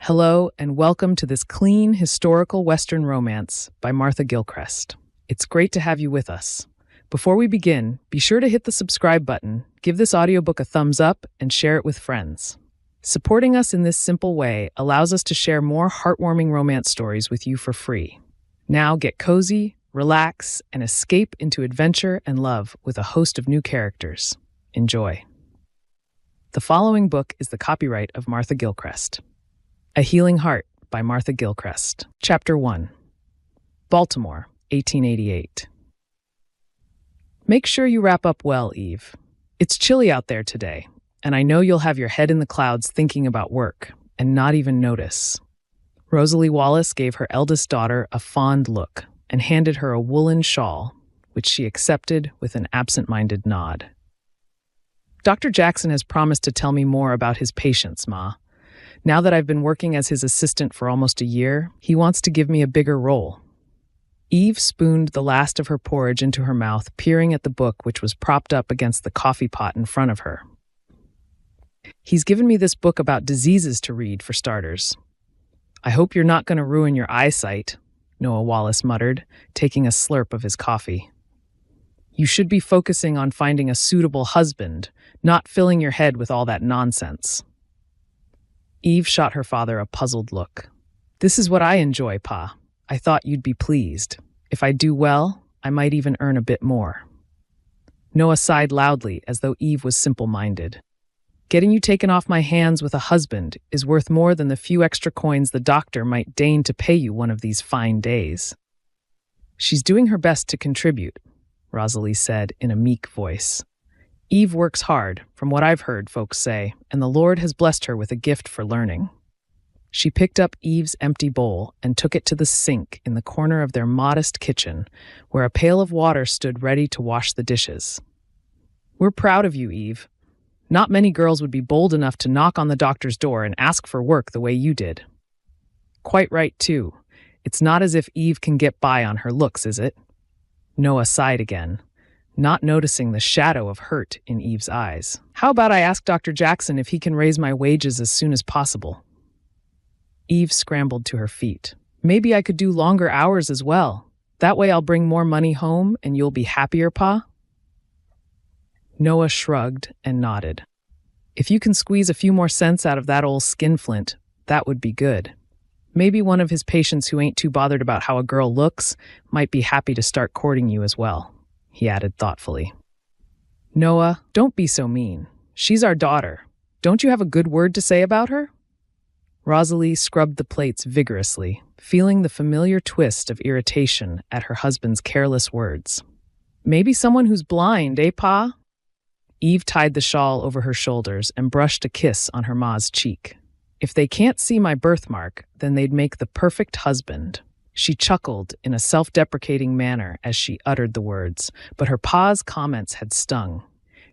Hello, and welcome to this clean, historical Western romance by Martha Gilchrist. It's great to have you with us. Before we begin, be sure to hit the subscribe button, give this audiobook a thumbs up, and share it with friends. Supporting us in this simple way allows us to share more heartwarming romance stories with you for free. Now get cozy, relax, and escape into adventure and love with a host of new characters. Enjoy. The following book is the copyright of Martha Gilchrist. A Healing Heart by Martha Gilchrist. Chapter 1. Baltimore, 1888. Make sure you wrap up well, Eve. It's chilly out there today, and I know you'll have your head in the clouds thinking about work and not even notice. Rosalie Wallace gave her eldest daughter a fond look and handed her a woolen shawl, which she accepted with an absent-minded nod. Dr. Jackson has promised to tell me more about his patients, Ma. Now that I've been working as his assistant for almost a year, he wants to give me a bigger role. Eve spooned the last of her porridge into her mouth, peering at the book which was propped up against the coffee pot in front of her. He's given me this book about diseases to read, for starters. I hope you're not going to ruin your eyesight, Noah Wallace muttered, taking a slurp of his coffee. You should be focusing on finding a suitable husband, not filling your head with all that nonsense. Eve shot her father a puzzled look. This is what I enjoy, Pa. I thought you'd be pleased. If I do well, I might even earn a bit more. Noah sighed loudly, as though Eve was simple-minded. Getting you taken off my hands with a husband is worth more than the few extra coins the doctor might deign to pay you one of these fine days. She's doing her best to contribute, Rosalie said in a meek voice. Eve works hard, from what I've heard folks say, and the Lord has blessed her with a gift for learning. She picked up Eve's empty bowl and took it to the sink in the corner of their modest kitchen, where a pail of water stood ready to wash the dishes. We're proud of you, Eve. Not many girls would be bold enough to knock on the doctor's door and ask for work the way you did. Quite right, too. It's not as if Eve can get by on her looks, is it? Noah sighed again, not noticing the shadow of hurt in Eve's eyes. How about I ask Dr. Jackson if he can raise my wages as soon as possible? Eve scrambled to her feet. Maybe I could do longer hours as well. That way I'll bring more money home and you'll be happier, Pa? Noah shrugged and nodded. If you can squeeze a few more cents out of that old skinflint, that would be good. Maybe one of his patients who ain't too bothered about how a girl looks might be happy to start courting you as well, he added thoughtfully. Noah, don't be so mean. She's our daughter. Don't you have a good word to say about her? Rosalie scrubbed the plates vigorously, feeling the familiar twist of irritation at her husband's careless words. Maybe someone who's blind, eh, Pa? Eve tied the shawl over her shoulders and brushed a kiss on her ma's cheek. If they can't see my birthmark, then they'd make the perfect husband. She chuckled in a self-deprecating manner as she uttered the words, but her pa's comments had stung,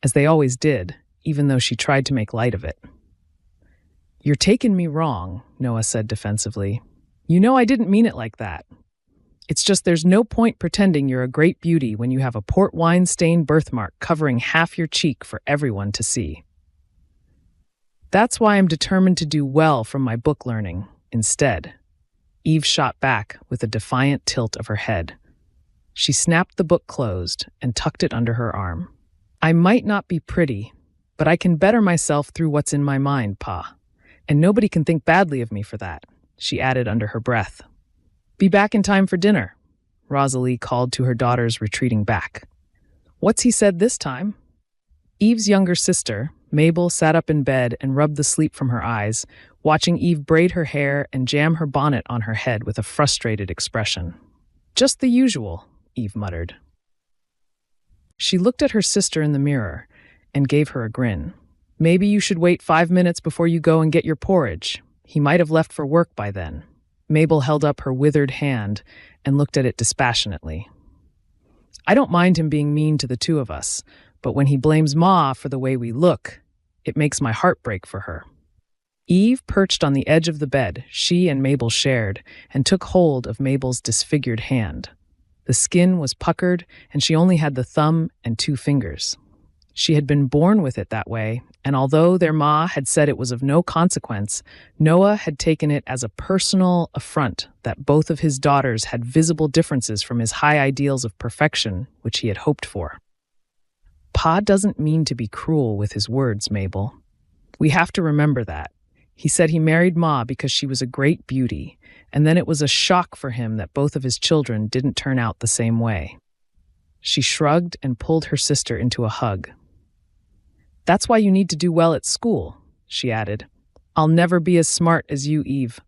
as they always did, even though she tried to make light of it. You're taking me wrong, Noah said defensively. You know I didn't mean it like that. It's just there's no point pretending you're a great beauty when you have a port wine-stained birthmark covering half your cheek for everyone to see. That's why I'm determined to do well from my book learning, instead. Eve shot back with a defiant tilt of her head. She snapped the book closed and tucked it under her arm. I might not be pretty, but I can better myself through what's in my mind, Pa. And nobody can think badly of me for that, she added under her breath. Be back in time for dinner, Rosalie called to her daughter's retreating back. What's he said this time? Eve's younger sister, Mabel, sat up in bed and rubbed the sleep from her eyes, watching Eve braid her hair and jam her bonnet on her head with a frustrated expression. Just the usual, Eve muttered. She looked at her sister in the mirror and gave her a grin. Maybe you should wait 5 minutes before you go and get your porridge. He might have left for work by then. Mabel held up her withered hand and looked at it dispassionately. I don't mind him being mean to the two of us, but when he blames Ma for the way we look, it makes my heart break for her. Eve perched on the edge of the bed she and Mabel shared and took hold of Mabel's disfigured hand. The skin was puckered and she only had the thumb and 2 fingers. She had been born with it that way, and although their ma had said it was of no consequence, Noah had taken it as a personal affront that both of his daughters had visible differences from his high ideals of perfection, which he had hoped for. Pa doesn't mean to be cruel with his words, Mabel. We have to remember that. He said he married Ma because she was a great beauty, and then it was a shock for him that both of his children didn't turn out the same way. She shrugged and pulled her sister into a hug. That's why you need to do well at school, she added. I'll never be as smart as you, Eve.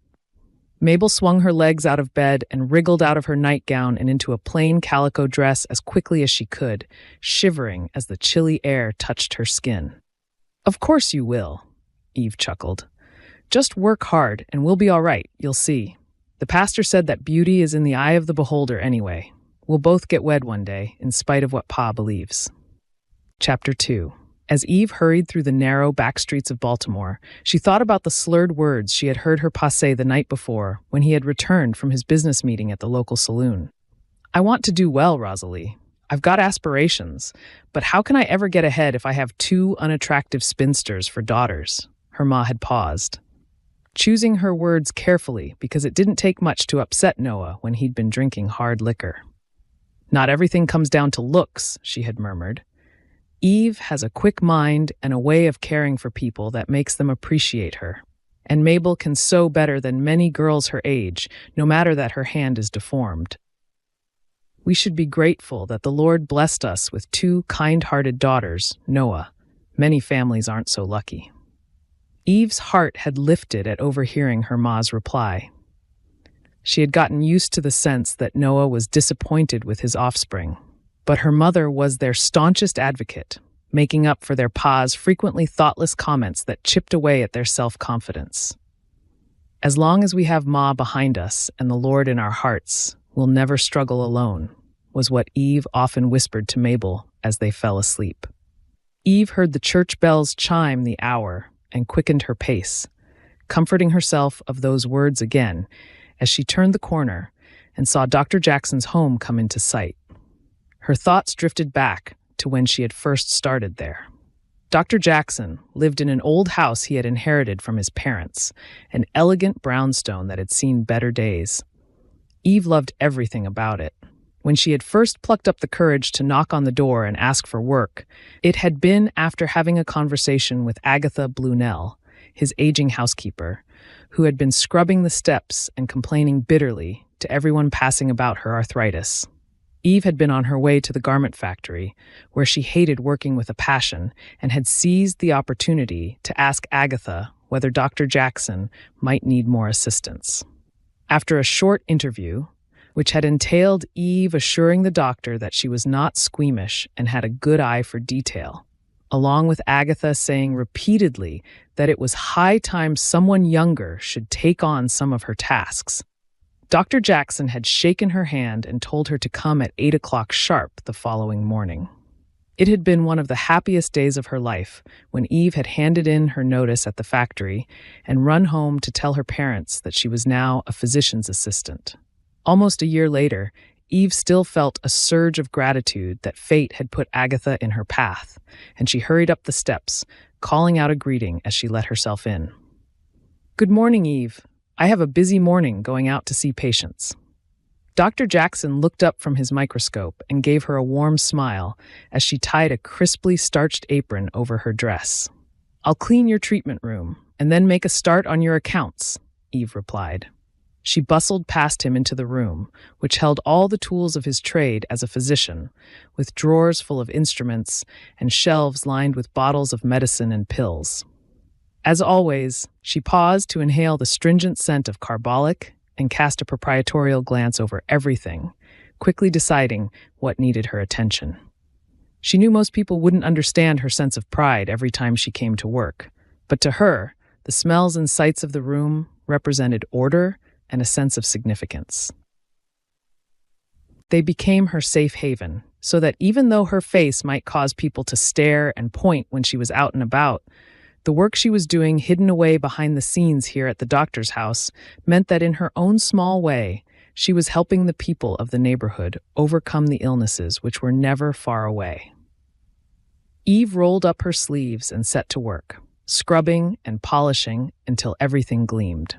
Mabel swung her legs out of bed and wriggled out of her nightgown and into a plain calico dress as quickly as she could, shivering as the chilly air touched her skin. Of course you will, Eve chuckled. Just work hard and we'll be all right, you'll see. The pastor said that beauty is in the eye of the beholder anyway. We'll both get wed one day, in spite of what Pa believes. Chapter 2. As Eve hurried through the narrow back streets of Baltimore, she thought about the slurred words she had heard her pa say the night before when he had returned from his business meeting at the local saloon. I want to do well, Rosalie. I've got aspirations, but how can I ever get ahead if I have two unattractive spinsters for daughters? Her ma had paused, choosing her words carefully because it didn't take much to upset Noah when he'd been drinking hard liquor. Not everything comes down to looks, she had murmured. Eve has a quick mind and a way of caring for people that makes them appreciate her. And Mabel can sew better than many girls her age, no matter that her hand is deformed. We should be grateful that the Lord blessed us with two kind-hearted daughters, Noah. Many families aren't so lucky. Eve's heart had lifted at overhearing her ma's reply. She had gotten used to the sense that Noah was disappointed with his offspring. But her mother was their staunchest advocate, making up for their pa's frequently thoughtless comments that chipped away at their self-confidence. As long as we have Ma behind us and the Lord in our hearts, we'll never struggle alone, was what Eve often whispered to Mabel as they fell asleep. Eve heard the church bells chime the hour and quickened her pace, comforting herself of those words again as she turned the corner and saw Dr. Jackson's home come into sight. Her thoughts drifted back to when she had first started there. Dr. Jackson lived in an old house he had inherited from his parents, an elegant brownstone that had seen better days. Eve loved everything about it. When she had first plucked up the courage to knock on the door and ask for work, it had been after having a conversation with Agatha Blunell, his aging housekeeper, who had been scrubbing the steps and complaining bitterly to everyone passing about her arthritis. Eve had been on her way to the garment factory, where she hated working with a passion, and had seized the opportunity to ask Agatha whether Dr. Jackson might need more assistance. After a short interview, which had entailed Eve assuring the doctor that she was not squeamish and had a good eye for detail, along with Agatha saying repeatedly that it was high time someone younger should take on some of her tasks, Dr. Jackson had shaken her hand and told her to come at 8 o'clock sharp the following morning. It had been one of the happiest days of her life when Eve had handed in her notice at the factory and run home to tell her parents that she was now a physician's assistant. Almost a year later, Eve still felt a surge of gratitude that fate had put Agatha in her path, and she hurried up the steps, calling out a greeting as she let herself in. "Good morning, Eve. I have a busy morning going out to see patients." Dr. Jackson looked up from his microscope and gave her a warm smile as she tied a crisply starched apron over her dress. "I'll clean your treatment room and then make a start on your accounts," Eve replied. She bustled past him into the room, which held all the tools of his trade as a physician, with drawers full of instruments and shelves lined with bottles of medicine and pills. As always, she paused to inhale the stringent scent of carbolic and cast a proprietorial glance over everything, quickly deciding what needed her attention. She knew most people wouldn't understand her sense of pride every time she came to work, but to her, the smells and sights of the room represented order and a sense of significance. They became her safe haven, so that even though her face might cause people to stare and point when she was out and about, the work she was doing hidden away behind the scenes here at the doctor's house meant that in her own small way, she was helping the people of the neighborhood overcome the illnesses which were never far away. Eve rolled up her sleeves and set to work, scrubbing and polishing until everything gleamed.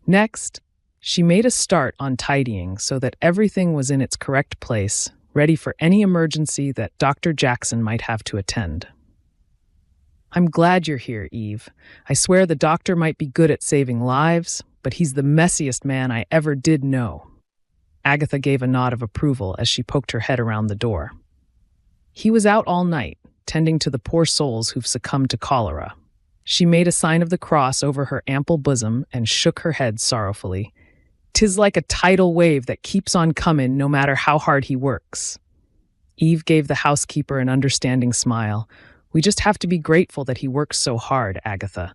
Next, she made a start on tidying so that everything was in its correct place, ready for any emergency that Dr. Jackson might have to attend. "I'm glad you're here, Eve. I swear the doctor might be good at saving lives, but he's the messiest man I ever did know." Agatha gave a nod of approval as she poked her head around the door. "He was out all night, tending to the poor souls who've succumbed to cholera." She made a sign of the cross over her ample bosom and shook her head sorrowfully. "'Tis like a tidal wave that keeps on comin' no matter how hard he works." Eve gave the housekeeper an understanding smile. "We just have to be grateful that he works so hard, Agatha.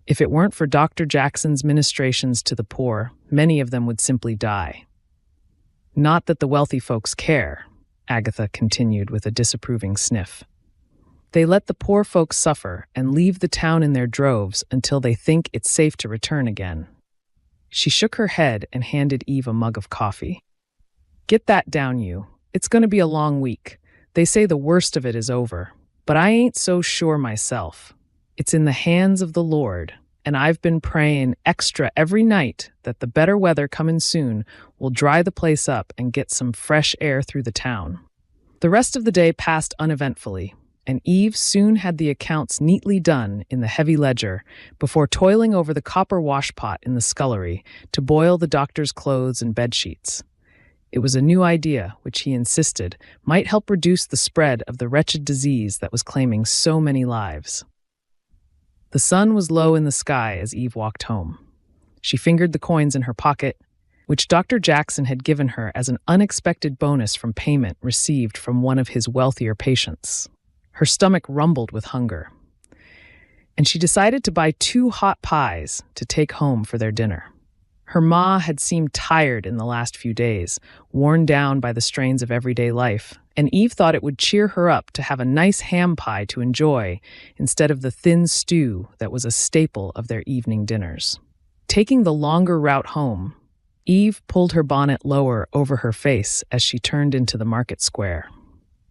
If it weren't for Dr. Jackson's ministrations to the poor, many of them would simply die." "Not that the wealthy folks care," Agatha continued with a disapproving sniff. "They let the poor folks suffer and leave the town in their droves until they think it's safe to return again." She shook her head and handed Eve a mug of coffee. "Get that down, you. It's going to be a long week. They say the worst of it is over, but I ain't so sure myself. It's in the hands of the Lord, and I've been praying extra every night that the better weather coming soon will dry the place up and get some fresh air through the town." The rest of the day passed uneventfully, and Eve soon had the accounts neatly done in the heavy ledger before toiling over the copper washpot in the scullery to boil the doctor's clothes and bedsheets. It was a new idea, which he insisted might help reduce the spread of the wretched disease that was claiming so many lives. The sun was low in the sky as Eve walked home. She fingered the coins in her pocket, which Dr. Jackson had given her as an unexpected bonus from payment received from one of his wealthier patients. Her stomach rumbled with hunger, and she decided to buy 2 hot pies to take home for their dinner. Her ma had seemed tired in the last few days, worn down by the strains of everyday life, and Eve thought it would cheer her up to have a nice ham pie to enjoy instead of the thin stew that was a staple of their evening dinners. Taking the longer route home, Eve pulled her bonnet lower over her face as she turned into the market square.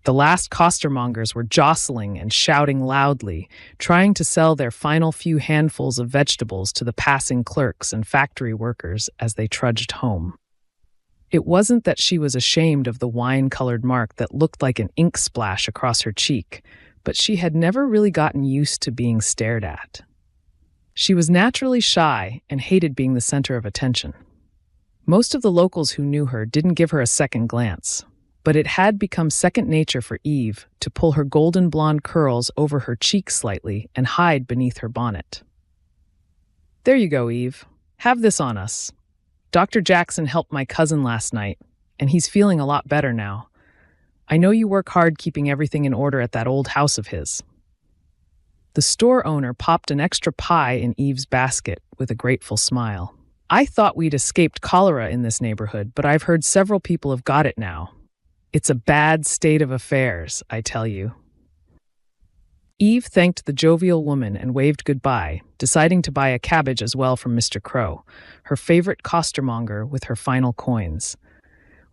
The last costermongers were jostling and shouting loudly, trying to sell their final few handfuls of vegetables to the passing clerks and factory workers as they trudged home. It wasn't that she was ashamed of the wine-colored mark that looked like an ink splash across her cheek, but she had never really gotten used to being stared at. She was naturally shy and hated being the center of attention. Most of the locals who knew her didn't give her a second glance, but it had become second nature for Eve to pull her golden blonde curls over her cheeks slightly and hide beneath her bonnet. "There you go, Eve. Have this on us. Dr. Jackson helped my cousin last night, and he's feeling a lot better now. I know you work hard keeping everything in order at that old house of his." The store owner popped an extra pie in Eve's basket with a grateful smile. "I thought we'd escaped cholera in this neighborhood, but I've heard several people have got it now. It's a bad state of affairs, I tell you." Eve thanked the jovial woman and waved goodbye, deciding to buy a cabbage as well from Mr. Crow, her favorite costermonger, with her final coins.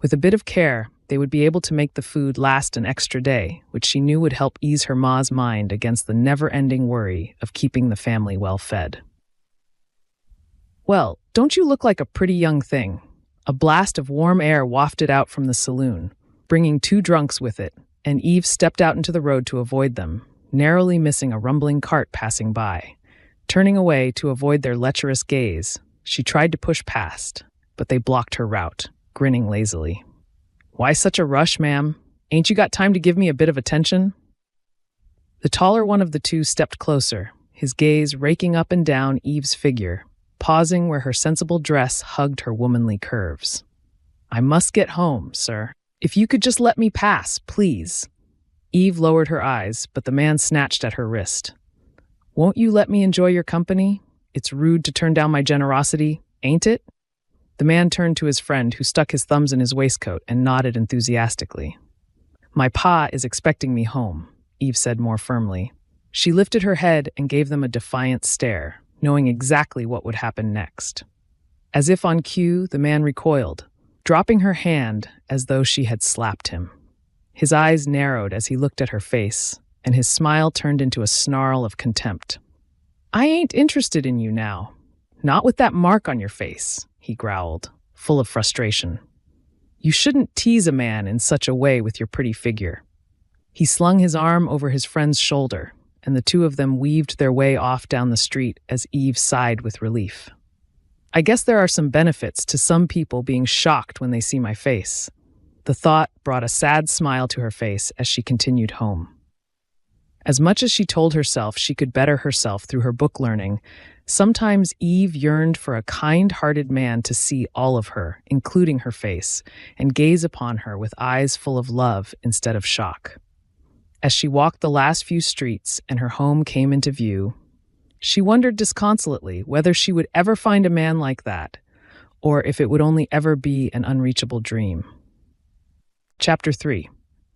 With a bit of care, they would be able to make the food last an extra day, which she knew would help ease her ma's mind against the never-ending worry of keeping the family well fed. "Well, don't you look like a pretty young thing?" A blast of warm air wafted out from the saloon, bringing 2 drunks with it, and Eve stepped out into the road to avoid them, narrowly missing a rumbling cart passing by. Turning away to avoid their lecherous gaze, she tried to push past, but they blocked her route, grinning lazily. "Why such a rush, ma'am? Ain't you got time to give me a bit of attention?" The taller one of the 2 stepped closer, his gaze raking up and down Eve's figure, pausing where her sensible dress hugged her womanly curves. "I must get home, sir. If you could just let me pass, please." Eve lowered her eyes, but the man snatched at her wrist. "Won't you let me enjoy your company? It's rude to turn down my generosity, ain't it?" The man turned to his friend, who stuck his thumbs in his waistcoat and nodded enthusiastically. "My pa is expecting me home," Eve said more firmly. She lifted her head and gave them a defiant stare, knowing exactly what would happen next. As if on cue, the man recoiled, dropping her hand as though she had slapped him. His eyes narrowed as he looked at her face, and his smile turned into a snarl of contempt. "I ain't interested in you now. Not with that mark on your face," he growled, full of frustration. "You shouldn't tease a man in such a way with your pretty figure." He slung his arm over his friend's shoulder, and the two of them weaved their way off down the street as Eve sighed with relief. "I guess there are some benefits to some people being shocked when they see my face." The thought brought a sad smile to her face as she continued home. As much as she told herself she could better herself through her book learning, sometimes Eve yearned for a kind-hearted man to see all of her, including her face, and gaze upon her with eyes full of love instead of shock. As she walked the last few streets and her home came into view, she wondered disconsolately whether she would ever find a man like that, or if it would only ever be an unreachable dream. Chapter 3.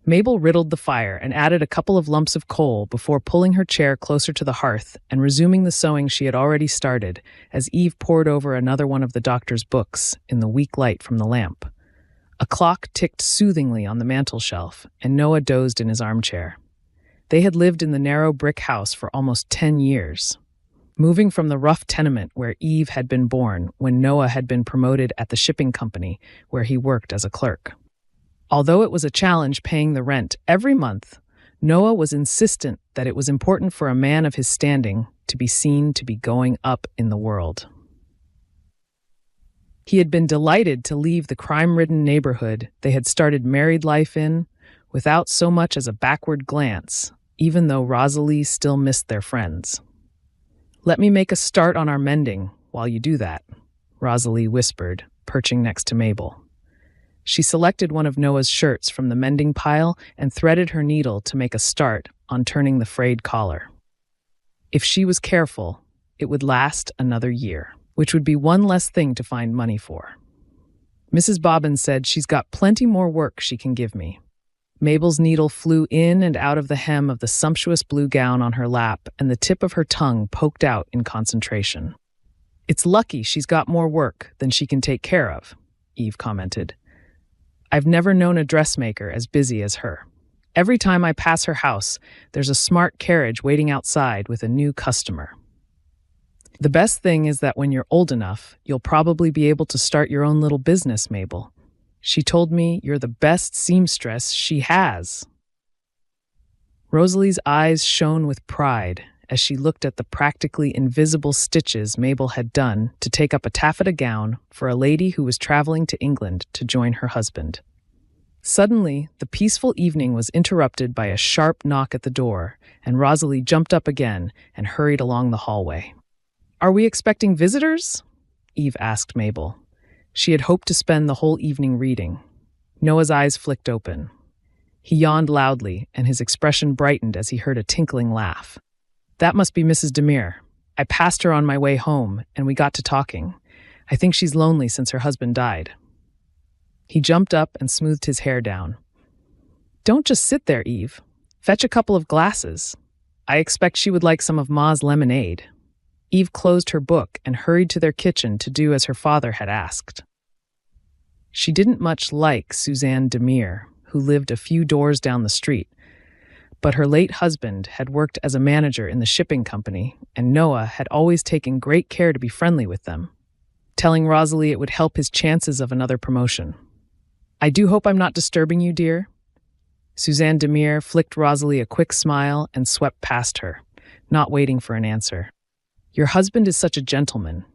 Mabel riddled the fire and added a couple of lumps of coal before pulling her chair closer to the hearth and resuming the sewing she had already started as Eve pored over another one of the doctor's books in the weak light from the lamp. A clock ticked soothingly on the mantel shelf, and Noah dozed in his armchair. They had lived in the narrow brick house for almost 10 years. Moving from the rough tenement where Eve had been born when Noah had been promoted at the shipping company where he worked as a clerk. Although it was a challenge paying the rent every month, Noah was insistent that it was important for a man of his standing to be seen to be going up in the world. He had been delighted to leave the crime-ridden neighborhood they had started married life in without so much as a backward glance, even though Rosalie still missed their friends. "Let me make a start on our mending while you do that," Rosalie whispered, perching next to Mabel. She selected one of Noah's shirts from the mending pile and threaded her needle to make a start on turning the frayed collar. If she was careful, it would last another year, which would be one less thing to find money for. "Mrs. Bobbins said she's got plenty more work she can give me." Mabel's needle flew in and out of the hem of the sumptuous blue gown on her lap, and the tip of her tongue poked out in concentration. "It's lucky she's got more work than she can take care of," Eve commented. "I've never known a dressmaker as busy as her. Every time I pass her house, there's a smart carriage waiting outside with a new customer." "The best thing is that when you're old enough, you'll probably be able to start your own little business, Mabel. She told me you're the best seamstress she has." Rosalie's eyes shone with pride as she looked at the practically invisible stitches Mabel had done to take up a taffeta gown for a lady who was traveling to England to join her husband. Suddenly, the peaceful evening was interrupted by a sharp knock at the door, and Rosalie jumped up again and hurried along the hallway. "Are we expecting visitors?" Eve asked Mabel. She had hoped to spend the whole evening reading. Noah's eyes flicked open. He yawned loudly, and his expression brightened as he heard a tinkling laugh. "That must be Mrs. Demire. I passed her on my way home, and we got to talking. I think she's lonely since her husband died." He jumped up and smoothed his hair down. "Don't just sit there, Eve. Fetch a couple of glasses. I expect she would like some of Ma's lemonade." Eve closed her book and hurried to their kitchen to do as her father had asked. She didn't much like Suzanne Demire, who lived a few doors down the street, but her late husband had worked as a manager in the shipping company, and Noah had always taken great care to be friendly with them, telling Rosalie it would help his chances of another promotion. "I do hope I'm not disturbing you, dear." Suzanne Demire flicked Rosalie a quick smile and swept past her, not waiting for an answer. "Your husband is such a gentleman.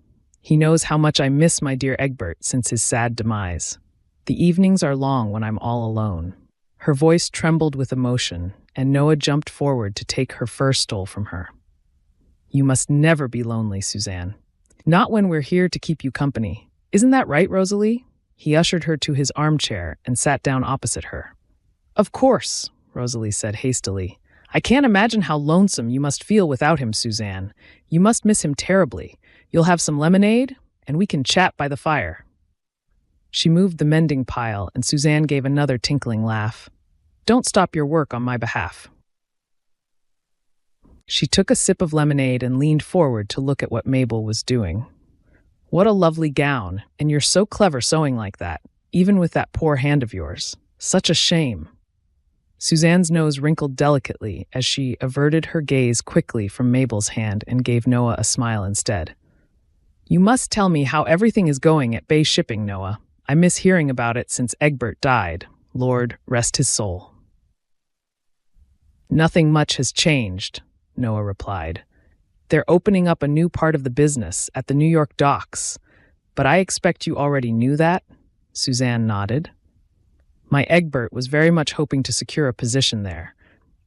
He knows how much I miss my dear Egbert since his sad demise. The evenings are long when I'm all alone." Her voice trembled with emotion, and Noah jumped forward to take her fur stole from her. "You must never be lonely, Suzanne. Not when we're here to keep you company. Isn't that right, Rosalie?" He ushered her to his armchair and sat down opposite her. "Of course," Rosalie said hastily. "I can't imagine how lonesome you must feel without him, Suzanne. You must miss him terribly. You'll have some lemonade, and we can chat by the fire." She moved the mending pile, and Suzanne gave another tinkling laugh. "Don't stop your work on my behalf." She took a sip of lemonade and leaned forward to look at what Mabel was doing. "What a lovely gown, and you're so clever sewing like that, even with that poor hand of yours. Such a shame." Suzanne's nose wrinkled delicately as she averted her gaze quickly from Mabel's hand and gave Noah a smile instead. You must tell me how everything is going at Bay Shipping, Noah. I miss hearing about it since Egbert died. Lord, rest his soul. Nothing much has changed, Noah replied. They're opening up a new part of the business at the New York docks. But I expect you already knew that? Suzanne nodded. My Egbert was very much hoping to secure a position there.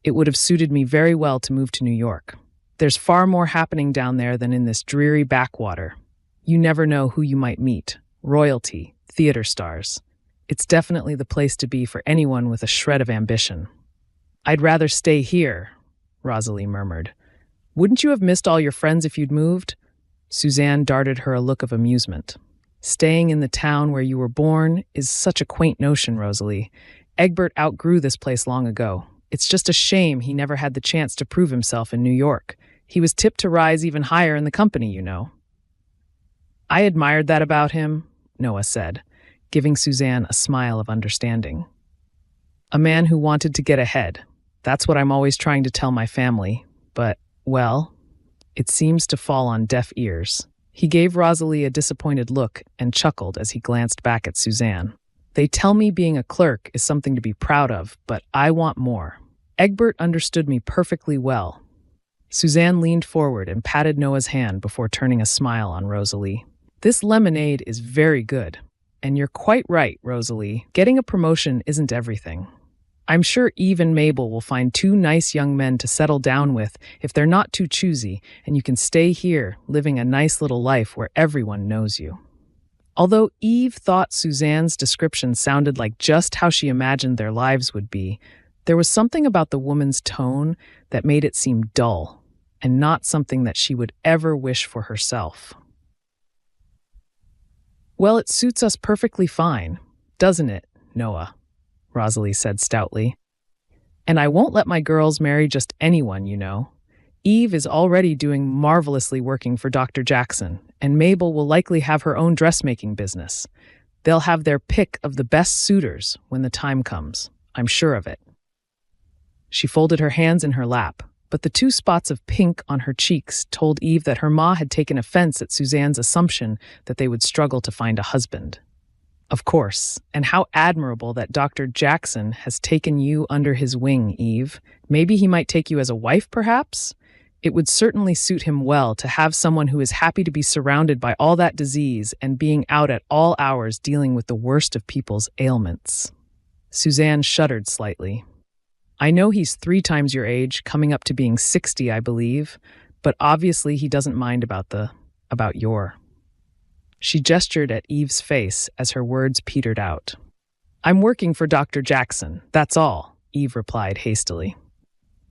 It would have suited me very well to move to New York. There's far more happening down there than in this dreary backwater. You never know who you might meet. Royalty, theater stars. It's definitely the place to be for anyone with a shred of ambition. I'd rather stay here, Rosalie murmured. Wouldn't you have missed all your friends if you'd moved? Suzanne darted her a look of amusement. Staying in the town where you were born is such a quaint notion, Rosalie. Egbert outgrew this place long ago. It's just a shame he never had the chance to prove himself in New York. He was tipped to rise even higher in the company, you know. I admired that about him, Noah said, giving Suzanne a smile of understanding. A man who wanted to get ahead. That's what I'm always trying to tell my family. But, well, it seems to fall on deaf ears. He gave Rosalie a disappointed look and chuckled as he glanced back at Suzanne. They tell me being a clerk is something to be proud of, but I want more. Egbert understood me perfectly well. Suzanne leaned forward and patted Noah's hand before turning a smile on Rosalie. This lemonade is very good. And you're quite right, Rosalie. Getting a promotion isn't everything. I'm sure Eve and Mabel will find two nice young men to settle down with if they're not too choosy, and you can stay here, living a nice little life where everyone knows you. Although Eve thought Suzanne's description sounded like just how she imagined their lives would be, there was something about the woman's tone that made it seem dull, and not something that she would ever wish for herself. Well, it suits us perfectly fine, doesn't it, Noah? Rosalie said stoutly. And I won't let my girls marry just anyone, you know. Eve is already doing marvelously working for Dr. Jackson, and Mabel will likely have her own dressmaking business. They'll have their pick of the best suitors when the time comes. I'm sure of it. She folded her hands in her lap, but the 2 spots of pink on her cheeks told Eve that her ma had taken offense at Suzanne's assumption that they would struggle to find a husband. Of course, and how admirable that Dr. Jackson has taken you under his wing, Eve. Maybe he might take you as a wife, perhaps? It would certainly suit him well to have someone who is happy to be surrounded by all that disease and being out at all hours dealing with the worst of people's ailments. Suzanne shuddered slightly. I know he's 3 times your age, coming up to being 60, I believe, but obviously he doesn't mind about your. She gestured at Eve's face as her words petered out. I'm working for Dr. Jackson, that's all, Eve replied hastily.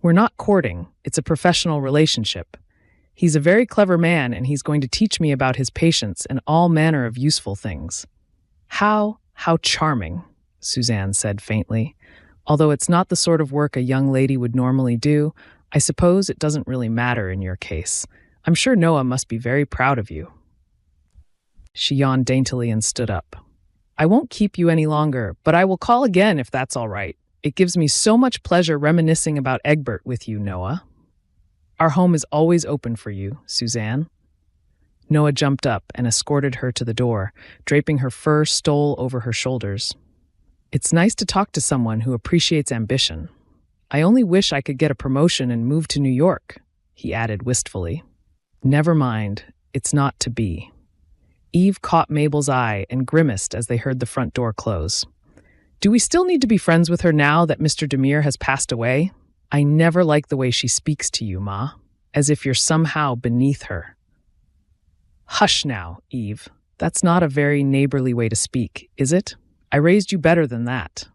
We're not courting, it's a professional relationship. He's a very clever man and he's going to teach me about his patients and all manner of useful things. How charming, Suzanne said faintly. Although it's not the sort of work a young lady would normally do, I suppose it doesn't really matter in your case. I'm sure Noah must be very proud of you. She yawned daintily and stood up. I won't keep you any longer, but I will call again if that's all right. It gives me so much pleasure reminiscing about Egbert with you, Noah. Our home is always open for you, Suzanne. Noah jumped up and escorted her to the door, draping her fur stole over her shoulders. It's nice to talk to someone who appreciates ambition. I only wish I could get a promotion and move to New York, he added wistfully. Never mind, it's not to be. Eve caught Mabel's eye and grimaced as they heard the front door close. Do we still need to be friends with her now that Mr. Demir has passed away? I never like the way she speaks to you, Ma, as if you're somehow beneath her. Hush now, Eve. That's not a very neighborly way to speak, is it? I raised you better than that.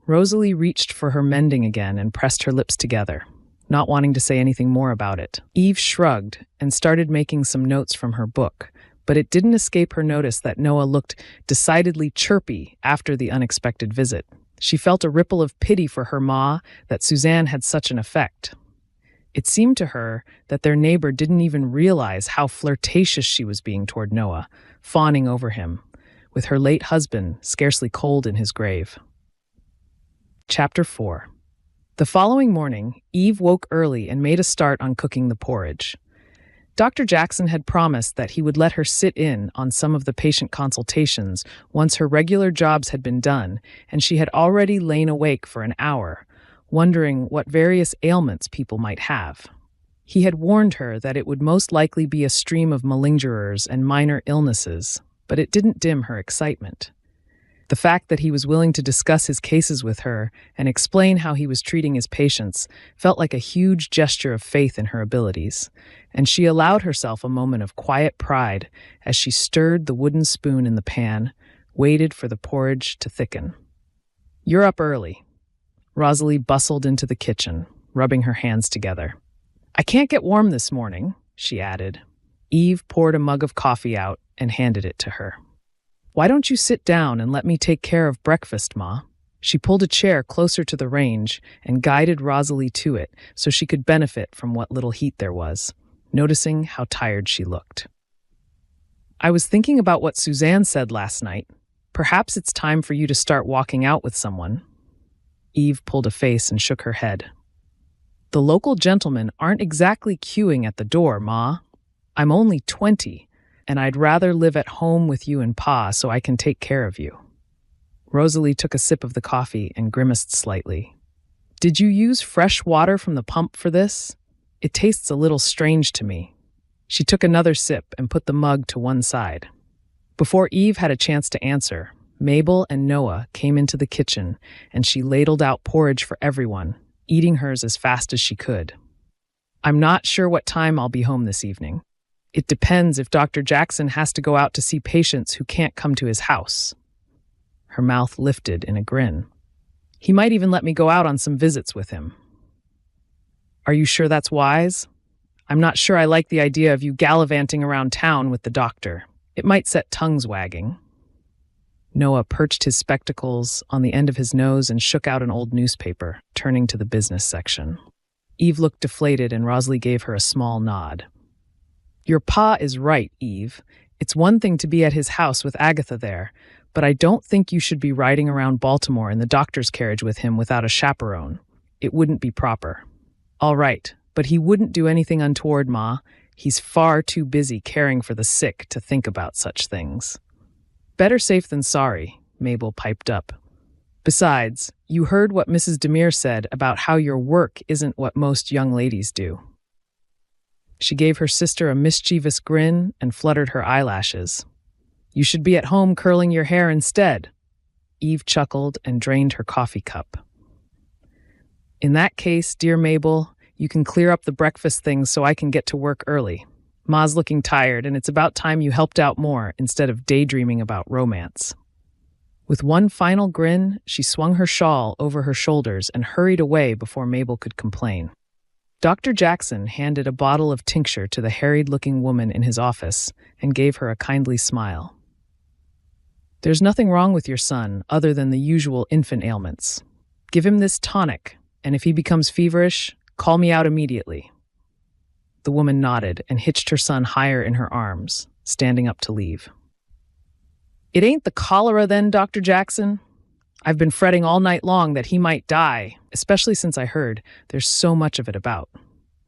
Rosalie reached for her mending again and pressed her lips together, not wanting to say anything more about it. Eve shrugged and started making some notes from her book, but it didn't escape her notice that Noah looked decidedly chirpy after the unexpected visit. She felt a ripple of pity for her ma that Suzanne had such an effect. It seemed to her that their neighbor didn't even realize how flirtatious she was being toward Noah, fawning over him, with her late husband scarcely cold in his grave. Chapter 4. The following morning, Eve woke early and made a start on cooking the porridge. Dr. Jackson had promised that he would let her sit in on some of the patient consultations once her regular jobs had been done, and she had already lain awake for an hour, wondering what various ailments people might have. He had warned her that it would most likely be a stream of malingerers and minor illnesses, but it didn't dim her excitement. The fact that he was willing to discuss his cases with her and explain how he was treating his patients felt like a huge gesture of faith in her abilities, and she allowed herself a moment of quiet pride as she stirred the wooden spoon in the pan, waited for the porridge to thicken. "You're up early." Rosalie bustled into the kitchen, rubbing her hands together. "I can't get warm this morning," she added. Eve poured a mug of coffee out and handed it to her. "Why don't you sit down and let me take care of breakfast, Ma?" She pulled a chair closer to the range and guided Rosalie to it so she could benefit from what little heat there was, noticing how tired she looked. "I was thinking about what Suzanne said last night. Perhaps it's time for you to start walking out with someone." Eve pulled a face and shook her head. "The local gentlemen aren't exactly queuing at the door, Ma. I'm only 20. And I'd rather live at home with you and Pa so I can take care of you." Rosalie took a sip of the coffee and grimaced slightly. "Did you use fresh water from the pump for this? It tastes a little strange to me." She took another sip and put the mug to one side. Before Eve had a chance to answer, Mabel and Noah came into the kitchen and she ladled out porridge for everyone, eating hers as fast as she could. "I'm not sure what time I'll be home this evening. It depends if Dr. Jackson has to go out to see patients who can't come to his house." Her mouth lifted in a grin. "He might even let me go out on some visits with him." "Are you sure that's wise? I'm not sure I like the idea of you gallivanting around town with the doctor. It might set tongues wagging." Noah perched his spectacles on the end of his nose and shook out an old newspaper, turning to the business section. Eve looked deflated and Rosalie gave her a small nod. "Your Pa is right, Eve. It's one thing to be at his house with Agatha there, but I don't think you should be riding around Baltimore in the doctor's carriage with him without a chaperone. It wouldn't be proper." "All right, but he wouldn't do anything untoward, Ma. He's far too busy caring for the sick to think about such things." "Better safe than sorry," Mabel piped up. "Besides, you heard what Mrs. Demir said about how your work isn't what most young ladies do." She gave her sister a mischievous grin and fluttered her eyelashes. "You should be at home curling your hair instead." Eve chuckled and drained her coffee cup. "In that case, dear Mabel, you can clear up the breakfast things so I can get to work early. Ma's looking tired, and it's about time you helped out more instead of daydreaming about romance." With one final grin, she swung her shawl over her shoulders and hurried away before Mabel could complain. Dr. Jackson handed a bottle of tincture to the harried-looking woman in his office and gave her a kindly smile. "There's nothing wrong with your son other than the usual infant ailments. Give him this tonic, and if he becomes feverish, call me out immediately." The woman nodded and hitched her son higher in her arms, standing up to leave. "It ain't the cholera then, Dr. Jackson? I've been fretting all night long that he might die, especially since I heard there's so much of it about."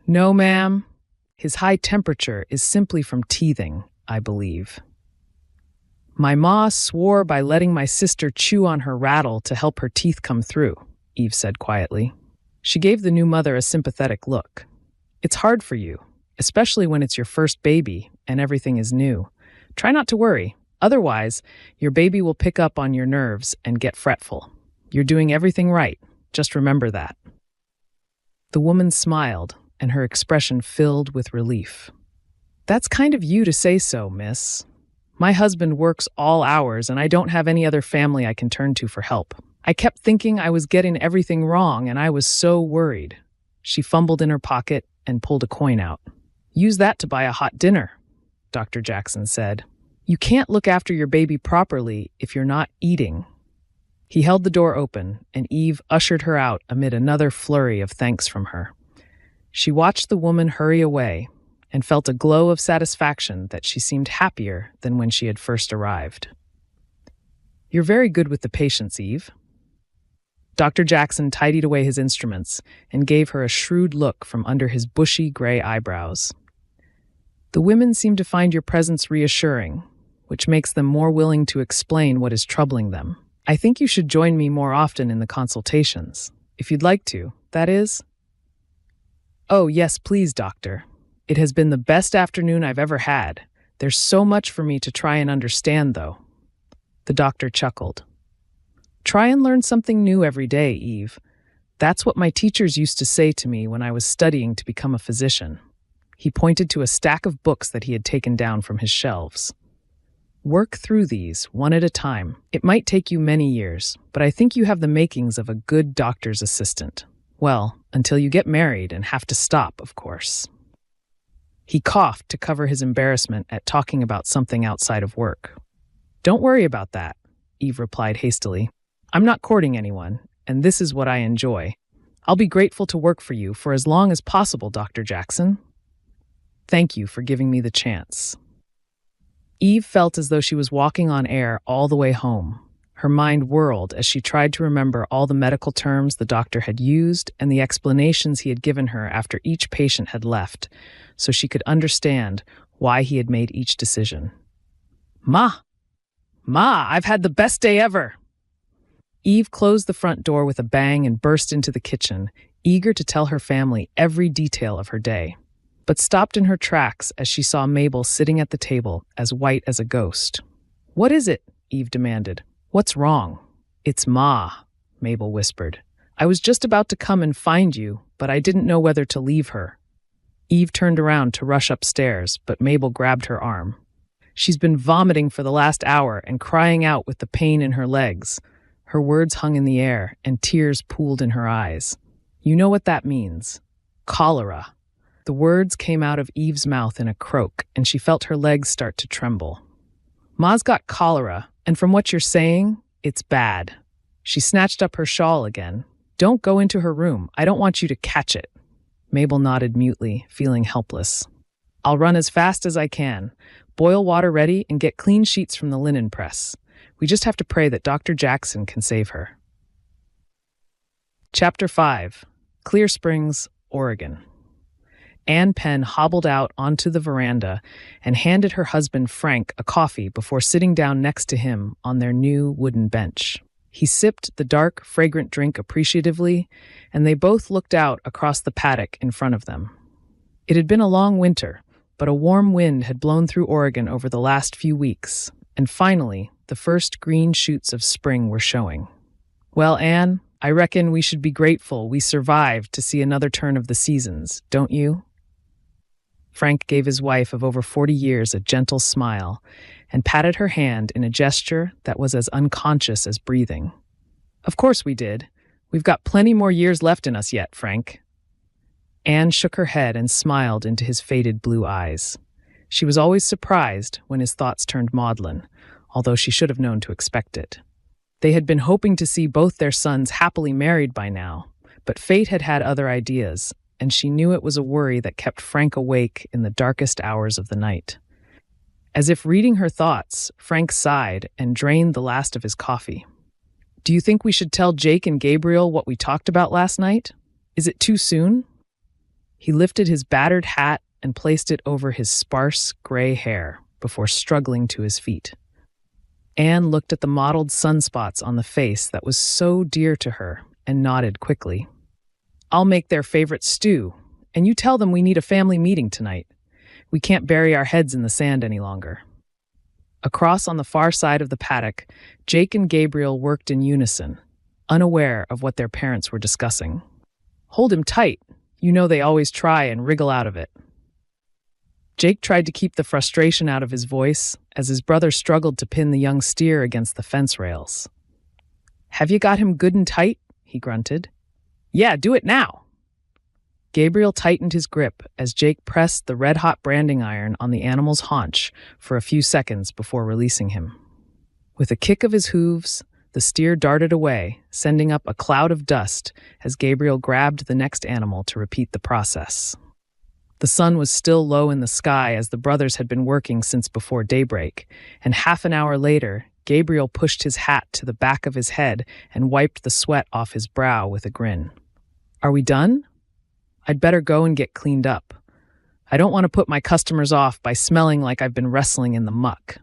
"No, ma'am. His high temperature is simply from teething, I believe. My ma swore by letting my sister chew on her rattle to help her teeth come through," Eve said quietly. She gave the new mother a sympathetic look. "It's hard for you, especially when it's your first baby and everything is new. Try not to worry. Otherwise, your baby will pick up on your nerves and get fretful. You're doing everything right. Just remember that." The woman smiled, and her expression filled with relief. "That's kind of you to say so, miss. My husband works all hours, and I don't have any other family I can turn to for help. I kept thinking I was getting everything wrong, and I was so worried." She fumbled in her pocket and pulled a coin out. "Use that to buy a hot dinner," Dr. Jackson said. "You can't look after your baby properly if you're not eating." He held the door open, and Eve ushered her out amid another flurry of thanks from her. She watched the woman hurry away and felt a glow of satisfaction that she seemed happier than when she had first arrived. "You're very good with the patients, Eve." Dr. Jackson tidied away his instruments and gave her a shrewd look from under his bushy gray eyebrows. The women seem to find your presence reassuring, which makes them more willing to explain what is troubling them. I think you should join me more often in the consultations, if you'd like to, that is. Oh, yes, please, doctor. It has been the best afternoon I've ever had. There's so much for me to try and understand, though. The doctor chuckled. Try and learn something new every day, Eve. That's what my teachers used to say to me when I was studying to become a physician. He pointed to a stack of books that he had taken down from his shelves. Work through these, one at a time. It might take you many years, but I think you have the makings of a good doctor's assistant. Well, until you get married and have to stop, of course. He coughed to cover his embarrassment at talking about something outside of work. Don't worry about that, Eve replied hastily. I'm not courting anyone, and this is what I enjoy. I'll be grateful to work for you for as long as possible, Dr. Jackson. Thank you for giving me the chance. Eve felt as though she was walking on air all the way home. Her mind whirled as she tried to remember all the medical terms the doctor had used and the explanations he had given her after each patient had left, so she could understand why he had made each decision. Ma, I've had the best day ever! Eve closed the front door with a bang and burst into the kitchen, eager to tell her family every detail of her day, but stopped in her tracks as she saw Mabel sitting at the table, as white as a ghost. What is it? Eve demanded. What's wrong? It's Ma, Mabel whispered. I was just about to come and find you, but I didn't know whether to leave her. Eve turned around to rush upstairs, but Mabel grabbed her arm. She's been vomiting for the last hour and crying out with the pain in her legs. Her words hung in the air, and tears pooled in her eyes. You know what that means. Cholera. The words came out of Eve's mouth in a croak, and she felt her legs start to tremble. Ma's got cholera, and from what you're saying, it's bad. She snatched up her shawl again. Don't go into her room. I don't want you to catch it. Mabel nodded mutely, feeling helpless. I'll run as fast as I can. Boil water ready and get clean sheets from the linen press. We just have to pray that Dr. Jackson can save her. Chapter 5. Clear Springs, Oregon. Ann Penn hobbled out onto the veranda and handed her husband Frank a coffee before sitting down next to him on their new wooden bench. He sipped the dark, fragrant drink appreciatively, and they both looked out across the paddock in front of them. It had been a long winter, but a warm wind had blown through Oregon over the last few weeks, and finally, the first green shoots of spring were showing. Well, Anne, I reckon we should be grateful we survived to see another turn of the seasons, don't you? Frank gave his wife of over 40 years a gentle smile and patted her hand in a gesture that was as unconscious as breathing. Of course we did. We've got plenty more years left in us yet, Frank. Anne shook her head and smiled into his faded blue eyes. She was always surprised when his thoughts turned maudlin, although she should have known to expect it. They had been hoping to see both their sons happily married by now, but fate had had other ideas, and she knew it was a worry that kept Frank awake in the darkest hours of the night. As if reading her thoughts, Frank sighed and drained the last of his coffee. Do you think we should tell Jake and Gabriel what we talked about last night? Is it too soon? He lifted his battered hat and placed it over his sparse gray hair before struggling to his feet. Anne looked at the mottled sunspots on the face that was so dear to her and nodded quickly. I'll make their favorite stew, and you tell them we need a family meeting tonight. We can't bury our heads in the sand any longer. Across on the far side of the paddock, Jake and Gabriel worked in unison, unaware of what their parents were discussing. Hold him tight. You know they always try and wriggle out of it. Jake tried to keep the frustration out of his voice as his brother struggled to pin the young steer against the fence rails. Have you got him good and tight? He grunted. Yeah, do it now. Gabriel tightened his grip as Jake pressed the red-hot branding iron on the animal's haunch for a few seconds before releasing him. With a kick of his hooves, the steer darted away, sending up a cloud of dust as Gabriel grabbed the next animal to repeat the process. The sun was still low in the sky as the brothers had been working since before daybreak, and half an hour later, Gabriel pushed his hat to the back of his head and wiped the sweat off his brow with a grin. "Are we done? I'd better go and get cleaned up. I don't want to put my customers off by smelling like I've been wrestling in the muck."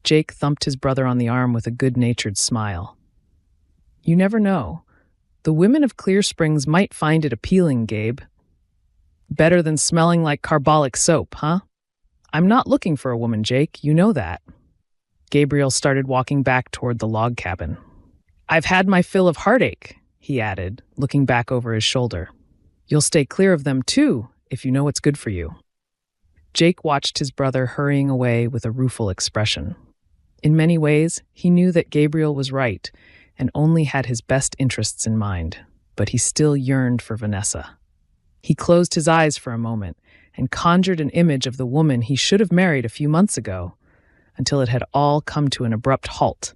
Jake thumped his brother on the arm with a good-natured smile. "You never know. The women of Clear Springs might find it appealing, Gabe. Better than smelling like carbolic soap, huh? I'm not looking for a woman, Jake. You know that." Gabriel started walking back toward the log cabin. "I've had my fill of heartache," he added, looking back over his shoulder. "You'll stay clear of them, too, if you know what's good for you." Jake watched his brother hurrying away with a rueful expression. In many ways, he knew that Gabriel was right and only had his best interests in mind, but he still yearned for Vanessa. He closed his eyes for a moment and conjured an image of the woman he should have married a few months ago, until it had all come to an abrupt halt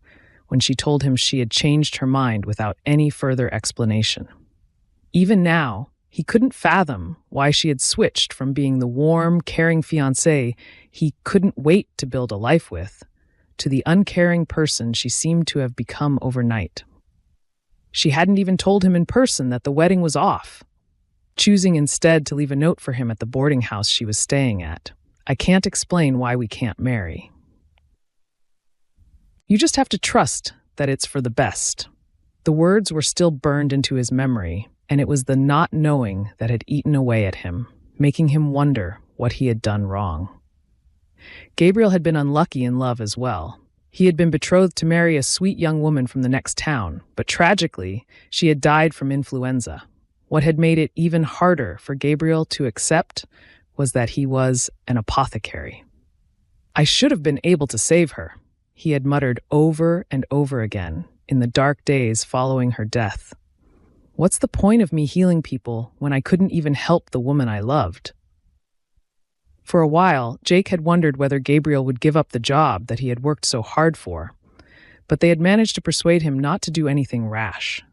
when she told him she had changed her mind without any further explanation. Even now, he couldn't fathom why she had switched from being the warm, caring fiancé he couldn't wait to build a life with, to the uncaring person she seemed to have become overnight. She hadn't even told him in person that the wedding was off, choosing instead to leave a note for him at the boarding house she was staying at. "I can't explain why we can't marry. You just have to trust that it's for the best." The words were still burned into his memory, and it was the not knowing that had eaten away at him, making him wonder what he had done wrong. Gabriel had been unlucky in love as well. He had been betrothed to marry a sweet young woman from the next town, but tragically, she had died from influenza. What had made it even harder for Gabriel to accept was that he was an apothecary. "I should have been able to save her," he had muttered over and over again in the dark days following her death. "What's the point of me healing people when I couldn't even help the woman I loved?" For a while, Jake had wondered whether Gabriel would give up the job that he had worked so hard for, but they had managed to persuade him not to do anything rash.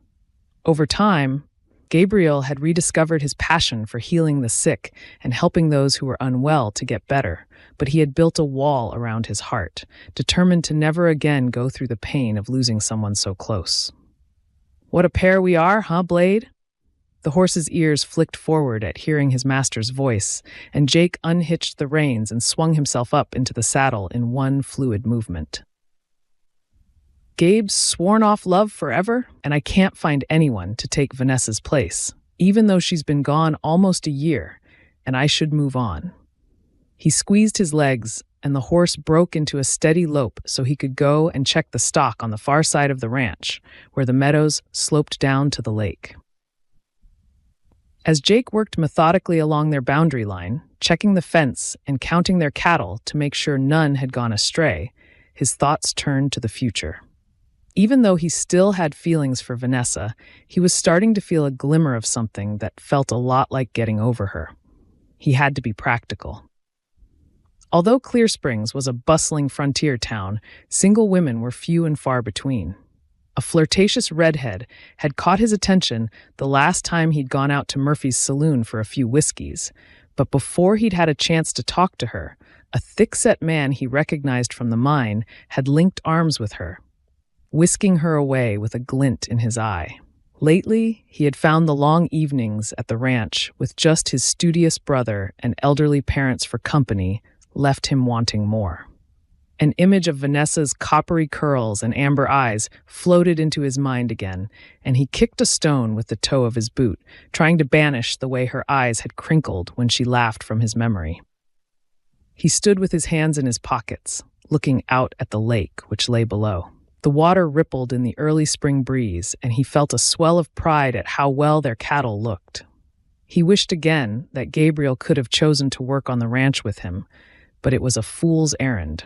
Over time, Gabriel had rediscovered his passion for healing the sick and helping those who were unwell to get better, but he had built a wall around his heart, determined to never again go through the pain of losing someone so close. "What a pair we are, huh, Blade?" The horse's ears flicked forward at hearing his master's voice, and Jake unhitched the reins and swung himself up into the saddle in one fluid movement. "Gabe's sworn off love forever, and I can't find anyone to take Vanessa's place, even though she's been gone almost a year, and I should move on." He squeezed his legs, and the horse broke into a steady lope so he could go and check the stock on the far side of the ranch, where the meadows sloped down to the lake. As Jake worked methodically along their boundary line, checking the fence and counting their cattle to make sure none had gone astray, his thoughts turned to the future. Even though he still had feelings for Vanessa, he was starting to feel a glimmer of something that felt a lot like getting over her. He had to be practical. Although Clear Springs was a bustling frontier town, single women were few and far between. A flirtatious redhead had caught his attention the last time he'd gone out to Murphy's saloon for a few whiskeys, but before he'd had a chance to talk to her, a thick-set man he recognized from the mine had linked arms with her, whisking her away with a glint in his eye. Lately, he had found the long evenings at the ranch with just his studious brother and elderly parents for company left him wanting more. An image of Vanessa's coppery curls and amber eyes floated into his mind again, and he kicked a stone with the toe of his boot, trying to banish the way her eyes had crinkled when she laughed from his memory. He stood with his hands in his pockets, looking out at the lake which lay below. The water rippled in the early spring breeze, and he felt a swell of pride at how well their cattle looked. He wished again that Gabriel could have chosen to work on the ranch with him, but it was a fool's errand.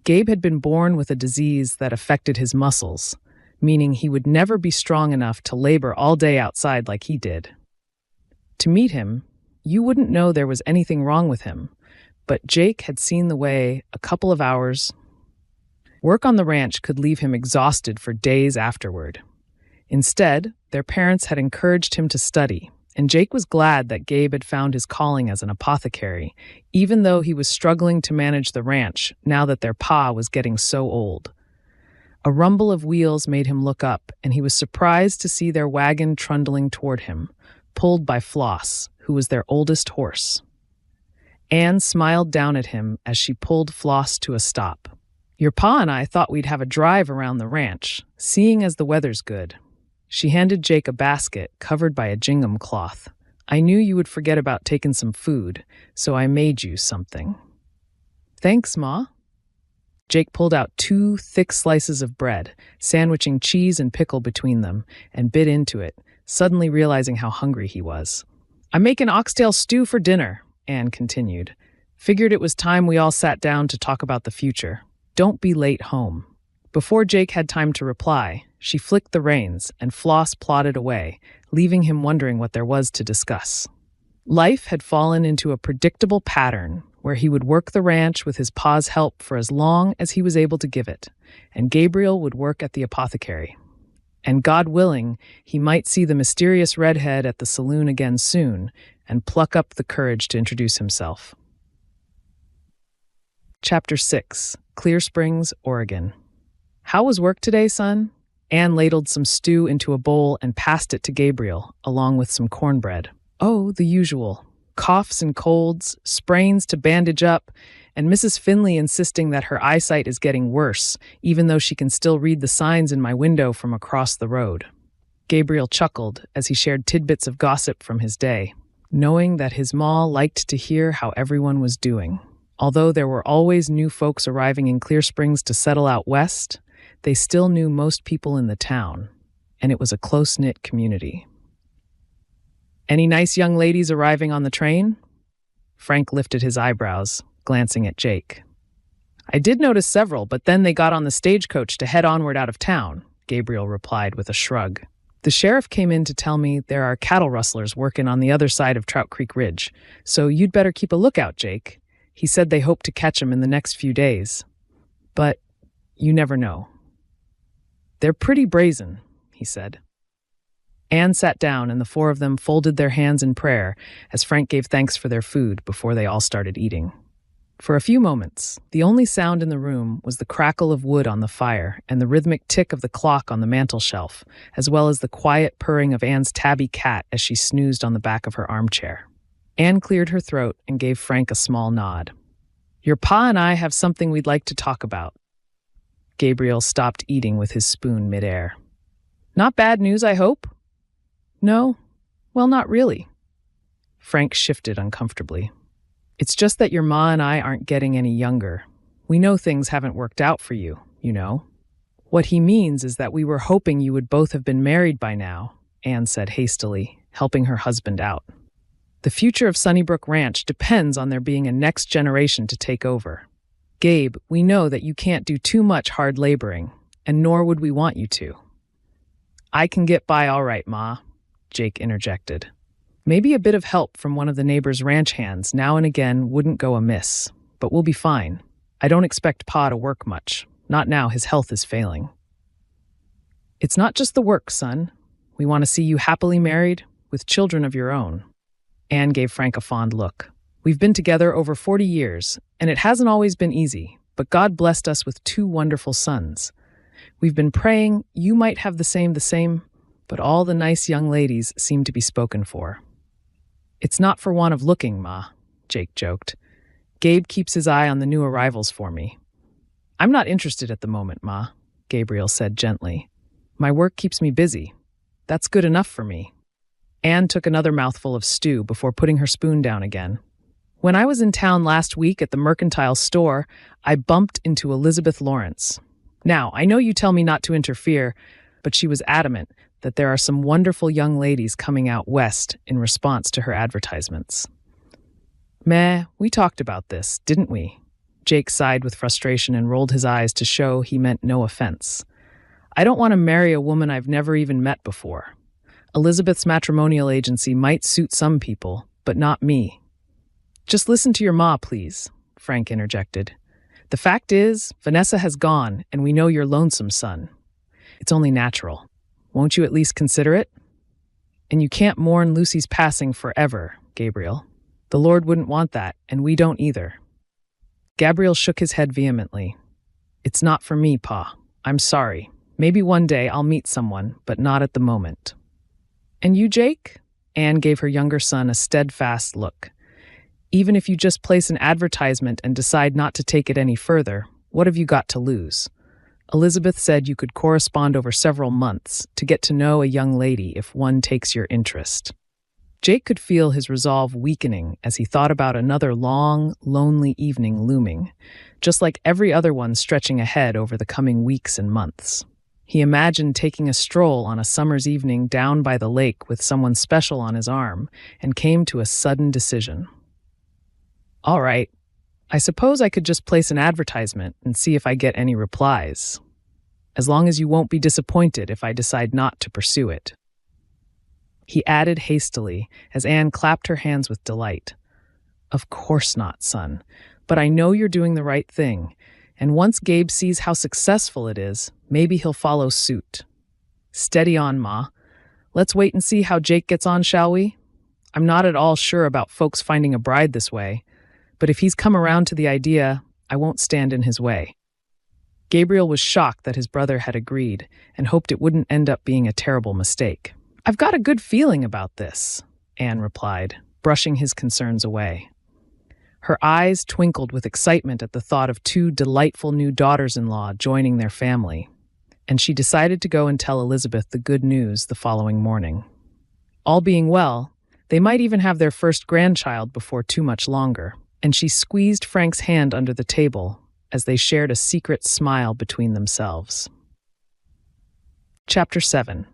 Gabe had been born with a disease that affected his muscles, meaning he would never be strong enough to labor all day outside like he did. To meet him, you wouldn't know there was anything wrong with him, but Jake had seen the way a couple of hours. Work on the ranch could leave him exhausted for days afterward. Instead, their parents had encouraged him to study, and Jake was glad that Gabe had found his calling as an apothecary, even though he was struggling to manage the ranch now that their pa was getting so old. A rumble of wheels made him look up, and he was surprised to see their wagon trundling toward him, pulled by Floss, who was their oldest horse. Anne smiled down at him as she pulled Floss to a stop. "Your pa and I thought we'd have a drive around the ranch, seeing as the weather's good." She handed Jake a basket covered by a gingham cloth. "I knew you would forget about taking some food, so I made you something." "Thanks, Ma." Jake pulled out 2 thick slices of bread, sandwiching cheese and pickle between them, and bit into it, suddenly realizing how hungry he was. "I'm making oxtail stew for dinner," Anne continued. "Figured it was time we all sat down to talk about the future. Don't be late home." Before Jake had time to reply, she flicked the reins and Floss plodded away, leaving him wondering what there was to discuss. Life had fallen into a predictable pattern where he would work the ranch with his pa's help for as long as he was able to give it, and Gabriel would work at the apothecary. And God willing, he might see the mysterious redhead at the saloon again soon and pluck up the courage to introduce himself. Chapter 6, Clear Springs, Oregon. "How was work today, son?" Anne ladled some stew into a bowl and passed it to Gabriel, along with some cornbread. "Oh, the usual. Coughs and colds, sprains to bandage up, and Mrs. Finley insisting that her eyesight is getting worse, even though she can still read the signs in my window from across the road." Gabriel chuckled as he shared tidbits of gossip from his day, knowing that his ma liked to hear how everyone was doing. Although there were always new folks arriving in Clear Springs to settle out west, they still knew most people in the town, and it was a close-knit community. "Any nice young ladies arriving on the train?" Frank lifted his eyebrows, glancing at Jake. "I did notice several, but then they got on the stagecoach to head onward out of town," Gabriel replied with a shrug. "The sheriff came in to tell me there are cattle rustlers working on the other side of Trout Creek Ridge, so you'd better keep a lookout, Jake. He said they hope to catch him in the next few days. But you never know." "They're pretty brazen," he said. Anne sat down and the 4 of them folded their hands in prayer as Frank gave thanks for their food before they all started eating. For a few moments, the only sound in the room was the crackle of wood on the fire and the rhythmic tick of the clock on the mantel shelf, as well as the quiet purring of Anne's tabby cat as she snoozed on the back of her armchair. Anne cleared her throat and gave Frank a small nod. "Your pa and I have something we'd like to talk about." Gabriel stopped eating with his spoon midair. "Not bad news, I hope?" "No, well, not really." Frank shifted uncomfortably. "It's just that your ma and I aren't getting any younger. We know things haven't worked out for you, you know." "What he means is that we were hoping you would both have been married by now," Anne said hastily, helping her husband out. "The future of Sunnybrook Ranch depends on there being a next generation to take over. Gabe, we know that you can't do too much hard laboring, and nor would we want you to." "I can get by all right, Ma," Jake interjected. "Maybe a bit of help from one of the neighbors' ranch hands now and again wouldn't go amiss, but we'll be fine. I don't expect Pa to work much. Not now his health is failing." "It's not just the work, son. We want to see you happily married, with children of your own." Anne gave Frank a fond look. "We've been together over 40 years, and it hasn't always been easy, but God blessed us with 2 wonderful sons. We've been praying you might have the same, but all the nice young ladies seem to be spoken for." "It's not for want of looking, Ma," Jake joked. "Gabe keeps his eye on the new arrivals for me." "I'm not interested at the moment, Ma," Gabriel said gently. "My work keeps me busy. That's good enough for me." Anne took another mouthful of stew before putting her spoon down again. "When I was in town last week at the mercantile store, I bumped into Elizabeth Lawrence. Now, I know you tell me not to interfere, but she was adamant that there are some wonderful young ladies coming out west in response to her advertisements." "Meh, we talked about this, didn't we?" Jake sighed with frustration and rolled his eyes to show he meant no offense. "I don't want to marry a woman I've never even met before. Elizabeth's matrimonial agency might suit some people, but not me." "Just listen to your ma, please," Frank interjected. "The fact is, Vanessa has gone, and we know you're lonesome, son. It's only natural. Won't you at least consider it?" And you can't mourn Lucy's passing forever, Gabriel. The Lord wouldn't want that, and we don't either. Gabriel shook his head vehemently. It's not for me, Pa. I'm sorry. Maybe one day I'll meet someone, but not at the moment. And you, Jake? Anne gave her younger son a steadfast look. Even if you just place an advertisement and decide not to take it any further, what have you got to lose? Elizabeth said you could correspond over several months to get to know a young lady if one takes your interest. Jake could feel his resolve weakening as he thought about another long, lonely evening looming, just like every other one stretching ahead over the coming weeks and months. He imagined taking a stroll on a summer's evening down by the lake with someone special on his arm and came to a sudden decision. All right, I suppose I could just place an advertisement and see if I get any replies, as long as you won't be disappointed if I decide not to pursue it. He added hastily as Anne clapped her hands with delight. Of course not, son, but I know you're doing the right thing, and once Gabe sees how successful it is, maybe he'll follow suit. Steady on, Ma. Let's wait and see how Jake gets on, shall we? I'm not at all sure about folks finding a bride this way, but if he's come around to the idea, I won't stand in his way. Gabriel was shocked that his brother had agreed and hoped it wouldn't end up being a terrible mistake. I've got a good feeling about this, Anne replied, brushing his concerns away. Her eyes twinkled with excitement at the thought of two delightful new daughters-in-law joining their family, and she decided to go and tell Elizabeth the good news the following morning. All being well, they might even have their first grandchild before too much longer, and she squeezed Frank's hand under the table as they shared a secret smile between themselves. Chapter 7.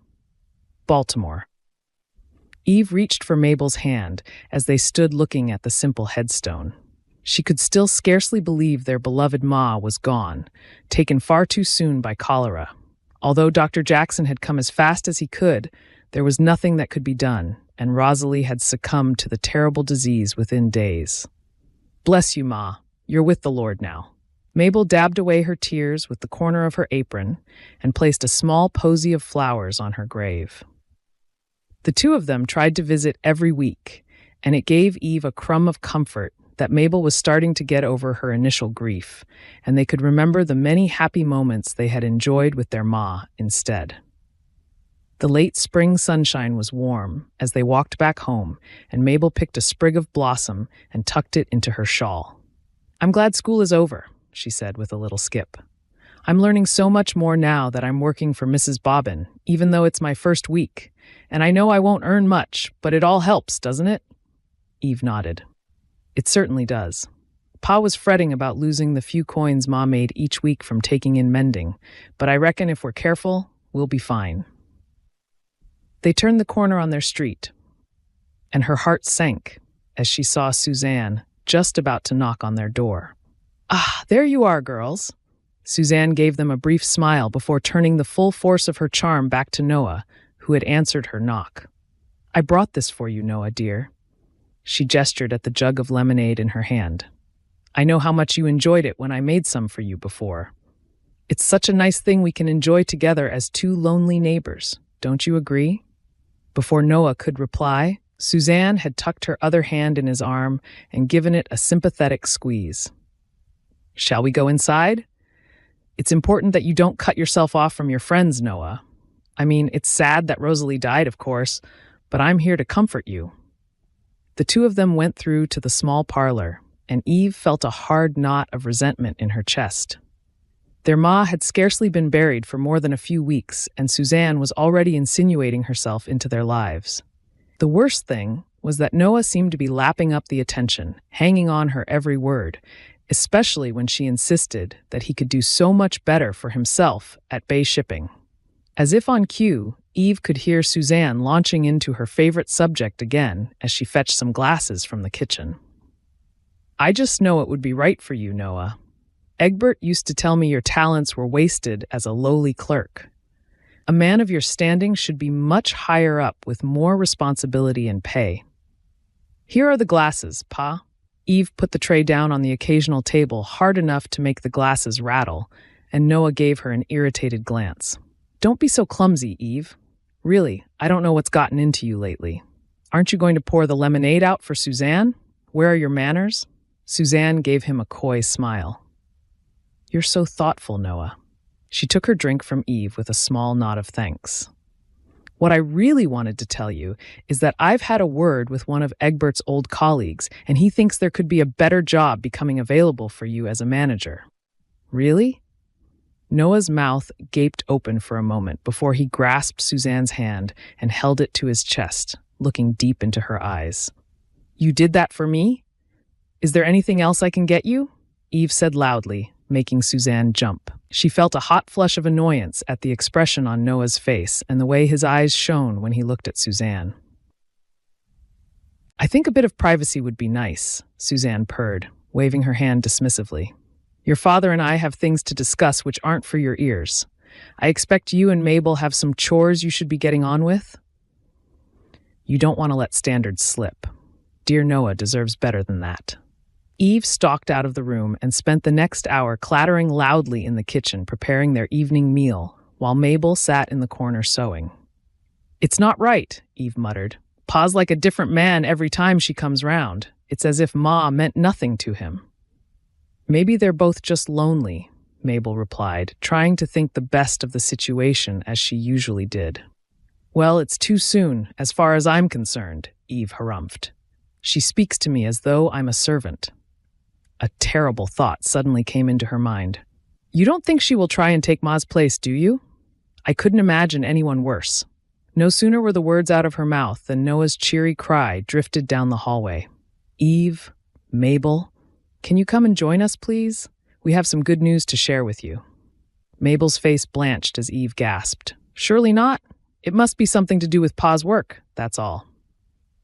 Baltimore. Eve reached for Mabel's hand as they stood looking at the simple headstone. She could still scarcely believe their beloved Ma was gone, taken far too soon by cholera. Although Dr. Jackson had come as fast as he could, there was nothing that could be done, and Rosalie had succumbed to the terrible disease within days. Bless you, Ma. You're with the Lord now. Mabel dabbed away her tears with the corner of her apron and placed a small posy of flowers on her grave. The two of them tried to visit every week, and it gave Eve a crumb of comfort that Mabel was starting to get over her initial grief, and they could remember the many happy moments they had enjoyed with their Ma instead. The late spring sunshine was warm as they walked back home, and Mabel picked a sprig of blossom and tucked it into her shawl. I'm glad school is over, she said with a little skip. I'm learning so much more now that I'm working for Mrs. Bobbin, even though it's my first week. And I know I won't earn much, but it all helps, doesn't it? Eve nodded. It certainly does. Pa was fretting about losing the few coins Ma made each week from taking in mending, but I reckon if we're careful, we'll be fine. They turned the corner on their street, and her heart sank as she saw Suzanne just about to knock on their door. Ah, there you are, girls. Suzanne gave them a brief smile before turning the full force of her charm back to Noah, who had answered her knock. I brought this for you, Noah, dear. She gestured at the jug of lemonade in her hand. I know how much you enjoyed it when I made some for you before. It's such a nice thing we can enjoy together as two lonely neighbors, don't you agree? Before Noah could reply, Suzanne had tucked her other hand in his arm and given it a sympathetic squeeze. Shall we go inside? It's important that you don't cut yourself off from your friends, Noah. I mean, it's sad that Rosalie died, of course, but I'm here to comfort you. The two of them went through to the small parlor, and Eve felt a hard knot of resentment in her chest. Their Ma had scarcely been buried for more than a few weeks, and Suzanne was already insinuating herself into their lives. The worst thing was that Noah seemed to be lapping up the attention, hanging on her every word, especially when she insisted that he could do so much better for himself at Bay Shipping. As if on cue, Eve could hear Suzanne launching into her favorite subject again as she fetched some glasses from the kitchen. I just know it would be right for you, Noah. Egbert used to tell me your talents were wasted as a lowly clerk. A man of your standing should be much higher up with more responsibility and pay. Here are the glasses, Pa. Eve put the tray down on the occasional table hard enough to make the glasses rattle, and Noah gave her an irritated glance. Don't be so clumsy, Eve. Really, I don't know what's gotten into you lately. Aren't you going to pour the lemonade out for Suzanne? Where are your manners? Suzanne gave him a coy smile. You're so thoughtful, Noah. She took her drink from Eve with a small nod of thanks. What I really wanted to tell you is that I've had a word with one of Egbert's old colleagues, and he thinks there could be a better job becoming available for you as a manager. Really? Noah's mouth gaped open for a moment before he grasped Suzanne's hand and held it to his chest, looking deep into her eyes. You did that for me? Is there anything else I can get you? Eve said loudly, making Suzanne jump. She felt a hot flush of annoyance at the expression on Noah's face and the way his eyes shone when he looked at Suzanne. I think a bit of privacy would be nice, Suzanne purred, waving her hand dismissively. Your father and I have things to discuss which aren't for your ears. I expect you and Mabel have some chores you should be getting on with. You don't want to let standards slip. Dear Noah deserves better than that. Eve stalked out of the room and spent the next hour clattering loudly in the kitchen preparing their evening meal, while Mabel sat in the corner sewing. It's not right, Eve muttered. Pa's like a different man every time she comes round. It's as if Ma meant nothing to him. Maybe they're both just lonely, Mabel replied, trying to think the best of the situation as she usually did. Well, it's too soon, as far as I'm concerned, Eve harumphed. She speaks to me as though I'm a servant. A terrible thought suddenly came into her mind. You don't think she will try and take Ma's place, do you? I couldn't imagine anyone worse. No sooner were the words out of her mouth than Noah's cheery cry drifted down the hallway. Eve, Mabel, can you come and join us, please? We have some good news to share with you. Mabel's face blanched as Eve gasped. Surely not. It must be something to do with Pa's work, that's all.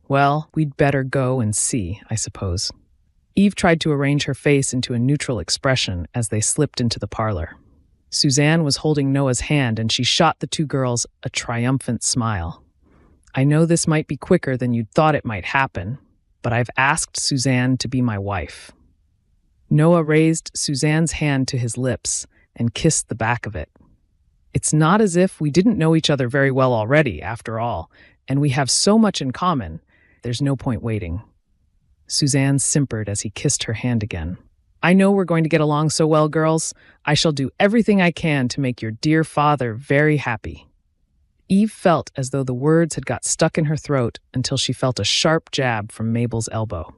Well, we'd better go and see, I suppose. Eve tried to arrange her face into a neutral expression as they slipped into the parlor. Suzanne was holding Noah's hand and she shot the two girls a triumphant smile. I know this might be quicker than you'd thought it might happen, but I've asked Suzanne to be my wife. Noah raised Suzanne's hand to his lips and kissed the back of it. It's not as if we didn't know each other very well already, after all, and we have so much in common. There's no point waiting. Suzanne simpered as he kissed her hand again. I know we're going to get along so well, girls. I shall do everything I can to make your dear father very happy. Eve felt as though the words had got stuck in her throat until she felt a sharp jab from Mabel's elbow.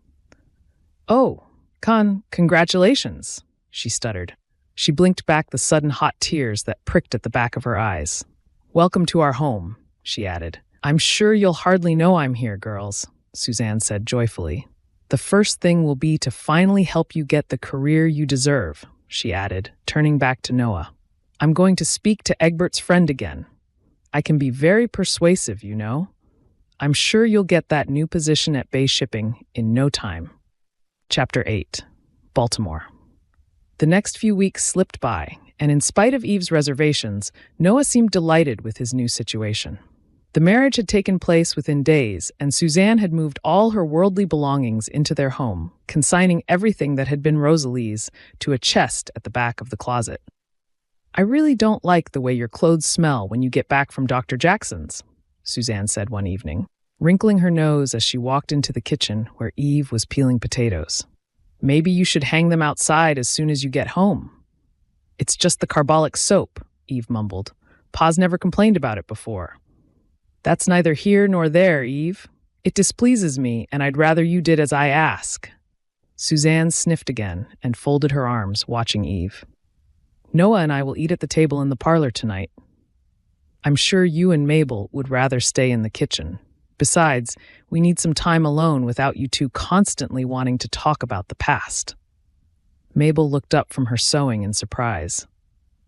Oh, congratulations, she stuttered. She blinked back the sudden hot tears that pricked at the back of her eyes. Welcome to our home, she added. I'm sure you'll hardly know I'm here, girls, Suzanne said joyfully. The first thing will be to finally help you get the career you deserve, she added, turning back to Noah. I'm going to speak to Egbert's friend again. I can be very persuasive, you know. I'm sure you'll get that new position at Bay Shipping in no time. Chapter 8. Baltimore. The next few weeks slipped by, and in spite of Eve's reservations, Noah seemed delighted with his new situation. The marriage had taken place within days, and Suzanne had moved all her worldly belongings into their home, consigning everything that had been Rosalie's to a chest at the back of the closet. I really don't like the way your clothes smell when you get back from Dr. Jackson's, Suzanne said one evening, wrinkling her nose as she walked into the kitchen where Eve was peeling potatoes. Maybe you should hang them outside as soon as you get home. It's just the carbolic soap, Eve mumbled. Pa's never complained about it before. That's neither here nor there, Eve. It displeases me, and I'd rather you did as I ask. Suzanne sniffed again and folded her arms, watching Eve. Noah and I will eat at the table in the parlor tonight. I'm sure you and Mabel would rather stay in the kitchen. Besides, we need some time alone without you two constantly wanting to talk about the past. Mabel looked up from her sewing in surprise.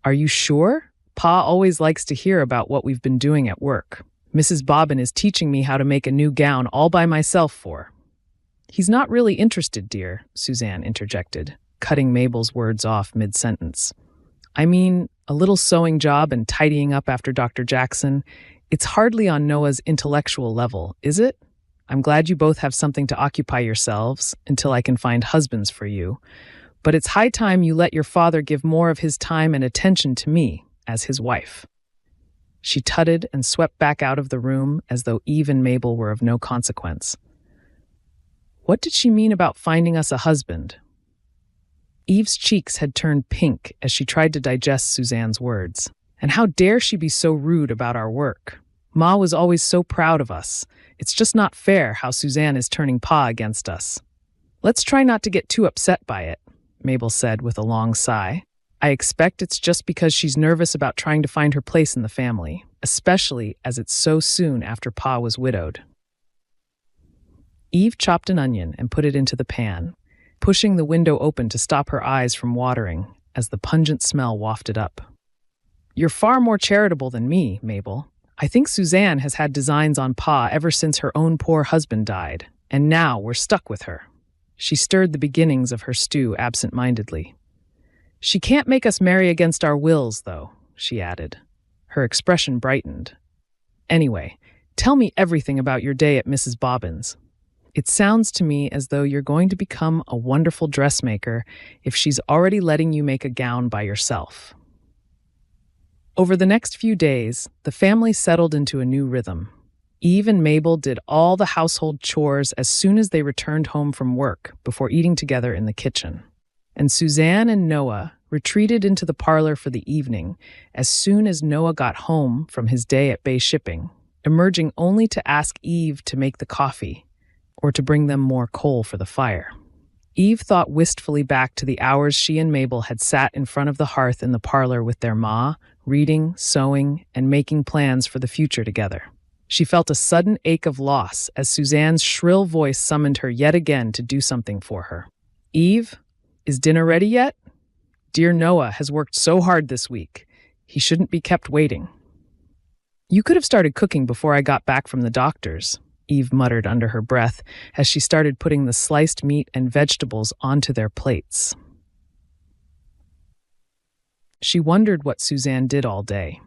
Are you sure? Pa always likes to hear about what we've been doing at work. Mrs. Bobbin is teaching me how to make a new gown all by myself for. He's not really interested, dear, Suzanne interjected, cutting Mabel's words off mid-sentence. I mean, a little sewing job and tidying up after Dr. Jackson, it's hardly on Noah's intellectual level, is it? I'm glad you both have something to occupy yourselves until I can find husbands for you, but it's high time you let your father give more of his time and attention to me as his wife. She tutted and swept back out of the room as though Eve and Mabel were of no consequence. What did she mean about finding us a husband? Eve's cheeks had turned pink as she tried to digest Suzanne's words. And how dare she be so rude about our work? Ma was always so proud of us. It's just not fair how Suzanne is turning Pa against us. Let's try not to get too upset by it, Mabel said with a long sigh. I expect it's just because she's nervous about trying to find her place in the family, especially as it's so soon after Pa was widowed. Eve chopped an onion and put it into the pan, pushing the window open to stop her eyes from watering as the pungent smell wafted up. You're far more charitable than me, Mabel. I think Suzanne has had designs on Pa ever since her own poor husband died, and now we're stuck with her. She stirred the beginnings of her stew absent-mindedly. She can't make us marry against our wills, though, she added. Her expression brightened. Anyway, tell me everything about your day at Mrs. Bobbin's. It sounds to me as though you're going to become a wonderful dressmaker if she's already letting you make a gown by yourself. Over the next few days, the family settled into a new rhythm. Eve and Mabel did all the household chores as soon as they returned home from work before eating together in the kitchen. And Suzanne and Noah retreated into the parlor for the evening as soon as Noah got home from his day at Bay Shipping, emerging only to ask Eve to make the coffee or to bring them more coal for the fire. Eve thought wistfully back to the hours she and Mabel had sat in front of the hearth in the parlor with their ma, reading, sewing, and making plans for the future together. She felt a sudden ache of loss as Suzanne's shrill voice summoned her yet again to do something for her. Eve, is dinner ready yet? Dear Noah has worked so hard this week. He shouldn't be kept waiting. You could have started cooking before I got back from the doctor's, Eve muttered under her breath as she started putting the sliced meat and vegetables onto their plates. She wondered what Suzanne did all day.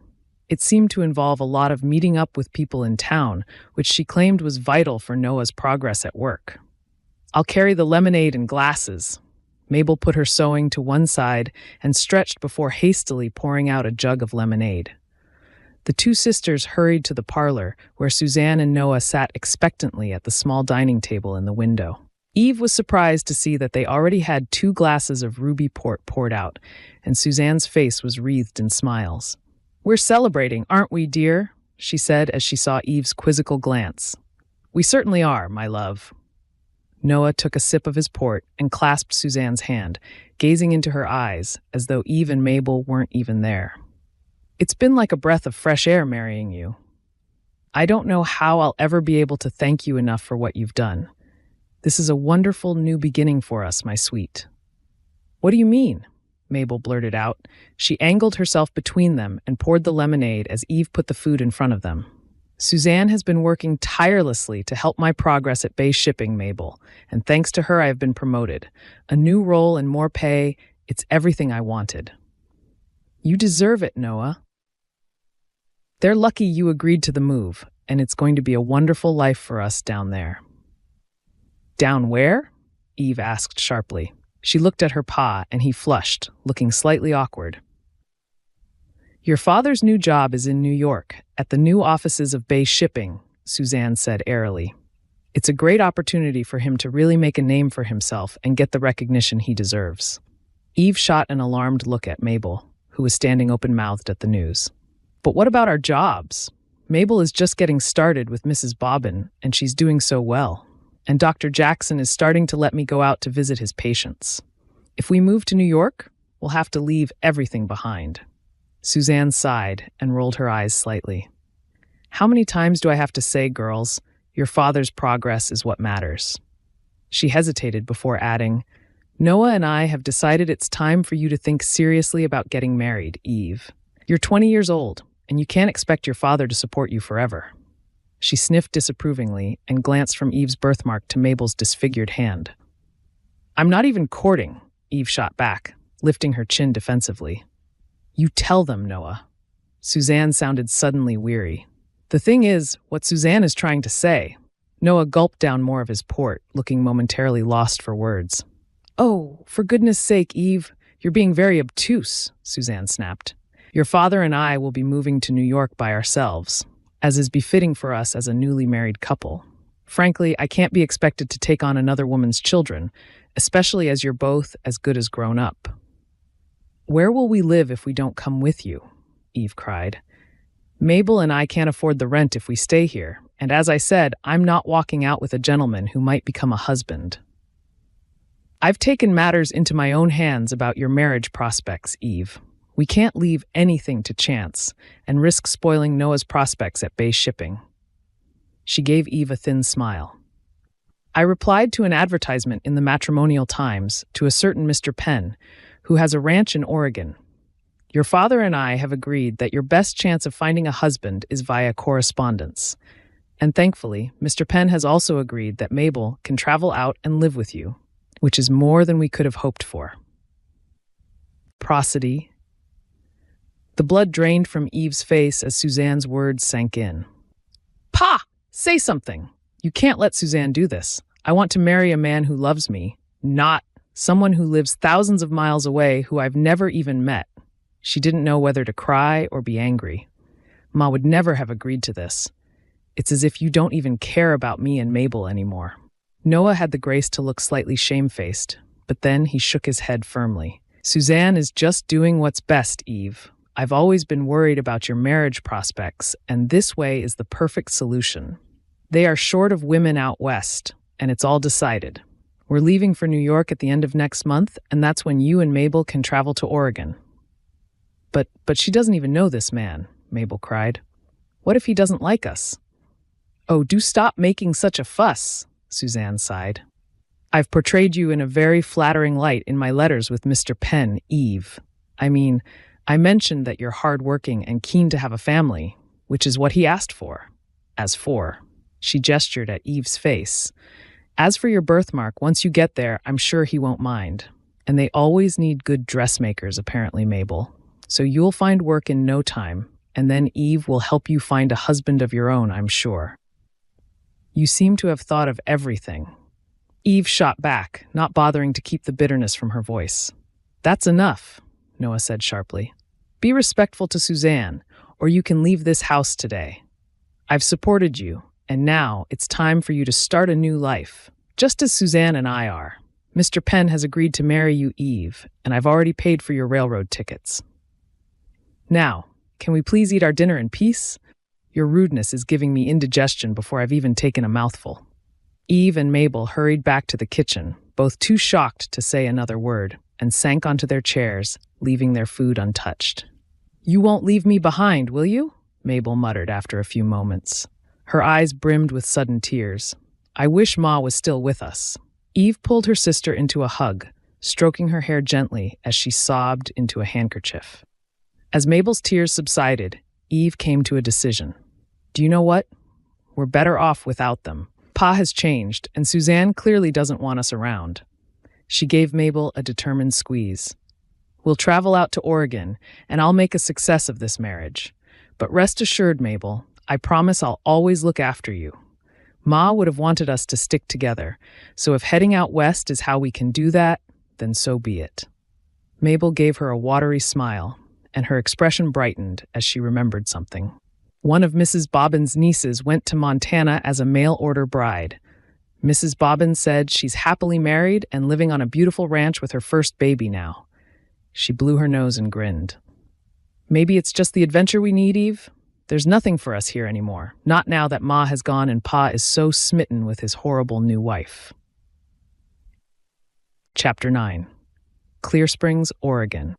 It seemed to involve a lot of meeting up with people in town, which she claimed was vital for Noah's progress at work. I'll carry the lemonade and glasses. Mabel put her sewing to one side and stretched before hastily pouring out a jug of lemonade. The two sisters hurried to the parlor, where Suzanne and Noah sat expectantly at the small dining table in the window. Eve was surprised to see that they already had 2 glasses of ruby port poured out, and Suzanne's face was wreathed in smiles. We're celebrating, aren't we, dear? She said as she saw Eve's quizzical glance. We certainly are, my love. Noah took a sip of his port and clasped Suzanne's hand, gazing into her eyes as though Eve and Mabel weren't even there. It's been like a breath of fresh air marrying you. I don't know how I'll ever be able to thank you enough for what you've done. This is a wonderful new beginning for us, my sweet. What do you mean? Mabel blurted out. She angled herself between them and poured the lemonade as Eve put the food in front of them. Suzanne has been working tirelessly to help my progress at Bay Shipping, Mabel, and thanks to her I have been promoted. A new role and more pay, it's everything I wanted. You deserve it, Noah. They're lucky you agreed to the move, and it's going to be a wonderful life for us down there. Down where? Eve asked sharply. She looked at her pa, and he flushed, looking slightly awkward. Your father's new job is in New York, at the new offices of Bay Shipping, Suzanne said airily. It's a great opportunity for him to really make a name for himself and get the recognition he deserves. Eve shot an alarmed look at Mabel, who was standing open-mouthed at the news. But what about our jobs? Mabel is just getting started with Mrs. Bobbin, and she's doing so well. And Dr. Jackson is starting to let me go out to visit his patients. If we move to New York, we'll have to leave everything behind. Suzanne sighed and rolled her eyes slightly. How many times do I have to say, girls, your father's progress is what matters? She hesitated before adding, Noah and I have decided it's time for you to think seriously about getting married, Eve. You're 20 years old, and you can't expect your father to support you forever. She sniffed disapprovingly and glanced from Eve's birthmark to Mabel's disfigured hand. I'm not even courting, Eve shot back, lifting her chin defensively. You tell them, Noah. Suzanne sounded suddenly weary. The thing is, what Suzanne is trying to say. Noah gulped down more of his port, looking momentarily lost for words. Oh, for goodness sake, Eve, you're being very obtuse, Suzanne snapped. Your father and I will be moving to New York by ourselves, as is befitting for us as a newly married couple. Frankly, I can't be expected to take on another woman's children, especially as you're both as good as grown up. Where will we live if we don't come with you? Eve cried. Mabel and I can't afford the rent if we stay here, and as I said, I'm not walking out with a gentleman who might become a husband. I've taken matters into my own hands about your marriage prospects, Eve. We can't leave anything to chance and risk spoiling Noah's prospects at Bay Shipping. She gave Eve a thin smile. I replied to an advertisement in the Matrimonial Times to a certain Mr. Penn, who has a ranch in Oregon. Your father and I have agreed that your best chance of finding a husband is via correspondence. And thankfully, Mr. Penn has also agreed that Mabel can travel out and live with you, which is more than we could have hoped for. Prosody. The blood drained from Eve's face as Suzanne's words sank in. Pa! Say something! You can't let Suzanne do this. I want to marry a man who loves me, not someone who lives thousands of miles away who I've never even met. She didn't know whether to cry or be angry. Ma would never have agreed to this. It's as if you don't even care about me and Mabel anymore. Noah had the grace to look slightly shamefaced, but then he shook his head firmly. Suzanne is just doing what's best, Eve. I've always been worried about your marriage prospects, and this way is the perfect solution. They are short of women out west, and it's all decided. We're leaving for New York at the end of next month, and that's when you and Mabel can travel to Oregon. But she doesn't even know this man, Mabel cried. What if he doesn't like us? Oh, do stop making such a fuss, Suzanne sighed. I've portrayed you in a very flattering light in my letters with Mr. Penn, Eve. I mentioned that you're hardworking and keen to have a family, which is what he asked for. She gestured at Eve's face. As for your birthmark, once you get there, I'm sure he won't mind. And they always need good dressmakers, apparently, Mabel. So you'll find work in no time, and then Eve will help you find a husband of your own, I'm sure. You seem to have thought of everything. Eve shot back, not bothering to keep the bitterness from her voice. That's enough, Noah said sharply. Be respectful to Suzanne, or you can leave this house today. I've supported you, and now it's time for you to start a new life, just as Suzanne and I are. Mr. Penn has agreed to marry you, Eve, and I've already paid for your railroad tickets. Now, can we please eat our dinner in peace? Your rudeness is giving me indigestion before I've even taken a mouthful. Eve and Mabel hurried back to the kitchen, both too shocked to say another word, and sank onto their chairs, leaving their food untouched. You won't leave me behind, will you? Mabel muttered after a few moments. Her eyes brimmed with sudden tears. I wish Ma was still with us. Eve pulled her sister into a hug, stroking her hair gently as she sobbed into a handkerchief. As Mabel's tears subsided, Eve came to a decision. Do you know what? We're better off without them. Pa has changed, and Suzanne clearly doesn't want us around. She gave Mabel a determined squeeze. We'll travel out to Oregon, and I'll make a success of this marriage. But rest assured, Mabel, I promise I'll always look after you. Ma would have wanted us to stick together, so if heading out west is how we can do that, then so be it. Mabel gave her a watery smile, and her expression brightened as she remembered something. One of Mrs. Bobbin's nieces went to Montana as a mail-order bride. Mrs. Bobbin said she's happily married and living on a beautiful ranch with her first baby now. She blew her nose and grinned. Maybe it's just the adventure we need, Eve? There's nothing for us here anymore, not now that Ma has gone and Pa is so smitten with his horrible new wife. Chapter 9. Clear Springs, Oregon.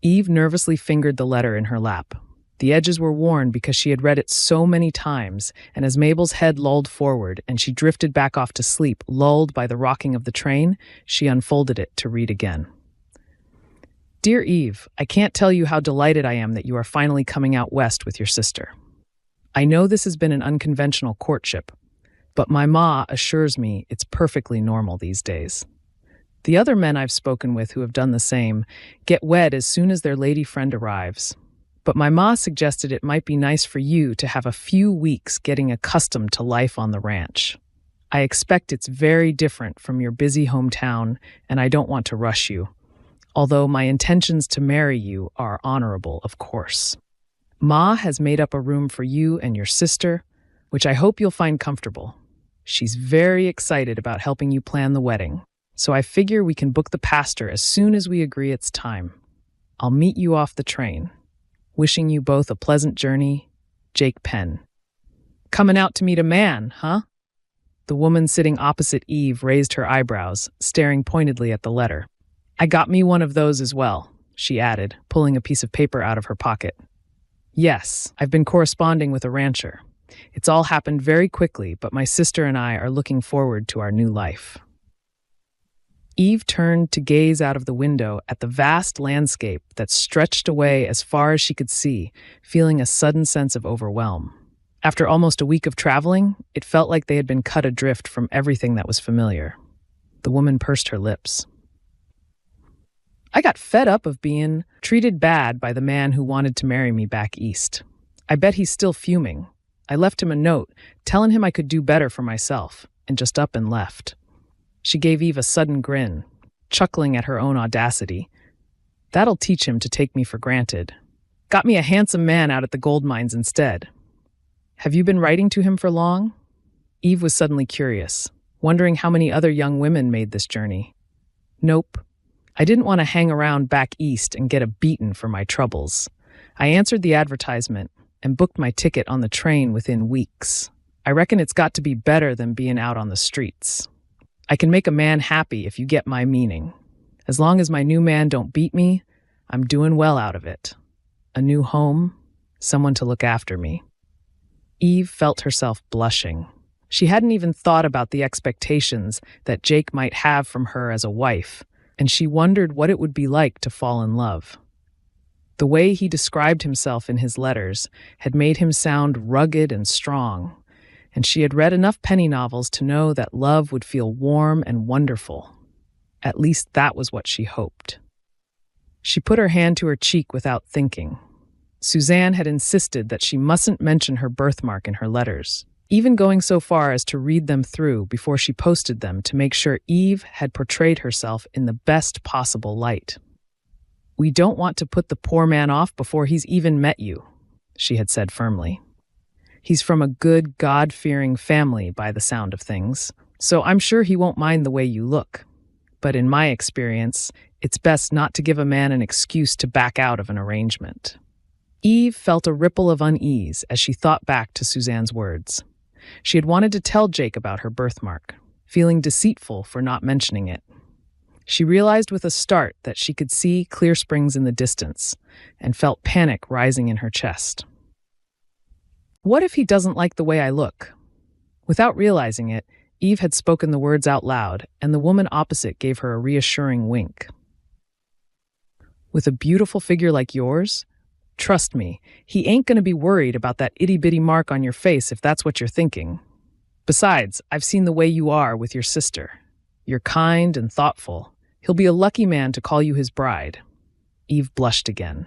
Eve nervously fingered the letter in her lap. The edges were worn because she had read it so many times, and as Mabel's head lolled forward and she drifted back off to sleep, lulled by the rocking of the train, she unfolded it to read again. Dear Eve, I can't tell you how delighted I am that you are finally coming out west with your sister. I know this has been an unconventional courtship, but my ma assures me it's perfectly normal these days. The other men I've spoken with who have done the same get wed as soon as their lady friend arrives. But my ma suggested it might be nice for you to have a few weeks getting accustomed to life on the ranch. I expect it's very different from your busy hometown, and I don't want to rush you. although my intentions to marry you are honorable, of course. Ma has made up a room for you and your sister, which I hope you'll find comfortable. She's very excited about helping you plan the wedding, so I figure we can book the pastor as soon as we agree it's time. I'll meet you off the train. Wishing you both a pleasant journey, Jake Penn. Coming out to meet a man, huh? The woman sitting opposite Eve raised her eyebrows, staring pointedly at the letter. I got me one of those as well, she added, pulling a piece of paper out of her pocket. Yes, I've been corresponding with a rancher. It's all happened very quickly, but my sister and I are looking forward to our new life. Eve turned to gaze out of the window at the vast landscape that stretched away as far as she could see, feeling a sudden sense of overwhelm. After almost a week of traveling, it felt like they had been cut adrift from everything that was familiar. The woman pursed her lips. I got fed up of being treated bad by the man who wanted to marry me back east. I bet he's still fuming. I left him a note, telling him I could do better for myself, and just up and left. She gave Eve a sudden grin, chuckling at her own audacity. That'll teach him to take me for granted. Got me a handsome man out at the gold mines instead. Have you been writing to him for long? Eve was suddenly curious, wondering how many other young women made this journey. Nope. I didn't want to hang around back east and get a beating for my troubles. I answered the advertisement and booked my ticket on the train within weeks. I reckon it's got to be better than being out on the streets. I can make a man happy if you get my meaning. As long as my new man don't beat me, I'm doing well out of it. A new home, someone to look after me. Eve felt herself blushing. She hadn't even thought about the expectations that Jake might have from her as a wife, and she wondered what it would be like to fall in love. The way he described himself in his letters had made him sound rugged and strong, and she had read enough penny novels to know that love would feel warm and wonderful. At least that was what she hoped. She put her hand to her cheek without thinking. Suzanne had insisted that she mustn't mention her birthmark in her letters, even going so far as to read them through before she posted them to make sure Eve had portrayed herself in the best possible light. We don't want to put the poor man off before he's even met you, she had said firmly. He's from a good, God-fearing family by the sound of things, so I'm sure he won't mind the way you look. But in my experience, it's best not to give a man an excuse to back out of an arrangement. Eve felt a ripple of unease as she thought back to Suzanne's words. She had wanted to tell Jake about her birthmark, feeling deceitful for not mentioning it. She realized with a start that she could see Clear Springs in the distance and felt panic rising in her chest. What if he doesn't like the way I look? Without realizing it, Eve had spoken the words out loud, and the woman opposite gave her a reassuring wink. With a beautiful figure like yours, trust me, he ain't going to be worried about that itty-bitty mark on your face if that's what you're thinking. Besides, I've seen the way you are with your sister. You're kind and thoughtful. He'll be a lucky man to call you his bride. Eve blushed again.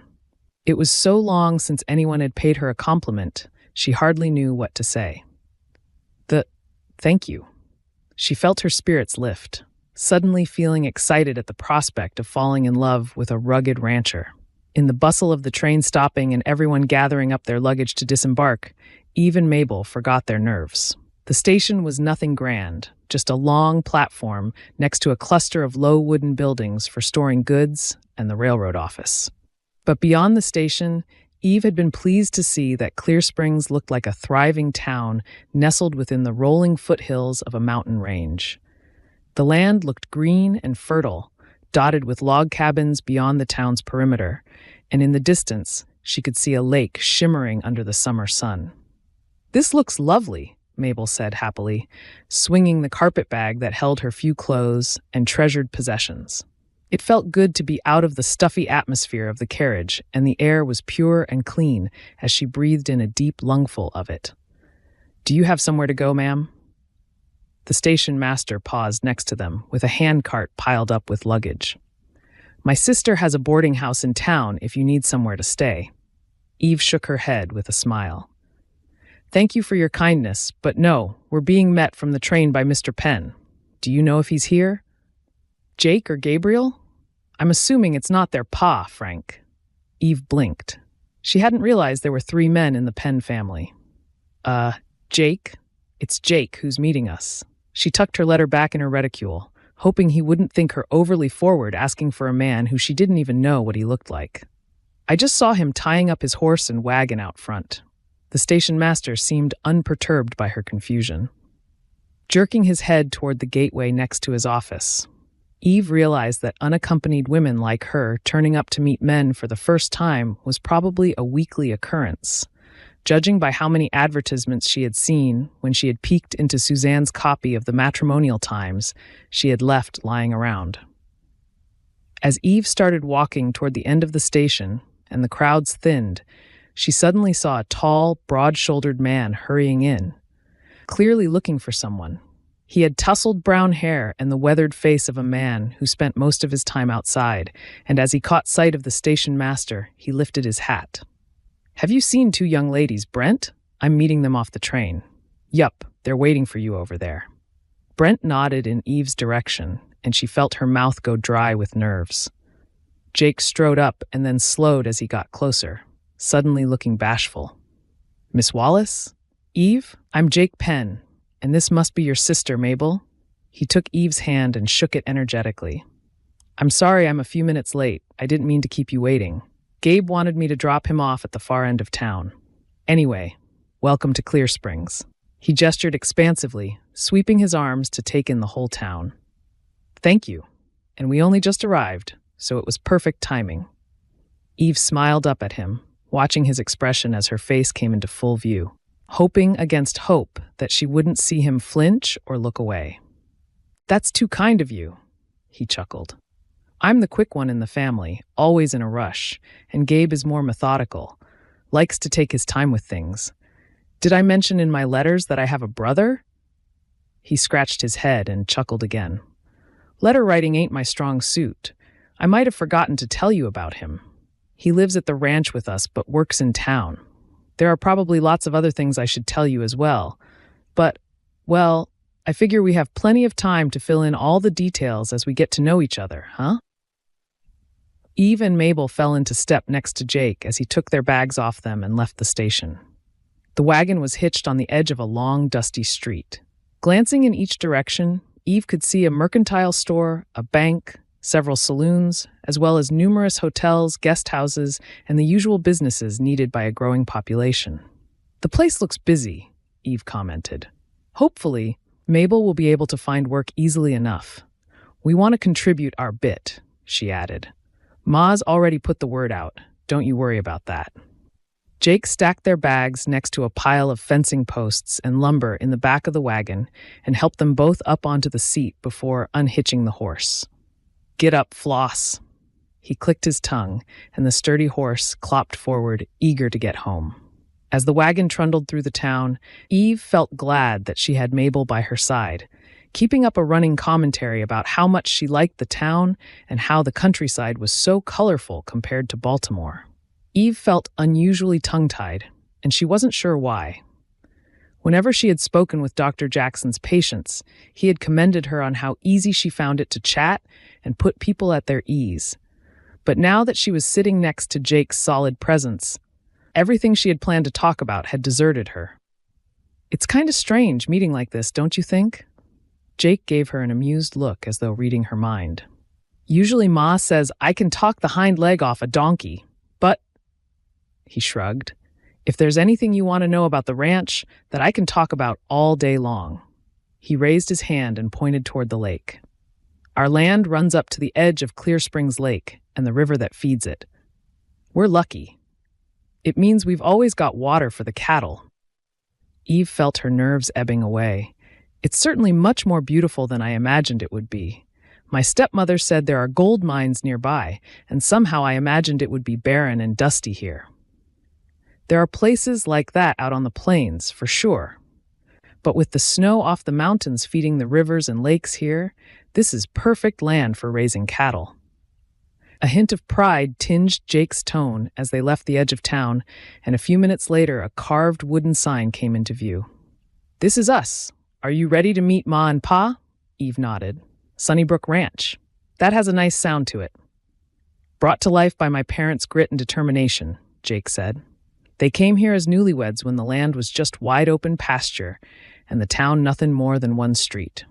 It was so long since anyone had paid her a compliment, she hardly knew what to say. Thank you. She felt her spirits lift, suddenly feeling excited at the prospect of falling in love with a rugged rancher. In the bustle of the train stopping and everyone gathering up their luggage to disembark, Eve and Mabel forgot their nerves. The station was nothing grand, just a long platform next to a cluster of low wooden buildings for storing goods and the railroad office. But beyond the station, Eve had been pleased to see that Clear Springs looked like a thriving town nestled within the rolling foothills of a mountain range. The land looked green and fertile, dotted with log cabins beyond the town's perimeter, and in the distance, she could see a lake shimmering under the summer sun. "This looks lovely," Mabel said happily, swinging the carpet bag that held her few clothes and treasured possessions. It felt good to be out of the stuffy atmosphere of the carriage, and the air was pure and clean as she breathed in a deep lungful of it. "Do you have somewhere to go, ma'am?" The station master paused next to them, with a handcart piled up with luggage. "My sister has a boarding house in town if you need somewhere to stay." Eve shook her head with a smile. "Thank you for your kindness, but no, we're being met from the train by Mr. Penn. Do you know if he's here?" "Jake or Gabriel?" I'm assuming it's not their pa, Frank. Eve blinked. She hadn't realized there were 3 men in the Penn family. Jake? It's Jake who's meeting us. She tucked her letter back in her reticule, hoping he wouldn't think her overly forward asking for a man who she didn't even know what he looked like. I just saw him tying up his horse and wagon out front. The station master seemed unperturbed by her confusion. Jerking his head toward the gateway next to his office, Eve realized that unaccompanied women like her turning up to meet men for the first time was probably a weekly occurrence, judging by how many advertisements she had seen when she had peeked into Suzanne's copy of the Matrimonial Times she had left lying around. As Eve started walking toward the end of the station and the crowds thinned, she suddenly saw a tall, broad-shouldered man hurrying in, clearly looking for someone. He had tousled brown hair and the weathered face of a man who spent most of his time outside, and as he caught sight of the station master, he lifted his hat. "Have you seen 2 young ladies, Brent? I'm meeting them off the train." "Yup, they're waiting for you over there." Brent nodded in Eve's direction, and she felt her mouth go dry with nerves. Jake strode up and then slowed as he got closer, suddenly looking bashful. "Miss Wallace? Eve, I'm Jake Penn, and this must be your sister, Mabel." He took Eve's hand and shook it energetically. "I'm sorry I'm a few minutes late. I didn't mean to keep you waiting. Gabe wanted me to drop him off at the far end of town. Anyway, welcome to Clear Springs." He gestured expansively, sweeping his arms to take in the whole town. "Thank you. And we only just arrived, so it was perfect timing." Eve smiled up at him, watching his expression as her face came into full view, hoping against hope that she wouldn't see him flinch or look away. "That's too kind of you," he chuckled. "I'm the quick one in the family, always in a rush, and Gabe is more methodical, likes to take his time with things. Did I mention in my letters that I have a brother?" He scratched his head and chuckled again. "Letter writing ain't my strong suit. I might have forgotten to tell you about him. He lives at the ranch with us but works in town. There are probably lots of other things I should tell you as well. But, well, I figure we have plenty of time to fill in all the details as we get to know each other, huh?" Eve and Mabel fell into step next to Jake as he took their bags off them and left the station. The wagon was hitched on the edge of a long, dusty street. Glancing in each direction, Eve could see a mercantile store, a bank, several saloons, as well as numerous hotels, guest houses, and the usual businesses needed by a growing population. "The place looks busy," Eve commented. "Hopefully, Mabel will be able to find work easily enough. We want to contribute our bit," she added. "Ma's already put the word out. Don't you worry about that." Jake stacked their bags next to a pile of fencing posts and lumber in the back of the wagon and helped them both up onto the seat before unhitching the horse. "Get up, Floss." He clicked his tongue, and the sturdy horse clopped forward, eager to get home. As the wagon trundled through the town, Eve felt glad that she had Mabel by her side, keeping up a running commentary about how much she liked the town and how the countryside was so colorful compared to Baltimore. Eve felt unusually tongue-tied, and she wasn't sure why. Whenever she had spoken with Dr. Jackson's patients, he had commended her on how easy she found it to chat and put people at their ease. But now that she was sitting next to Jake's solid presence, everything she had planned to talk about had deserted her. "It's kind of strange meeting like this, don't you think?" Jake gave her an amused look as though reading her mind. "Usually Ma says I can talk the hind leg off a donkey, but," he shrugged, "if there's anything you want to know about the ranch, that I can talk about all day long." He raised his hand and pointed toward the lake. "Our land runs up to the edge of Clear Springs Lake and the river that feeds it. We're lucky. It means we've always got water for the cattle." Eve felt her nerves ebbing away. "It's certainly much more beautiful than I imagined it would be. My stepmother said there are gold mines nearby, and somehow I imagined it would be barren and dusty here. There are places like that out on the plains, for sure. But with the snow off the mountains feeding the rivers and lakes here, this is perfect land for raising cattle." A hint of pride tinged Jake's tone as they left the edge of town, and a few minutes later a carved wooden sign came into view. "This is us. Are you ready to meet Ma and Pa?" Eve nodded. "Sunnybrook Ranch. That has a nice sound to it." Brought to life by my parents' grit and determination, Jake said. They came here as newlyweds when the land was just wide open pasture and the town nothing more than one street.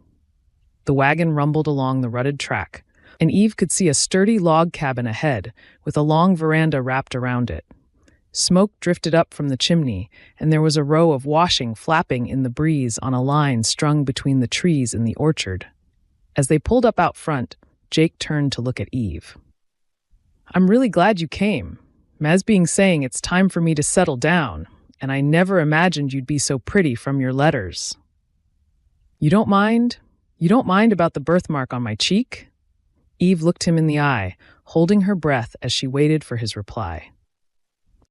The wagon rumbled along the rutted track, and Eve could see a sturdy log cabin ahead with a long veranda wrapped around it. Smoke drifted up from the chimney, and there was a row of washing flapping in the breeze on a line strung between the trees in the orchard. As they pulled up out front, Jake turned to look at Eve. "I'm really glad you came. Mez being saying it's time for me to settle down, and I never imagined you'd be so pretty from your letters. You don't mind? You don't mind about the birthmark on my cheek?" Eve looked him in the eye, holding her breath as she waited for his reply.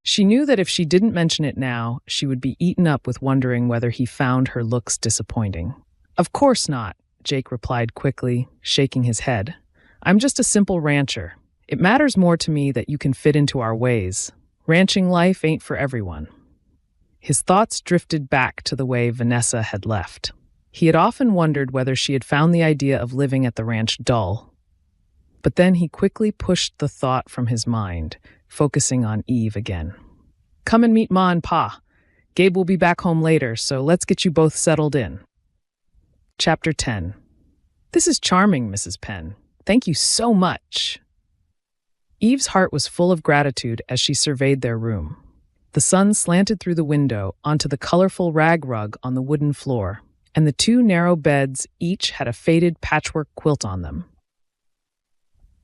She knew that if she didn't mention it now, she would be eaten up with wondering whether he found her looks disappointing. "Of course not," Jake replied quickly, shaking his head. "I'm just a simple rancher. It matters more to me that you can fit into our ways. Ranching life ain't for everyone." His thoughts drifted back to the way Vanessa had left. He had often wondered whether she had found the idea of living at the ranch dull. But then he quickly pushed the thought from his mind, focusing on Eve again. "Come and meet Ma and Pa. Gabe will be back home later, so let's get you both settled in." Chapter 10. "This is charming, Mrs. Penn. Thank you so much." Eve's heart was full of gratitude as she surveyed their room. The sun slanted through the window onto the colorful rag rug on the wooden floor, and the two narrow beds each had a faded patchwork quilt on them.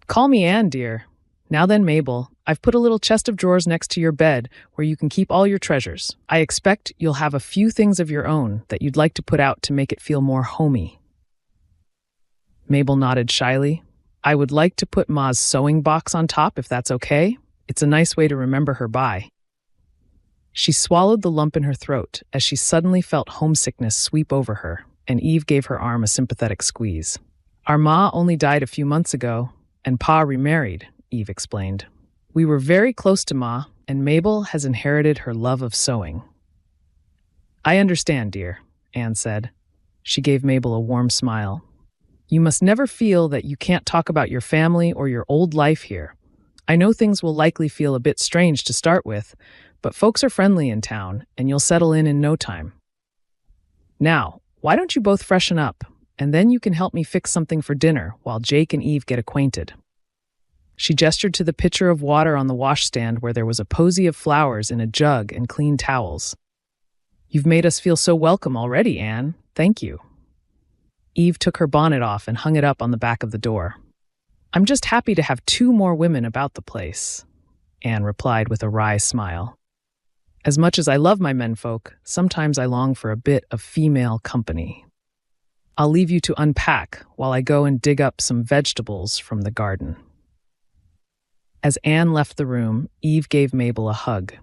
"Call me Anne, dear. Now then, Mabel, I've put a little chest of drawers next to your bed where you can keep all your treasures. I expect you'll have a few things of your own that you'd like to put out to make it feel more homey." Mabel nodded shyly. "I would like to put Ma's sewing box on top, if that's okay. It's a nice way to remember her by." She swallowed the lump in her throat as she suddenly felt homesickness sweep over her, and Eve gave her arm a sympathetic squeeze. "Our Ma only died a few months ago, and Pa remarried," Eve explained. "We were very close to Ma, and Mabel has inherited her love of sewing." "I understand, dear," Anne said. She gave Mabel a warm smile. "You must never feel that you can't talk about your family or your old life here. I know things will likely feel a bit strange to start with, but folks are friendly in town, and you'll settle in no time. Now, why don't you both freshen up, and then you can help me fix something for dinner while Jake and Eve get acquainted." She gestured to the pitcher of water on the washstand where there was a posy of flowers in a jug and clean towels. "You've made us feel so welcome already, Anne. Thank you." Eve took her bonnet off and hung it up on the back of the door. "I'm just happy to have two more women about the place," Anne replied with a wry smile. "As much as I love my menfolk, sometimes I long for a bit of female company. I'll leave you to unpack while I go and dig up some vegetables from the garden." As Anne left the room, Eve gave Mabel a hug.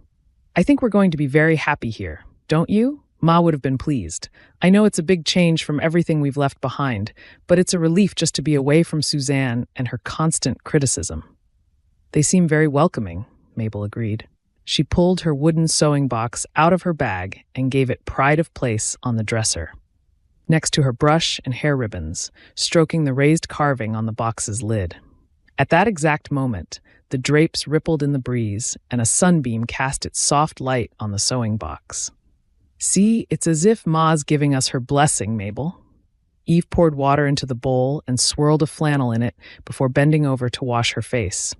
"I think we're going to be very happy here, don't you? Ma would have been pleased. I know it's a big change from everything we've left behind, but it's a relief just to be away from Suzanne and her constant criticism." "They seem very welcoming," Mabel agreed. She pulled her wooden sewing box out of her bag and gave it pride of place on the dresser, next to her brush and hair ribbons, stroking the raised carving on the box's lid. At that exact moment, the drapes rippled in the breeze, and a sunbeam cast its soft light on the sewing box. "See, it's as if Ma's giving us her blessing, Mabel." Eve poured water into the bowl and swirled a flannel in it before bending over to wash her face.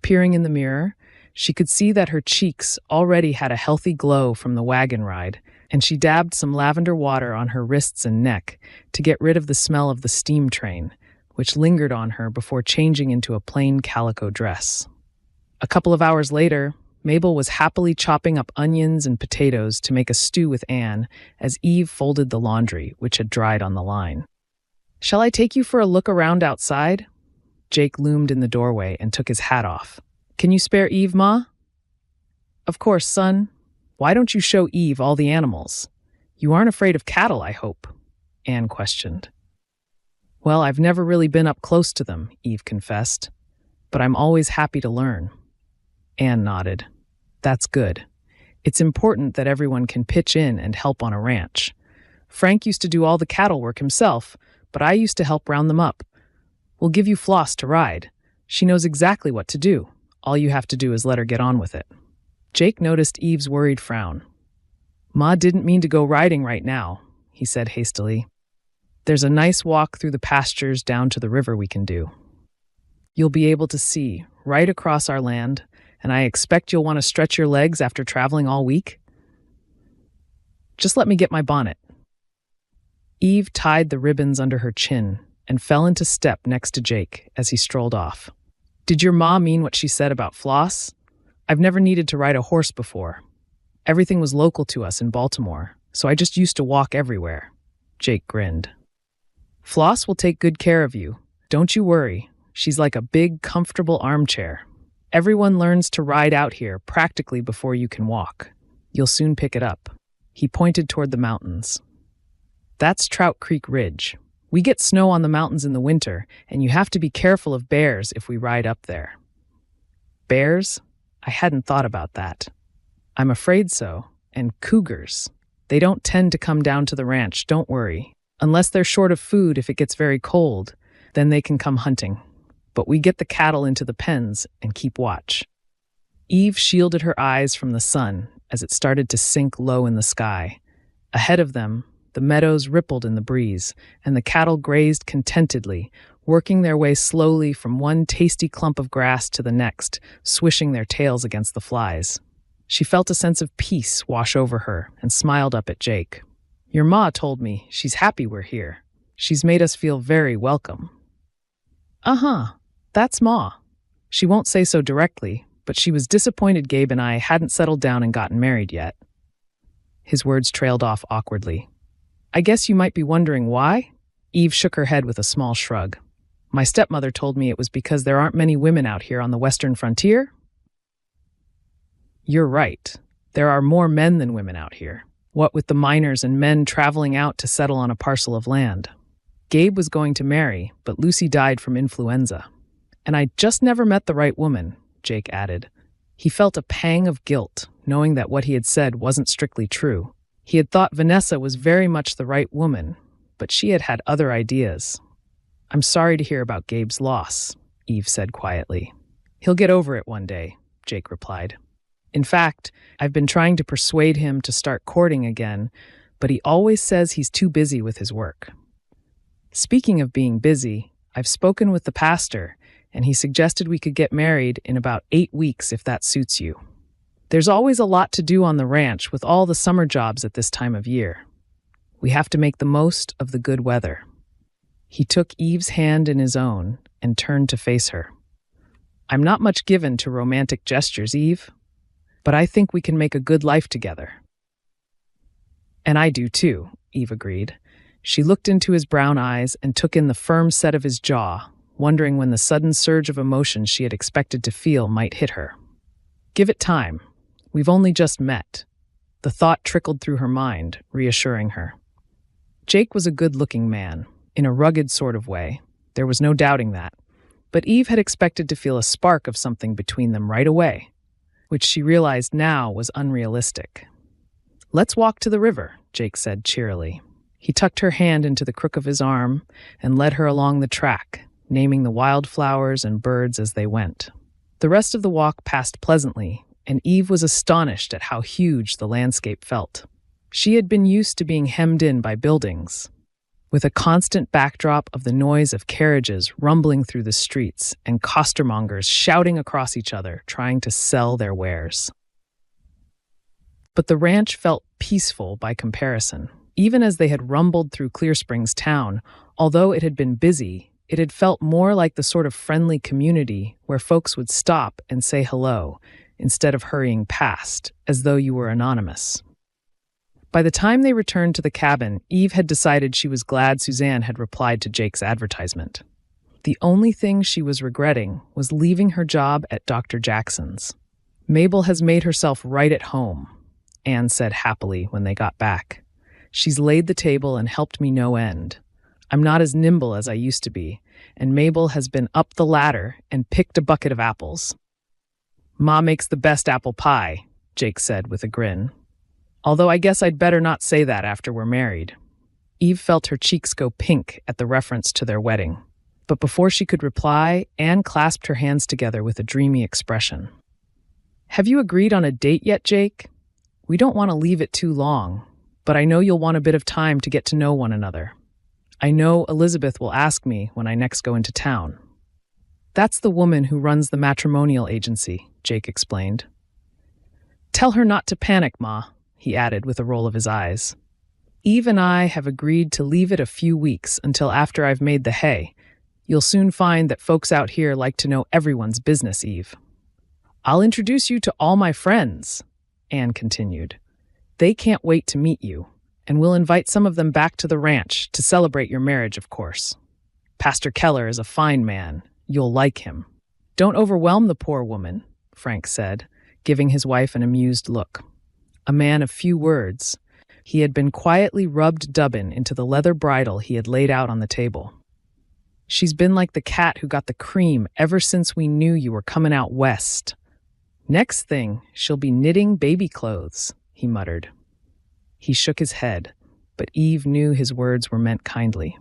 Peering in the mirror, she could see that her cheeks already had a healthy glow from the wagon ride, and she dabbed some lavender water on her wrists and neck to get rid of the smell of the steam train, which lingered on her before changing into a plain calico dress. A couple of hours later, Mabel was happily chopping up onions and potatoes to make a stew with Anne as Eve folded the laundry, which had dried on the line. "Shall I take you for a look around outside?" Jake loomed in the doorway and took his hat off. "Can you spare Eve, Ma?" "Of course, son. Why don't you show Eve all the animals? You aren't afraid of cattle, I hope?" Anne questioned. "Well, I've never really been up close to them," Eve confessed, "but I'm always happy to learn." Anne nodded. "That's good. It's important that everyone can pitch in and help on a ranch. Frank used to do all the cattle work himself, but I used to help round them up. We'll give you Floss to ride. She knows exactly what to do. All you have to do is let her get on with it. Jake noticed Eve's worried frown. Ma didn't mean to go riding right now, he said hastily. There's a nice walk through the pastures down to the river we can do. You'll be able to see right across our land, and I expect you'll want to stretch your legs after traveling all week. Just let me get my bonnet. Eve tied the ribbons under her chin and fell into step next to Jake as he strolled off. Did your ma mean what she said about Floss? I've never needed to ride a horse before. Everything was local to us in Baltimore, so I just used to walk everywhere. Jake grinned. Floss will take good care of you. Don't you worry. She's like a big, comfortable armchair. Everyone learns to ride out here practically before you can walk. You'll soon pick it up. He pointed toward the mountains. That's Trout Creek Ridge. We get snow on the mountains in the winter, and you have to be careful of bears if we ride up there. Bears? I hadn't thought about that. I'm afraid so. And cougars. They don't tend to come down to the ranch, don't worry. Unless they're short of food if it gets very cold, then they can come hunting. But we get the cattle into the pens and keep watch. Eve shielded her eyes from the sun as it started to sink low in the sky. Ahead of them, the meadows rippled in the breeze, and the cattle grazed contentedly, working their way slowly from one tasty clump of grass to the next, swishing their tails against the flies. She felt a sense of peace wash over her and smiled up at Jake. Your ma told me she's happy we're here. She's made us feel very welcome. Uh-huh, that's Ma. She won't say so directly, but she was disappointed Gabe and I hadn't settled down and gotten married yet. His words trailed off awkwardly. I guess you might be wondering why? Eve shook her head with a small shrug. My stepmother told me it was because there aren't many women out here on the western frontier. You're right. There are more men than women out here. What with the miners and men traveling out to settle on a parcel of land. Gabe was going to marry, but Lucy died from influenza. And I just never met the right woman, Jake added. He felt a pang of guilt, knowing that what he had said wasn't strictly true. He had thought Vanessa was very much the right woman, but she had had other ideas. I'm sorry to hear about Gabe's loss, Eve said quietly. He'll get over it one day, Jake replied. In fact, I've been trying to persuade him to start courting again, but he always says he's too busy with his work. Speaking of being busy, I've spoken with the pastor, and he suggested we could get married in about 8 weeks if that suits you. There's always a lot to do on the ranch with all the summer jobs at this time of year. We have to make the most of the good weather. He took Eve's hand in his own and turned to face her. I'm not much given to romantic gestures, Eve, but I think we can make a good life together. And I do too, Eve agreed. She looked into his brown eyes and took in the firm set of his jaw, wondering when the sudden surge of emotion she had expected to feel might hit her. Give it time. We've only just met. The thought trickled through her mind, reassuring her. Jake was a good-looking man, in a rugged sort of way. There was no doubting that. But Eve had expected to feel a spark of something between them right away, which she realized now was unrealistic. Let's walk to the river, Jake said cheerily. He tucked her hand into the crook of his arm and led her along the track, naming the wildflowers and birds as they went. The rest of the walk passed pleasantly, and Eve was astonished at how huge the landscape felt. She had been used to being hemmed in by buildings, with a constant backdrop of the noise of carriages rumbling through the streets and costermongers shouting across each other, trying to sell their wares. But the ranch felt peaceful by comparison. Even as they had rumbled through Clear Springs town, although it had been busy, it had felt more like the sort of friendly community where folks would stop and say hello, instead of hurrying past, as though you were anonymous. By the time they returned to the cabin, Eve had decided she was glad Suzanne had replied to Jake's advertisement. The only thing she was regretting was leaving her job at Dr. Jackson's. Mabel has made herself right at home, Anne said happily when they got back. She's laid the table and helped me no end. I'm not as nimble as I used to be, and Mabel has been up the ladder and picked a bucket of apples. Ma makes the best apple pie, Jake said with a grin. Although I guess I'd better not say that after we're married. Eve felt her cheeks go pink at the reference to their wedding. But before she could reply, Anne clasped her hands together with a dreamy expression. "Have you agreed on a date yet, Jake? We don't want to leave it too long, but I know you'll want a bit of time to get to know one another. I know Elizabeth will ask me when I next go into town." "That's the woman who runs the matrimonial agency," Jake explained. "Tell her not to panic, Ma," he added with a roll of his eyes. "Eve and I have agreed to leave it a few weeks until after I've made the hay. You'll soon find that folks out here like to know everyone's business, Eve." "I'll introduce you to all my friends," Anne continued. "They can't wait to meet you, and we'll invite some of them back to the ranch to celebrate your marriage, of course. Pastor Keller is a fine man. You'll like him." "Don't overwhelm the poor woman," Frank said, giving his wife an amused look. A man of few words, he had been quietly rubbed dubbin into the leather bridle he had laid out on the table. "She's been like the cat who got the cream ever since we knew you were coming out west. Next thing, she'll be knitting baby clothes," he muttered. He shook his head, but Eve knew his words were meant kindly.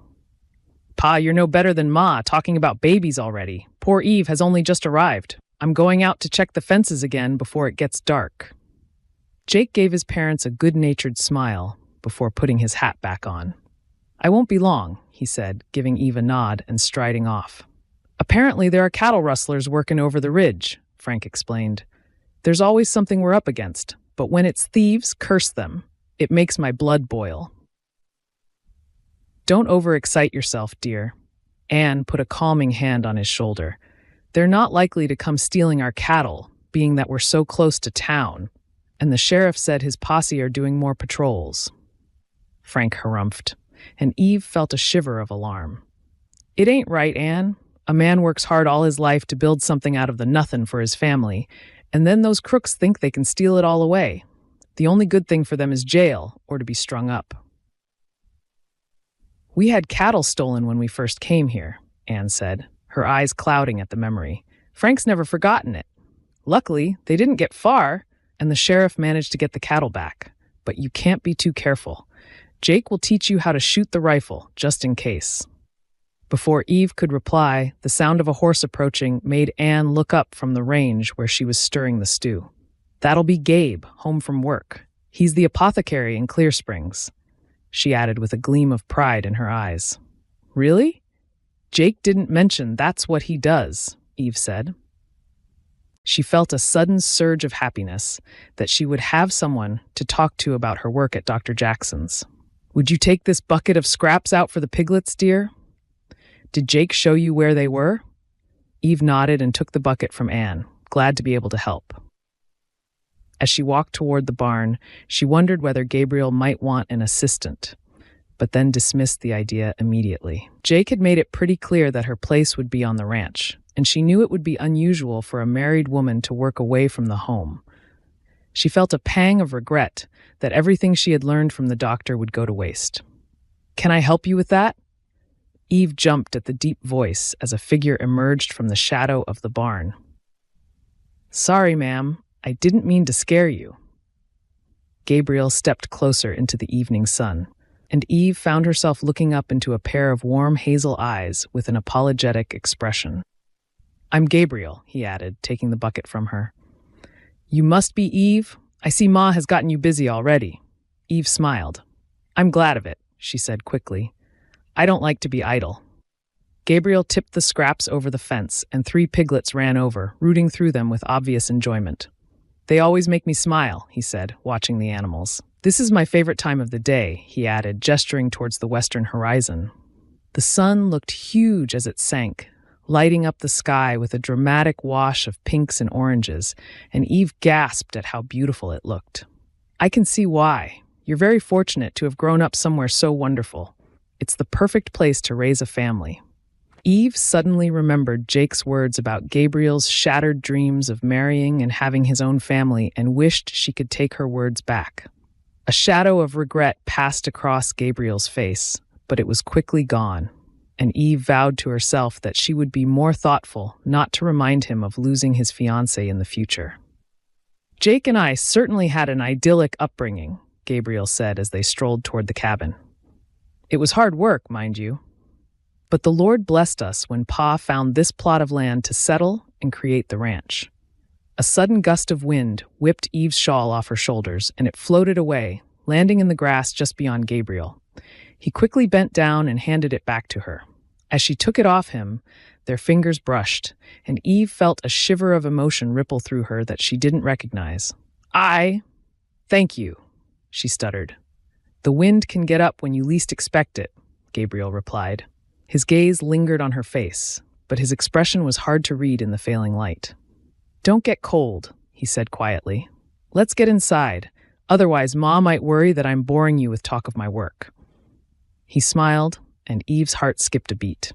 "Pa, you're no better than Ma, talking about babies already. Poor Eve has only just arrived. I'm going out to check the fences again before it gets dark." Jake gave his parents a good-natured smile before putting his hat back on. "I won't be long," he said, giving Eve a nod and striding off. "Apparently there are cattle rustlers working over the ridge," Frank explained. "There's always something we're up against, but when it's thieves, curse them. It makes my blood boil." "Don't overexcite yourself, dear." Anne put a calming hand on his shoulder. "They're not likely to come stealing our cattle, being that we're so close to town, and the sheriff said his posse are doing more patrols." Frank harumphed, and Eve felt a shiver of alarm. "It ain't right, Anne. A man works hard all his life to build something out of the nothing for his family, and then those crooks think they can steal it all away. The only good thing for them is jail or to be strung up." "We had cattle stolen when we first came here," Anne said, her eyes clouding at the memory. "Frank's never forgotten it. Luckily, they didn't get far, and the sheriff managed to get the cattle back. But you can't be too careful. Jake will teach you how to shoot the rifle, just in case." Before Eve could reply, the sound of a horse approaching made Anne look up from the range where she was stirring the stew. "That'll be Gabe, home from work. He's the apothecary in Clear Springs," she added with a gleam of pride in her eyes. "Really? Jake didn't mention that's what he does," Eve said. She felt a sudden surge of happiness that she would have someone to talk to about her work at Dr. Jackson's. "Would you take this bucket of scraps out for the piglets, dear? Did Jake show you where they were?" Eve nodded and took the bucket from Anne, glad to be able to help. As she walked toward the barn, she wondered whether Gabriel might want an assistant, but then dismissed the idea immediately. Jake had made it pretty clear that her place would be on the ranch, and she knew it would be unusual for a married woman to work away from the home. She felt a pang of regret that everything she had learned from the doctor would go to waste. "Can I help you with that?" Eve jumped at the deep voice as a figure emerged from the shadow of the barn. "Sorry, ma'am. I didn't mean to scare you." Gabriel stepped closer into the evening sun, and Eve found herself looking up into a pair of warm hazel eyes with an apologetic expression. "I'm Gabriel," he added, taking the bucket from her. "You must be Eve? I see Ma has gotten you busy already." Eve smiled. "I'm glad of it," she said quickly. "I don't like to be idle." Gabriel tipped the scraps over the fence, and 3 piglets ran over, rooting through them with obvious enjoyment. "They always make me smile," he said, watching the animals. "This is my favorite time of the day," he added, gesturing towards the western horizon. The sun looked huge as it sank, lighting up the sky with a dramatic wash of pinks and oranges, and Eve gasped at how beautiful it looked. "I can see why. You're very fortunate to have grown up somewhere so wonderful. It's the perfect place to raise a family." Eve suddenly remembered Jake's words about Gabriel's shattered dreams of marrying and having his own family and wished she could take her words back. A shadow of regret passed across Gabriel's face, but it was quickly gone, and Eve vowed to herself that she would be more thoughtful not to remind him of losing his fiancée in the future. "Jake and I certainly had an idyllic upbringing," Gabriel said as they strolled toward the cabin. "It was hard work, mind you." But the Lord blessed us when Pa found this plot of land to settle and create the ranch. A sudden gust of wind whipped Eve's shawl off her shoulders, and it floated away, landing in the grass just beyond Gabriel. He quickly bent down and handed it back to her. As she took it off him, their fingers brushed, and Eve felt a shiver of emotion ripple through her that she didn't recognize. Thank you, she stuttered. The wind can get up when you least expect it, Gabriel replied. His gaze lingered on her face, but his expression was hard to read in the failing light. Don't get cold, he said quietly. Let's get inside. Otherwise, Ma might worry that I'm boring you with talk of my work. He smiled, and Eve's heart skipped a beat.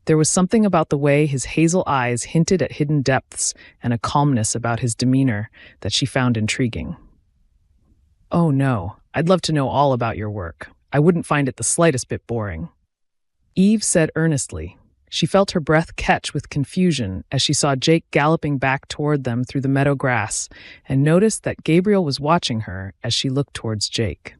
There was something about the way his hazel eyes hinted at hidden depths and a calmness about his demeanor that she found intriguing. Oh no, I'd love to know all about your work. I wouldn't find it the slightest bit boring. Eve said earnestly. She felt her breath catch with confusion as she saw Jake galloping back toward them through the meadow grass and noticed that Gabriel was watching her as she looked towards Jake.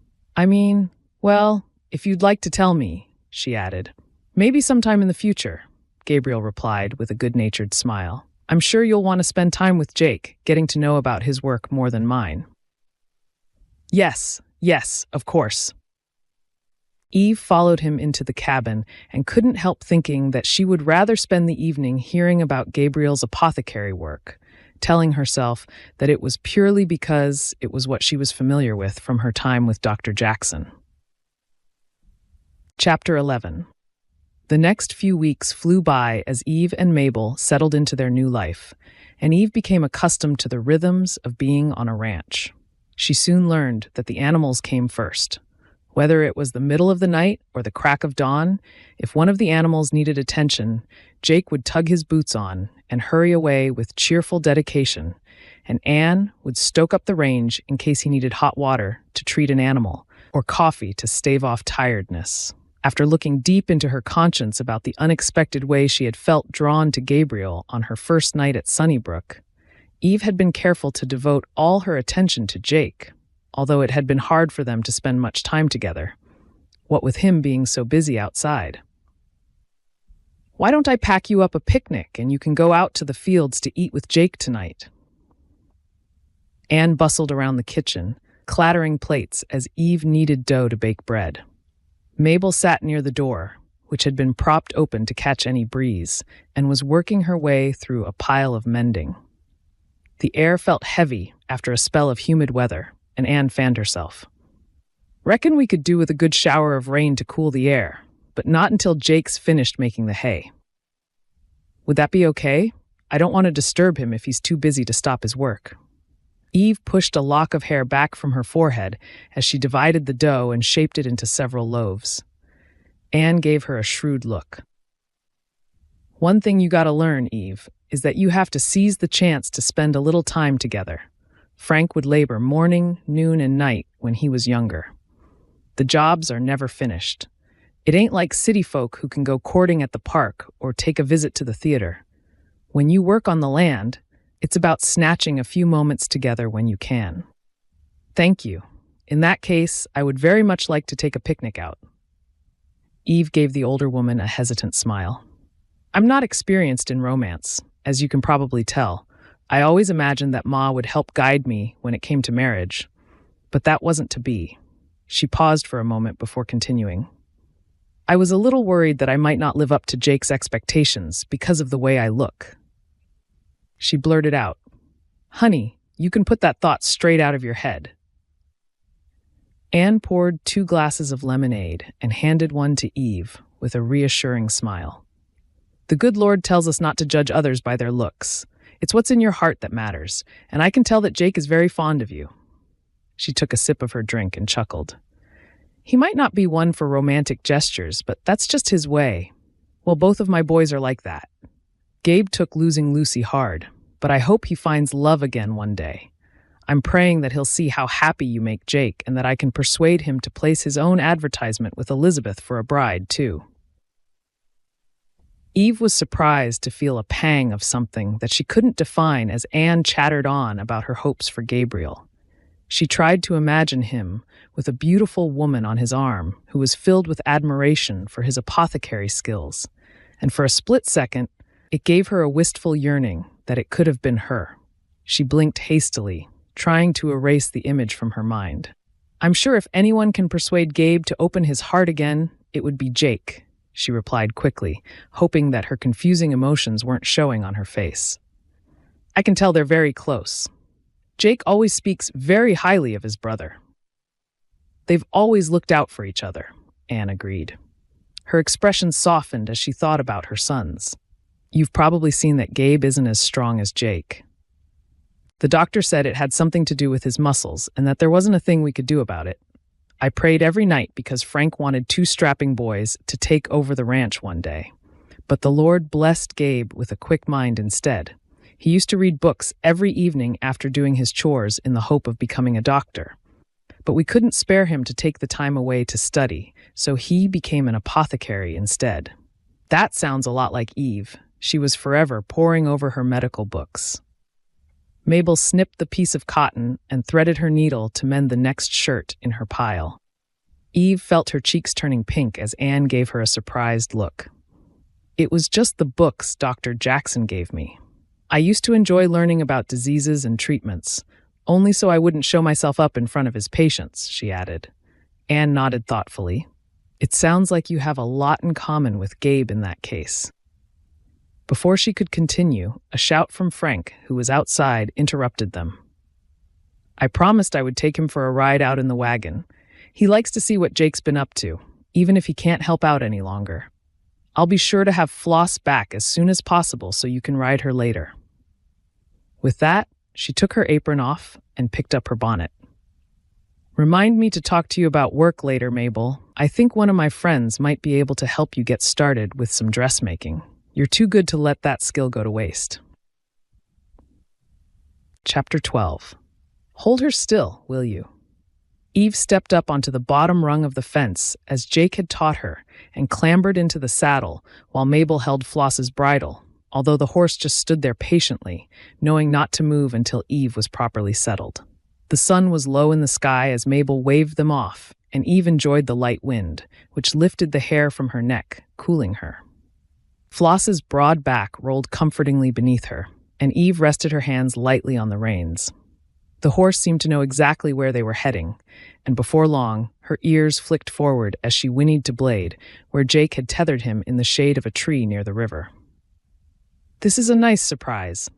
Well, if you'd like to tell me, she added. Maybe sometime in the future, Gabriel replied with a good-natured smile. I'm sure you'll want to spend time with Jake, getting to know about his work more than mine. Yes, of course. Eve followed him into the cabin and couldn't help thinking that she would rather spend the evening hearing about Gabriel's apothecary work, telling herself that it was purely because it was what she was familiar with from her time with Dr. Jackson. Chapter 11. The next few weeks flew by as Eve and Mabel settled into their new life, and Eve became accustomed to the rhythms of being on a ranch. She soon learned that the animals came first. Whether it was the middle of the night or the crack of dawn, if one of the animals needed attention, Jake would tug his boots on and hurry away with cheerful dedication, and Anne would stoke up the range in case he needed hot water to treat an animal or coffee to stave off tiredness. After looking deep into her conscience about the unexpected way she had felt drawn to Gabriel on her first night at Sunnybrook, Eve had been careful to devote all her attention to Jake, although it had been hard for them to spend much time together, what with him being so busy outside. Why don't I pack you up a picnic and you can go out to the fields to eat with Jake tonight? Anne bustled around the kitchen, clattering plates as Eve kneaded dough to bake bread. Mabel sat near the door, which had been propped open to catch any breeze, and was working her way through a pile of mending. The air felt heavy after a spell of humid weather, and Anne fanned herself. Reckon we could do with a good shower of rain to cool the air, but not until Jake's finished making the hay. Would that be okay? I don't want to disturb him if he's too busy to stop his work. Eve pushed a lock of hair back from her forehead as she divided the dough and shaped it into several loaves. Anne gave her a shrewd look. One thing you gotta learn, Eve, is that you have to seize the chance to spend a little time together. Frank would labor morning, noon, and night when he was younger. The jobs are never finished. It ain't like city folk who can go courting at the park or take a visit to the theater. When you work on the land, it's about snatching a few moments together when you can. Thank you. In that case, I would very much like to take a picnic out. Eve gave the older woman a hesitant smile. I'm not experienced in romance, as you can probably tell. I always imagined that Ma would help guide me when it came to marriage, but that wasn't to be. She paused for a moment before continuing. I was a little worried that I might not live up to Jake's expectations because of the way I look. She blurted out, Honey, you can put that thought straight out of your head. Anne poured 2 glasses of lemonade and handed one to Eve with a reassuring smile. The good Lord tells us not to judge others by their looks. It's what's in your heart that matters, and I can tell that Jake is very fond of you. She took a sip of her drink and chuckled. He might not be one for romantic gestures, but that's just his way. Well, both of my boys are like that. Gabe took losing Lucy hard, but I hope he finds love again one day. I'm praying that he'll see how happy you make Jake and that I can persuade him to place his own advertisement with Elizabeth for a bride, too. Eve was surprised to feel a pang of something that she couldn't define as Anne chattered on about her hopes for Gabriel. She tried to imagine him with a beautiful woman on his arm who was filled with admiration for his apothecary skills, and for a split second, it gave her a wistful yearning that it could have been her. She blinked hastily, trying to erase the image from her mind. "I'm sure if anyone can persuade Gabe to open his heart again, it would be Jake," she replied quickly, hoping that her confusing emotions weren't showing on her face. "I can tell they're very close. Jake always speaks very highly of his brother." "They've always looked out for each other," Anne agreed. Her expression softened as she thought about her sons. "You've probably seen that Gabe isn't as strong as Jake. The doctor said it had something to do with his muscles and that there wasn't a thing we could do about it. I prayed every night because Frank wanted 2 strapping boys to take over the ranch one day. But the Lord blessed Gabe with a quick mind instead. He used to read books every evening after doing his chores in the hope of becoming a doctor. But we couldn't spare him to take the time away to study, so he became an apothecary instead. That sounds a lot like Eve. She was forever poring over her medical books." Mabel snipped the piece of cotton and threaded her needle to mend the next shirt in her pile. Eve felt her cheeks turning pink as Anne gave her a surprised look. "It was just the books Dr. Jackson gave me. I used to enjoy learning about diseases and treatments, only so I wouldn't show myself up in front of his patients," she added. Anne nodded thoughtfully. "It sounds like you have a lot in common with Gabe in that case." Before she could continue, a shout from Frank, who was outside, interrupted them. "I promised I would take him for a ride out in the wagon. He likes to see what Jake's been up to, even if he can't help out any longer. I'll be sure to have Floss back as soon as possible so you can ride her later." With that, she took her apron off and picked up her bonnet. "Remind me to talk to you about work later, Mabel. I think one of my friends might be able to help you get started with some dressmaking. You're too good to let that skill go to waste." Chapter 12. Hold her still, will you? Eve stepped up onto the bottom rung of the fence as Jake had taught her and clambered into the saddle while Mabel held Floss's bridle, although the horse just stood there patiently, knowing not to move until Eve was properly settled. The sun was low in the sky as Mabel waved them off, and Eve enjoyed the light wind, which lifted the hair from her neck, cooling her. Floss's broad back rolled comfortingly beneath her, and Eve rested her hands lightly on the reins. The horse seemed to know exactly where they were heading, and before long, her ears flicked forward as she whinnied to Blade, where Jake had tethered him in the shade of a tree near the river. "This is a nice surprise."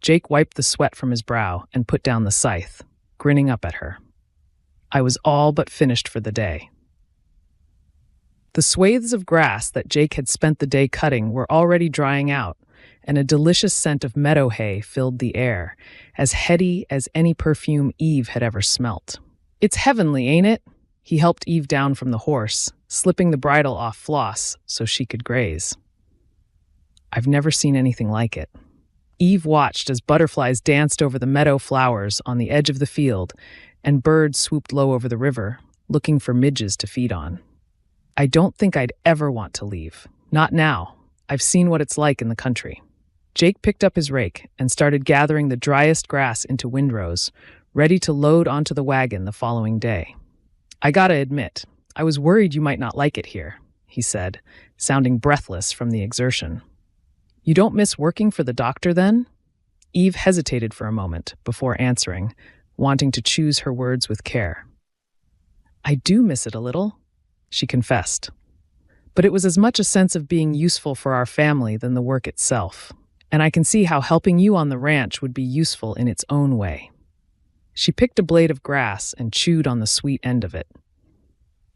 Jake wiped the sweat from his brow and put down the scythe, grinning up at her. "I was all but finished for the day." The swathes of grass that Jake had spent the day cutting were already drying out, and a delicious scent of meadow hay filled the air, as heady as any perfume Eve had ever smelt. "It's heavenly, ain't it?" He helped Eve down from the horse, slipping the bridle off Floss so she could graze. "I've never seen anything like it." Eve watched as butterflies danced over the meadow flowers on the edge of the field, and birds swooped low over the river, looking for midges to feed on. "I don't think I'd ever want to leave. Not now. I've seen what it's like in the country." Jake picked up his rake and started gathering the driest grass into windrows, ready to load onto the wagon the following day. "I gotta admit, I was worried you might not like it here," he said, sounding breathless from the exertion. "You don't miss working for the doctor, then?" Eve hesitated for a moment before answering, wanting to choose her words with care. "I do miss it a little," she confessed. "But it was as much a sense of being useful for our family than the work itself, and I can see how helping you on the ranch would be useful in its own way." She picked a blade of grass and chewed on the sweet end of it.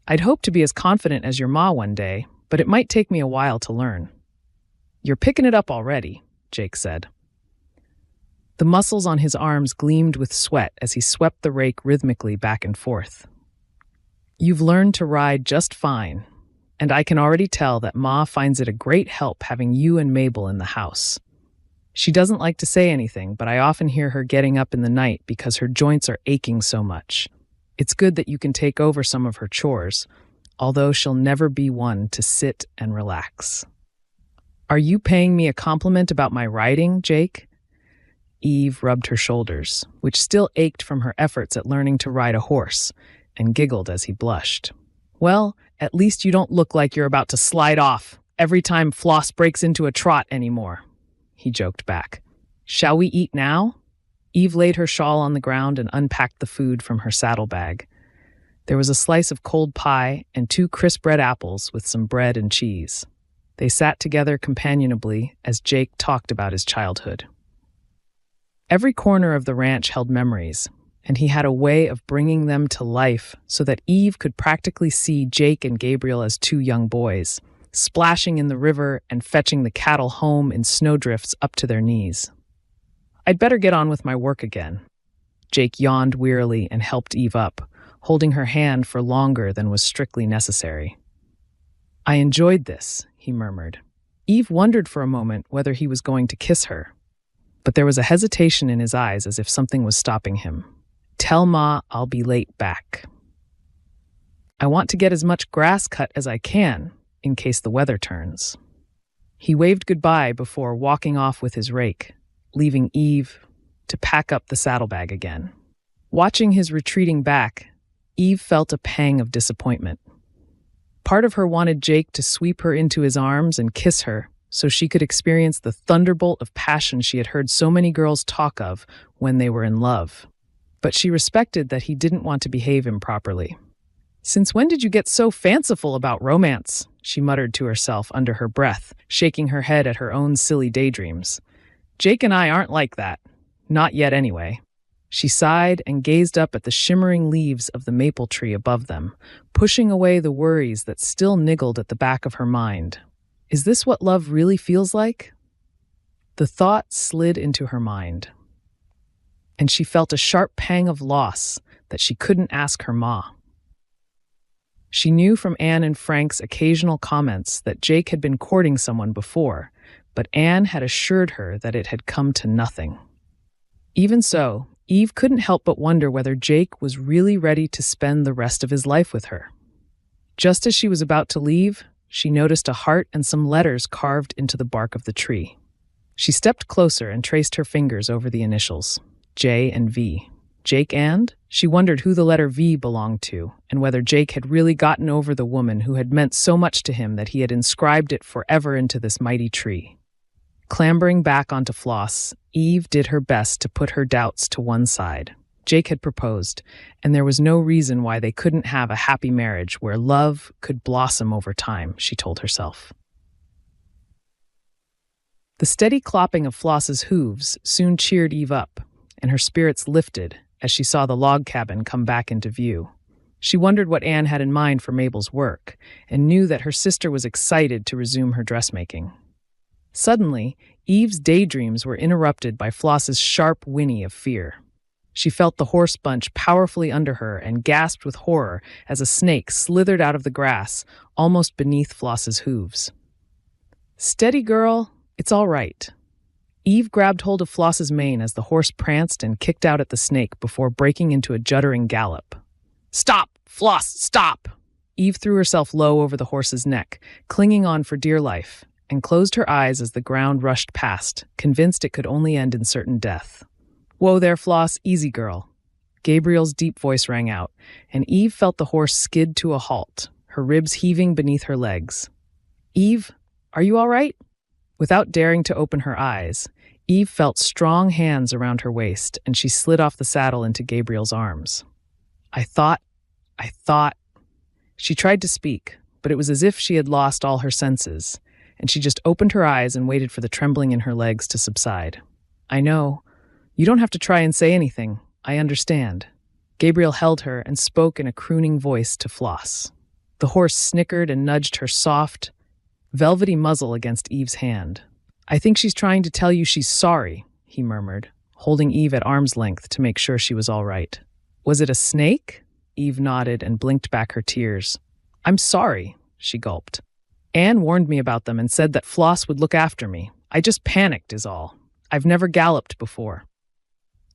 "I'd hope to be as confident as your ma one day, but it might take me a while to learn." "You're picking it up already," Jake said. The muscles on his arms gleamed with sweat as he swept the rake rhythmically back and forth. "You've learned to ride just fine, and I can already tell that Ma finds it a great help having you and Mabel in the house. She doesn't like to say anything, but I often hear her getting up in the night because her joints are aching so much. It's good that you can take over some of her chores, although she'll never be one to sit and relax." "Are you paying me a compliment about my riding, Jake?" Eve rubbed her shoulders, which still ached from her efforts at learning to ride a horse, and giggled as he blushed. Well, at least you don't look like you're about to slide off every time Floss breaks into a trot anymore, he joked back. Shall we eat now? Eve laid her shawl on the ground and unpacked the food from her saddlebag. There was a slice of cold pie and 2 crisp red apples with some bread and cheese. They sat together companionably as Jake talked about his childhood. Every corner of the ranch held memories, and he had a way of bringing them to life so that Eve could practically see Jake and Gabriel as 2 young boys, splashing in the river and fetching the cattle home in snowdrifts up to their knees. I'd better get on with my work again. Jake yawned wearily and helped Eve up, holding her hand for longer than was strictly necessary. I enjoyed this, he murmured. Eve wondered for a moment whether he was going to kiss her, but there was a hesitation in his eyes as if something was stopping him. Tell Ma I'll be late back. I want to get as much grass cut as I can, in case the weather turns. He waved goodbye before walking off with his rake, leaving Eve to pack up the saddlebag again. Watching his retreating back, Eve felt a pang of disappointment. Part of her wanted Jake to sweep her into his arms and kiss her so she could experience the thunderbolt of passion she had heard so many girls talk of when they were in love. But she respected that he didn't want to behave improperly. Since when did you get so fanciful about romance? She muttered to herself under her breath, shaking her head at her own silly daydreams. Jake and I aren't like that. Not yet anyway. She sighed and gazed up at the shimmering leaves of the maple tree above them, pushing away the worries that still niggled at the back of her mind. Is this what love really feels like? The thought slid into her mind, and she felt a sharp pang of loss that she couldn't ask her ma. She knew from Anne and Frank's occasional comments that Jake had been courting someone before, but Anne had assured her that it had come to nothing. Even so, Eve couldn't help but wonder whether Jake was really ready to spend the rest of his life with her. Just as she was about to leave, she noticed a heart and some letters carved into the bark of the tree. She stepped closer and traced her fingers over the initials, J and V. Jake and? She wondered who the letter V belonged to, and whether Jake had really gotten over the woman who had meant so much to him that he had inscribed it forever into this mighty tree. Clambering back onto Floss, Eve did her best to put her doubts to one side. Jake had proposed, and there was no reason why they couldn't have a happy marriage where love could blossom over time, she told herself. The steady clopping of Floss's hooves soon cheered Eve up, and her spirits lifted as she saw the log cabin come back into view. She wondered what Anne had in mind for Mabel's work, and knew that her sister was excited to resume her dressmaking. Suddenly, Eve's daydreams were interrupted by Floss's sharp whinny of fear. She felt the horse bunch powerfully under her and gasped with horror as a snake slithered out of the grass, almost beneath Floss's hooves. Steady, girl. It's all right. Eve grabbed hold of Floss's mane as the horse pranced and kicked out at the snake before breaking into a juddering gallop. Stop! Floss, stop! Eve threw herself low over the horse's neck, clinging on for dear life, and closed her eyes as the ground rushed past, convinced it could only end in certain death. Whoa there, Floss, easy girl. Gabriel's deep voice rang out, and Eve felt the horse skid to a halt, her ribs heaving beneath her legs. Eve, are you all right? Without daring to open her eyes, Eve felt strong hands around her waist, and she slid off the saddle into Gabriel's arms. I thought. She tried to speak, but it was as if she had lost all her senses, and she just opened her eyes and waited for the trembling in her legs to subside. I know. You don't have to try and say anything. I understand. Gabriel held her and spoke in a crooning voice to Floss. The horse snickered and nudged her soft, velvety muzzle against Eve's hand. I think she's trying to tell you she's sorry, he murmured, holding Eve at arm's length to make sure she was all right. Was it a snake? Eve nodded and blinked back her tears. I'm sorry, she gulped. Anne warned me about them and said that Floss would look after me. I just panicked is all. I've never galloped before.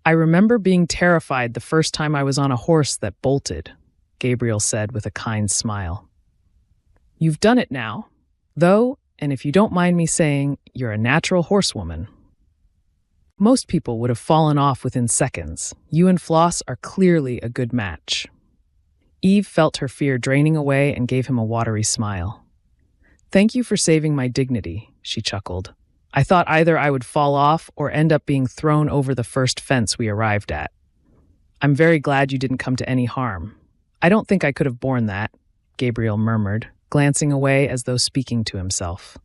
I remember being terrified the first time I was on a horse that bolted, Gabriel said with a kind smile. You've done it now, though, and if you don't mind me saying, you're a natural horsewoman. Most people would have fallen off within seconds. You and Floss are clearly a good match. Eve felt her fear draining away and gave him a watery smile. Thank you for saving my dignity, she chuckled. I thought either I would fall off or end up being thrown over the first fence we arrived at. I'm very glad you didn't come to any harm. I don't think I could have borne that, Gabriel murmured, glancing away as though speaking to himself.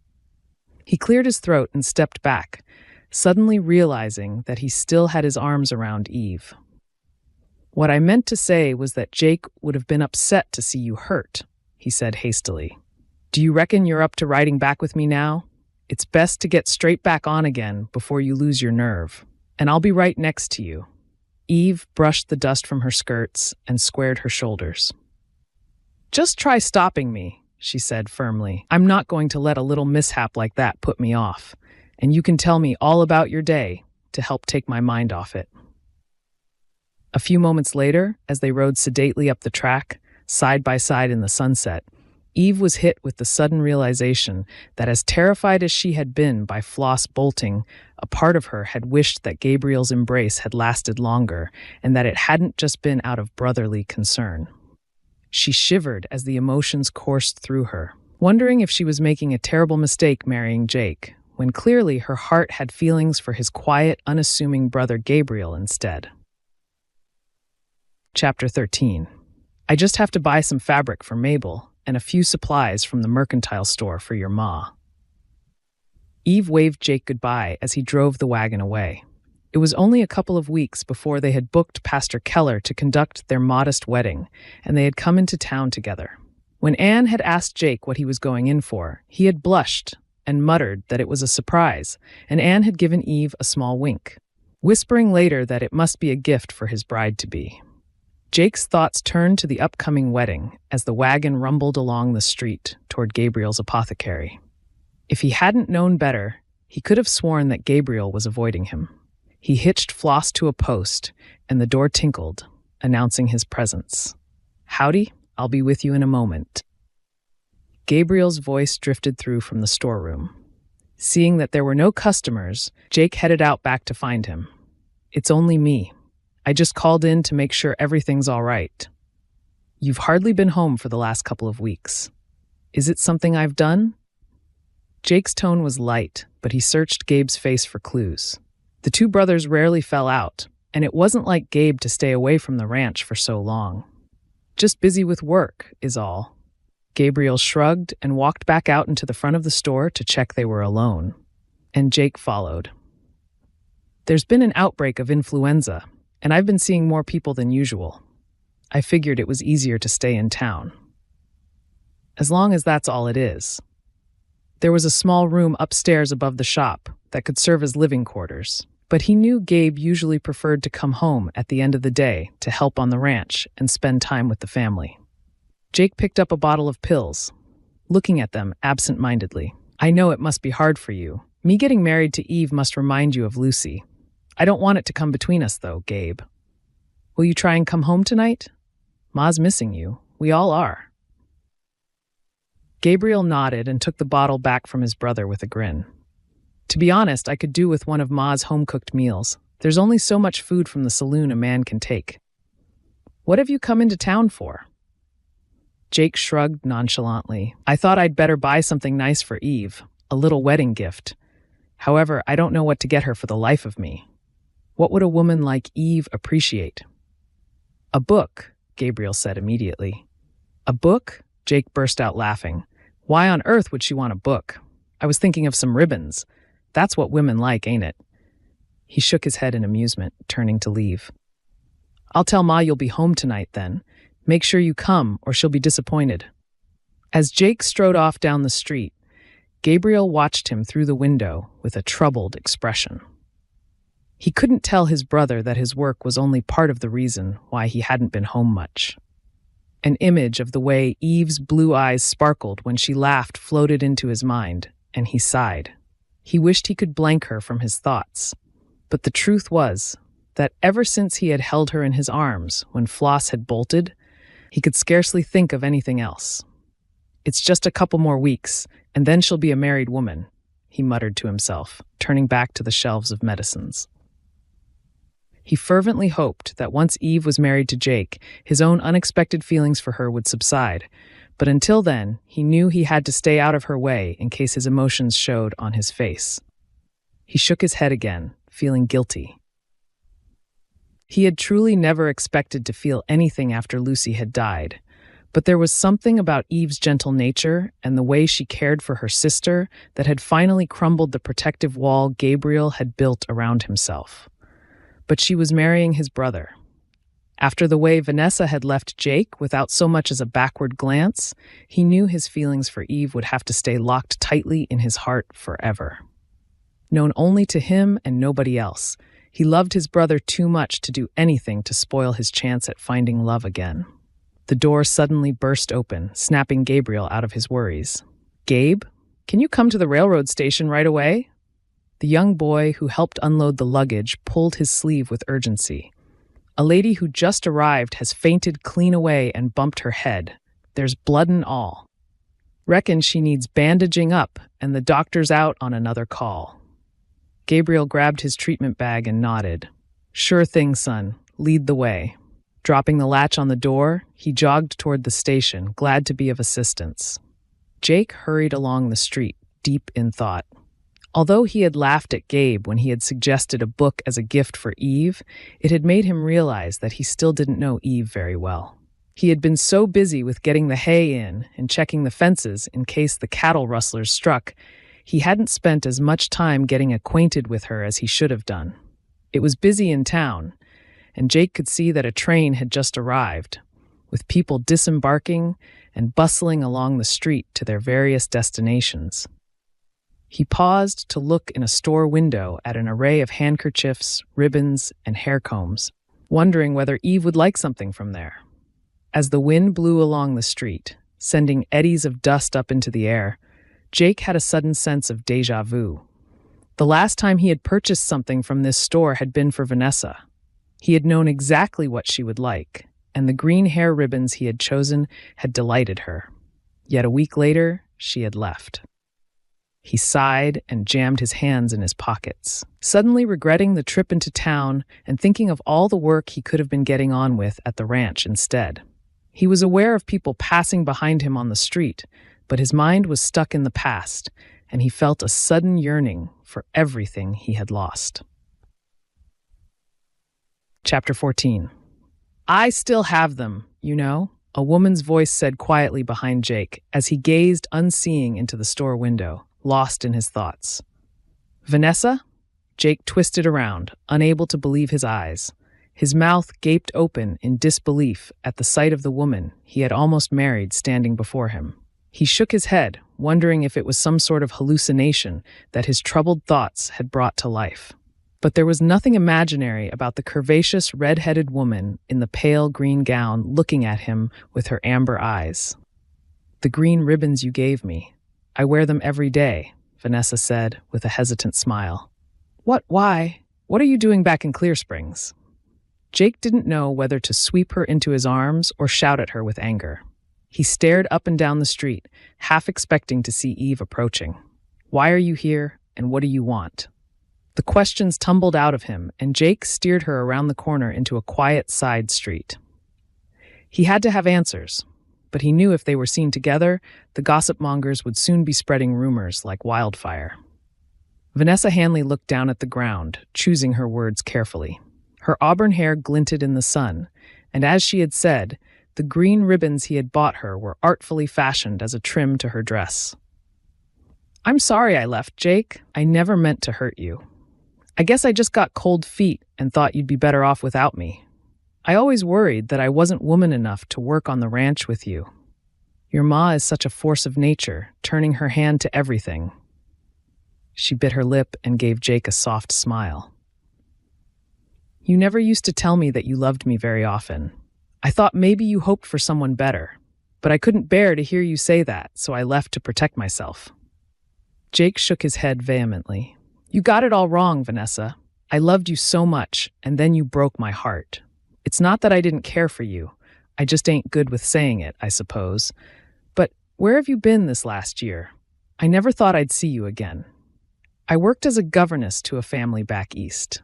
He cleared his throat and stepped back, suddenly realizing that he still had his arms around Eve. What I meant to say was that Jake would have been upset to see you hurt, he said hastily. Do you reckon you're up to riding back with me now? It's best to get straight back on again before you lose your nerve, and I'll be right next to you. Eve brushed the dust from her skirts and squared her shoulders. Just try stopping me, she said firmly. I'm not going to let a little mishap like that put me off, and you can tell me all about your day to help take my mind off it. A few moments later, as they rode sedately up the track, side by side in the sunset, Eve was hit with the sudden realization that as terrified as she had been by Floss bolting, a part of her had wished that Gabriel's embrace had lasted longer and that it hadn't just been out of brotherly concern. She shivered as the emotions coursed through her, wondering if she was making a terrible mistake marrying Jake, when clearly her heart had feelings for his quiet, unassuming brother Gabriel instead. Chapter 13. I just have to buy some fabric for Mabel and a few supplies from the mercantile store for your ma. Eve waved Jake goodbye as he drove the wagon away. It was only a couple of weeks before they had booked Pastor Keller to conduct their modest wedding, and they had come into town together. When Anne had asked Jake what he was going in for, he had blushed and muttered that it was a surprise, and Anne had given Eve a small wink, whispering later that it must be a gift for his bride-to-be. Jake's thoughts turned to the upcoming wedding as the wagon rumbled along the street toward Gabriel's apothecary. If he hadn't known better, he could have sworn that Gabriel was avoiding him. He hitched Floss to a post, and the door tinkled, announcing his presence. Howdy, I'll be with you in a moment. Gabriel's voice drifted through from the storeroom. Seeing that there were no customers, Jake headed out back to find him. It's only me. I just called in to make sure everything's all right. You've hardly been home for the last couple of weeks. Is it something I've done? Jake's tone was light, but he searched Gabe's face for clues. The two brothers rarely fell out, and it wasn't like Gabe to stay away from the ranch for so long. Just busy with work, is all. Gabriel shrugged and walked back out into the front of the store to check they were alone. And Jake followed. There's been an outbreak of influenza, and I've been seeing more people than usual. I figured it was easier to stay in town. As long as that's all it is. There was a small room upstairs above the shop that could serve as living quarters, but he knew Gabe usually preferred to come home at the end of the day to help on the ranch and spend time with the family. Jake picked up a bottle of pills, looking at them absent-mindedly. I know it must be hard for you. Me getting married to Eve must remind you of Lucy. I don't want it to come between us, though, Gabe. Will you try and come home tonight? Ma's missing you. We all are. Gabriel nodded and took the bottle back from his brother with a grin. To be honest, I could do with one of Ma's home-cooked meals. There's only so much food from the saloon a man can take. What have you come into town for? Jake shrugged nonchalantly. I thought I'd better buy something nice for Eve, a little wedding gift. However, I don't know what to get her for the life of me. What would a woman like Eve appreciate? A book, Gabriel said immediately. A book? Jake burst out laughing. Why on earth would she want a book? I was thinking of some ribbons. That's what women like, ain't it? He shook his head in amusement, turning to leave. I'll tell Ma you'll be home tonight then. Make sure you come, or she'll be disappointed. As Jake strode off down the street, Gabriel watched him through the window with a troubled expression. He couldn't tell his brother that his work was only part of the reason why he hadn't been home much. An image of the way Eve's blue eyes sparkled when she laughed floated into his mind, and he sighed. He wished he could blank her from his thoughts. But the truth was that ever since he had held her in his arms when Floss had bolted, he could scarcely think of anything else. It's just a couple more weeks, and then she'll be a married woman, he muttered to himself, turning back to the shelves of medicines. He fervently hoped that once Eve was married to Jake, his own unexpected feelings for her would subside. But until then, he knew he had to stay out of her way in case his emotions showed on his face. He shook his head again, feeling guilty. He had truly never expected to feel anything after Lucy had died, but there was something about Eve's gentle nature and the way she cared for her sister that had finally crumbled the protective wall Gabriel had built around himself. But she was marrying his brother. After the way Vanessa had left Jake without so much as a backward glance, he knew his feelings for Eve would have to stay locked tightly in his heart forever. Known only to him and nobody else, he loved his brother too much to do anything to spoil his chance at finding love again. The door suddenly burst open, snapping Gabriel out of his worries. "Gabe, can you come to the railroad station right away?" The young boy who helped unload the luggage pulled his sleeve with urgency. "A lady who just arrived has fainted clean away and bumped her head. There's blood and all. Reckon she needs bandaging up, and the doctor's out on another call." Gabriel grabbed his treatment bag and nodded. "Sure thing, son. Lead the way." Dropping the latch on the door, he jogged toward the station, glad to be of assistance. Jake hurried along the street, deep in thought. Although he had laughed at Gabe when he had suggested a book as a gift for Eve, it had made him realize that he still didn't know Eve very well. He had been so busy with getting the hay in and checking the fences in case the cattle rustlers struck, he hadn't spent as much time getting acquainted with her as he should have done. It was busy in town, and Jake could see that a train had just arrived, with people disembarking and bustling along the street to their various destinations. He paused to look in a store window at an array of handkerchiefs, ribbons, and hair combs, wondering whether Eve would like something from there. As the wind blew along the street, sending eddies of dust up into the air, Jake had a sudden sense of déjà vu. The last time he had purchased something from this store had been for Vanessa. He had known exactly what she would like, and the green hair ribbons he had chosen had delighted her. Yet a week later, she had left. He sighed and jammed his hands in his pockets, suddenly regretting the trip into town and thinking of all the work he could have been getting on with at the ranch instead. He was aware of people passing behind him on the street, but his mind was stuck in the past, and he felt a sudden yearning for everything he had lost. Chapter 14. "I still have them, you know," a woman's voice said quietly behind Jake as he gazed unseeing into the store window, lost in his thoughts. "Vanessa?" Jake twisted around, unable to believe his eyes. His mouth gaped open in disbelief at the sight of the woman he had almost married standing before him. He shook his head, wondering if it was some sort of hallucination that his troubled thoughts had brought to life. But there was nothing imaginary about the curvaceous, red-headed woman in the pale green gown looking at him with her amber eyes. "The green ribbons you gave me. I wear them every day," Vanessa said with a hesitant smile. Why? What are you doing back in Clear Springs?" Jake didn't know whether to sweep her into his arms or shout at her with anger. He stared up and down the street, half expecting to see Eve approaching. "Why are you here, and what do you want?" The questions tumbled out of him, and Jake steered her around the corner into a quiet side street. He had to have answers, but he knew if they were seen together, the gossip mongers would soon be spreading rumors like wildfire. Vanessa Hanley looked down at the ground, choosing her words carefully. Her auburn hair glinted in the sun, and as she had said, the green ribbons he had bought her were artfully fashioned as a trim to her dress. "I'm sorry I left, Jake. I never meant to hurt you. I guess I just got cold feet and thought you'd be better off without me. I always worried that I wasn't woman enough to work on the ranch with you. Your ma is such a force of nature, turning her hand to everything." She bit her lip and gave Jake a soft smile. "You never used to tell me that you loved me very often. I thought maybe you hoped for someone better, but I couldn't bear to hear you say that, so I left to protect myself." Jake shook his head vehemently. "You got it all wrong, Vanessa. I loved you so much, and then you broke my heart. It's not that I didn't care for you. I just ain't good with saying it, I suppose. But where have you been this last year? I never thought I'd see you again. I worked as a governess to a family back east.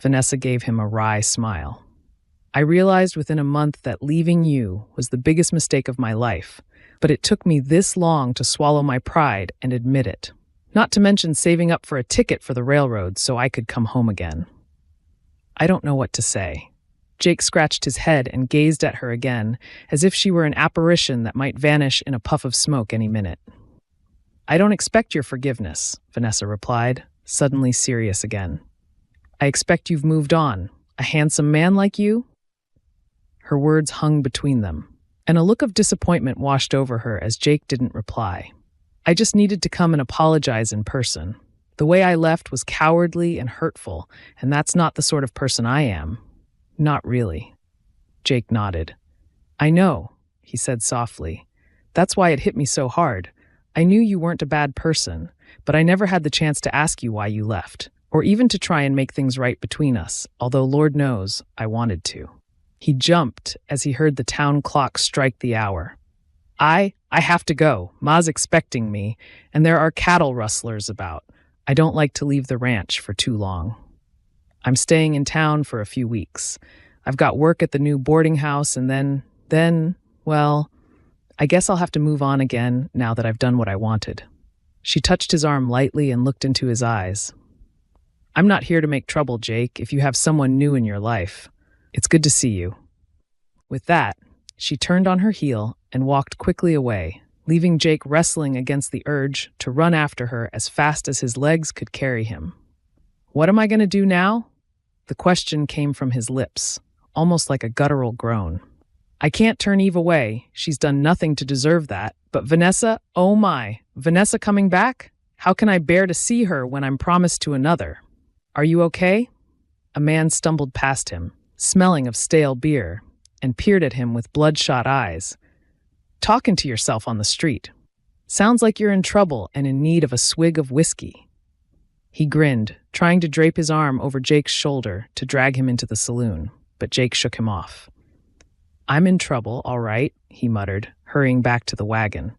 Vanessa gave him a wry smile. I realized within a month that leaving you was the biggest mistake of my life, but it took me this long to swallow my pride and admit it. Not to mention saving up for a ticket for the railroad so I could come home again. I don't know what to say. Jake scratched his head and gazed at her again, as if she were an apparition that might vanish in a puff of smoke any minute. I don't expect your forgiveness, Vanessa replied, suddenly serious again. I expect you've moved on. A handsome man like you? Her words hung between them, and a look of disappointment washed over her as Jake didn't reply. I just needed to come and apologize in person. The way I left was cowardly and hurtful, and that's not the sort of person I am. Not really. Jake nodded. I know, he said softly. That's why it hit me so hard. I knew you weren't a bad person, but I never had the chance to ask you why you left, or even to try and make things right between us, although Lord knows I wanted to. He jumped as he heard the town clock strike the hour. I have to go. Ma's expecting me, and there are cattle rustlers about. I don't like to leave the ranch for too long. I'm staying in town for a few weeks. I've got work at the new boarding house, and then, well, I guess I'll have to move on again now that I've done what I wanted. She touched his arm lightly and looked into his eyes. I'm not here to make trouble, Jake, if you have someone new in your life. It's good to see you. With that, she turned on her heel and walked quickly away, leaving Jake wrestling against the urge to run after her as fast as his legs could carry him. What am I going to do now? The question came from his lips, almost like a guttural groan. I can't turn Eve away. She's done nothing to deserve that. But Vanessa, oh my, Vanessa coming back? How can I bear to see her when I'm promised to another? Are you okay? A man stumbled past him, smelling of stale beer, and peered at him with bloodshot eyes. Talking to yourself on the street. Sounds like you're in trouble and in need of a swig of whiskey. He grinned, trying to drape his arm over Jake's shoulder to drag him into the saloon, but Jake shook him off. I'm in trouble, all right, he muttered, hurrying back to the wagon.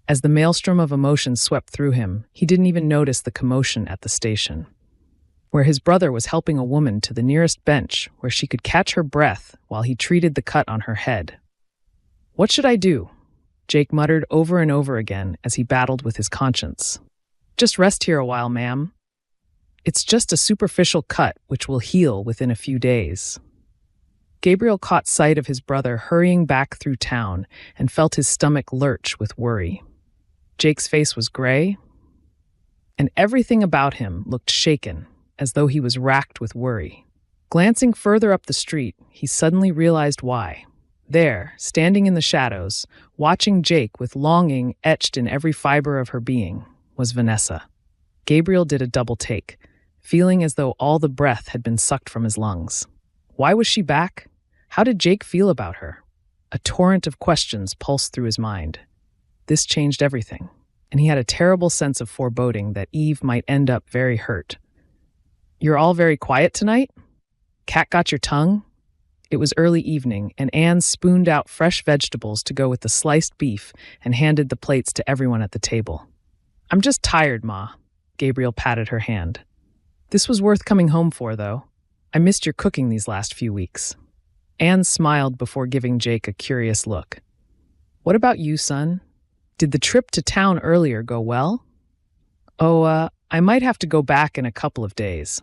As the maelstrom of emotion swept through him, he didn't even notice the commotion at the station, where his brother was helping a woman to the nearest bench where she could catch her breath while he treated the cut on her head. What should I do? Jake muttered over and over again as he battled with his conscience. Just rest here a while, ma'am. It's just a superficial cut which will heal within a few days. Gabriel caught sight of his brother hurrying back through town and felt his stomach lurch with worry. Jake's face was gray, and everything about him looked shaken, as though he was racked with worry. Glancing further up the street, he suddenly realized why. There, standing in the shadows, watching Jake with longing etched in every fiber of her being, was Vanessa. Gabriel did a double take, feeling as though all the breath had been sucked from his lungs. Why was she back? How did Jake feel about her? A torrent of questions pulsed through his mind. This changed everything, and he had a terrible sense of foreboding that Eve might end up very hurt. You're all very quiet tonight? Cat got your tongue? It was early evening, and Anne spooned out fresh vegetables to go with the sliced beef and handed the plates to everyone at the table. I'm just tired, Ma. Gabriel patted her hand. This was worth coming home for, though. I missed your cooking these last few weeks. Anne smiled before giving Jake a curious look. What about you, son? Did the trip to town earlier go well? Oh, I might have to go back in a couple of days.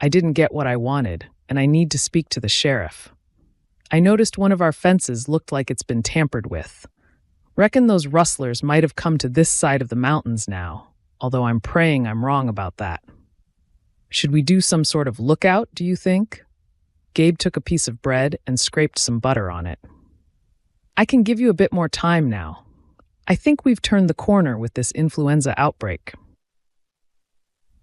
I didn't get what I wanted, and I need to speak to the sheriff. I noticed one of our fences looked like it's been tampered with. Reckon those rustlers might have come to this side of the mountains now, although I'm praying I'm wrong about that. Should we do some sort of lookout, do you think? Gabe took a piece of bread and scraped some butter on it. I can give you a bit more time now. I think we've turned the corner with this influenza outbreak.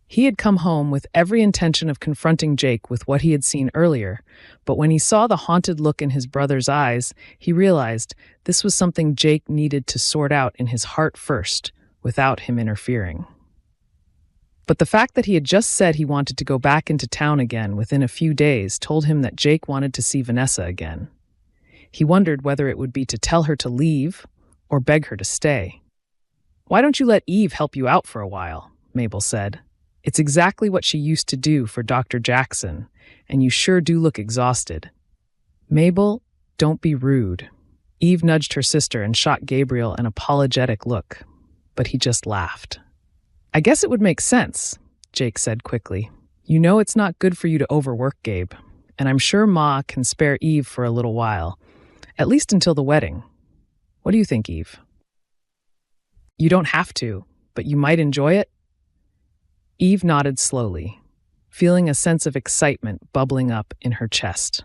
He had come home with every intention of confronting Jake with what he had seen earlier, but when he saw the haunted look in his brother's eyes, he realized this was something Jake needed to sort out in his heart first, without him interfering. But the fact that he had just said he wanted to go back into town again within a few days told him that Jake wanted to see Vanessa again. He wondered whether it would be to tell her to leave or beg her to stay. Why don't you let Eve help you out for a while? Mabel said. It's exactly what she used to do for Dr. Jackson, and you sure do look exhausted. Mabel, don't be rude. Eve nudged her sister and shot Gabriel an apologetic look, but he just laughed. I guess it would make sense, Jake said quickly. You know it's not good for you to overwork, Gabe, and I'm sure Ma can spare Eve for a little while, at least until the wedding. What do you think, Eve? You don't have to, but you might enjoy it? Eve nodded slowly, feeling a sense of excitement bubbling up in her chest.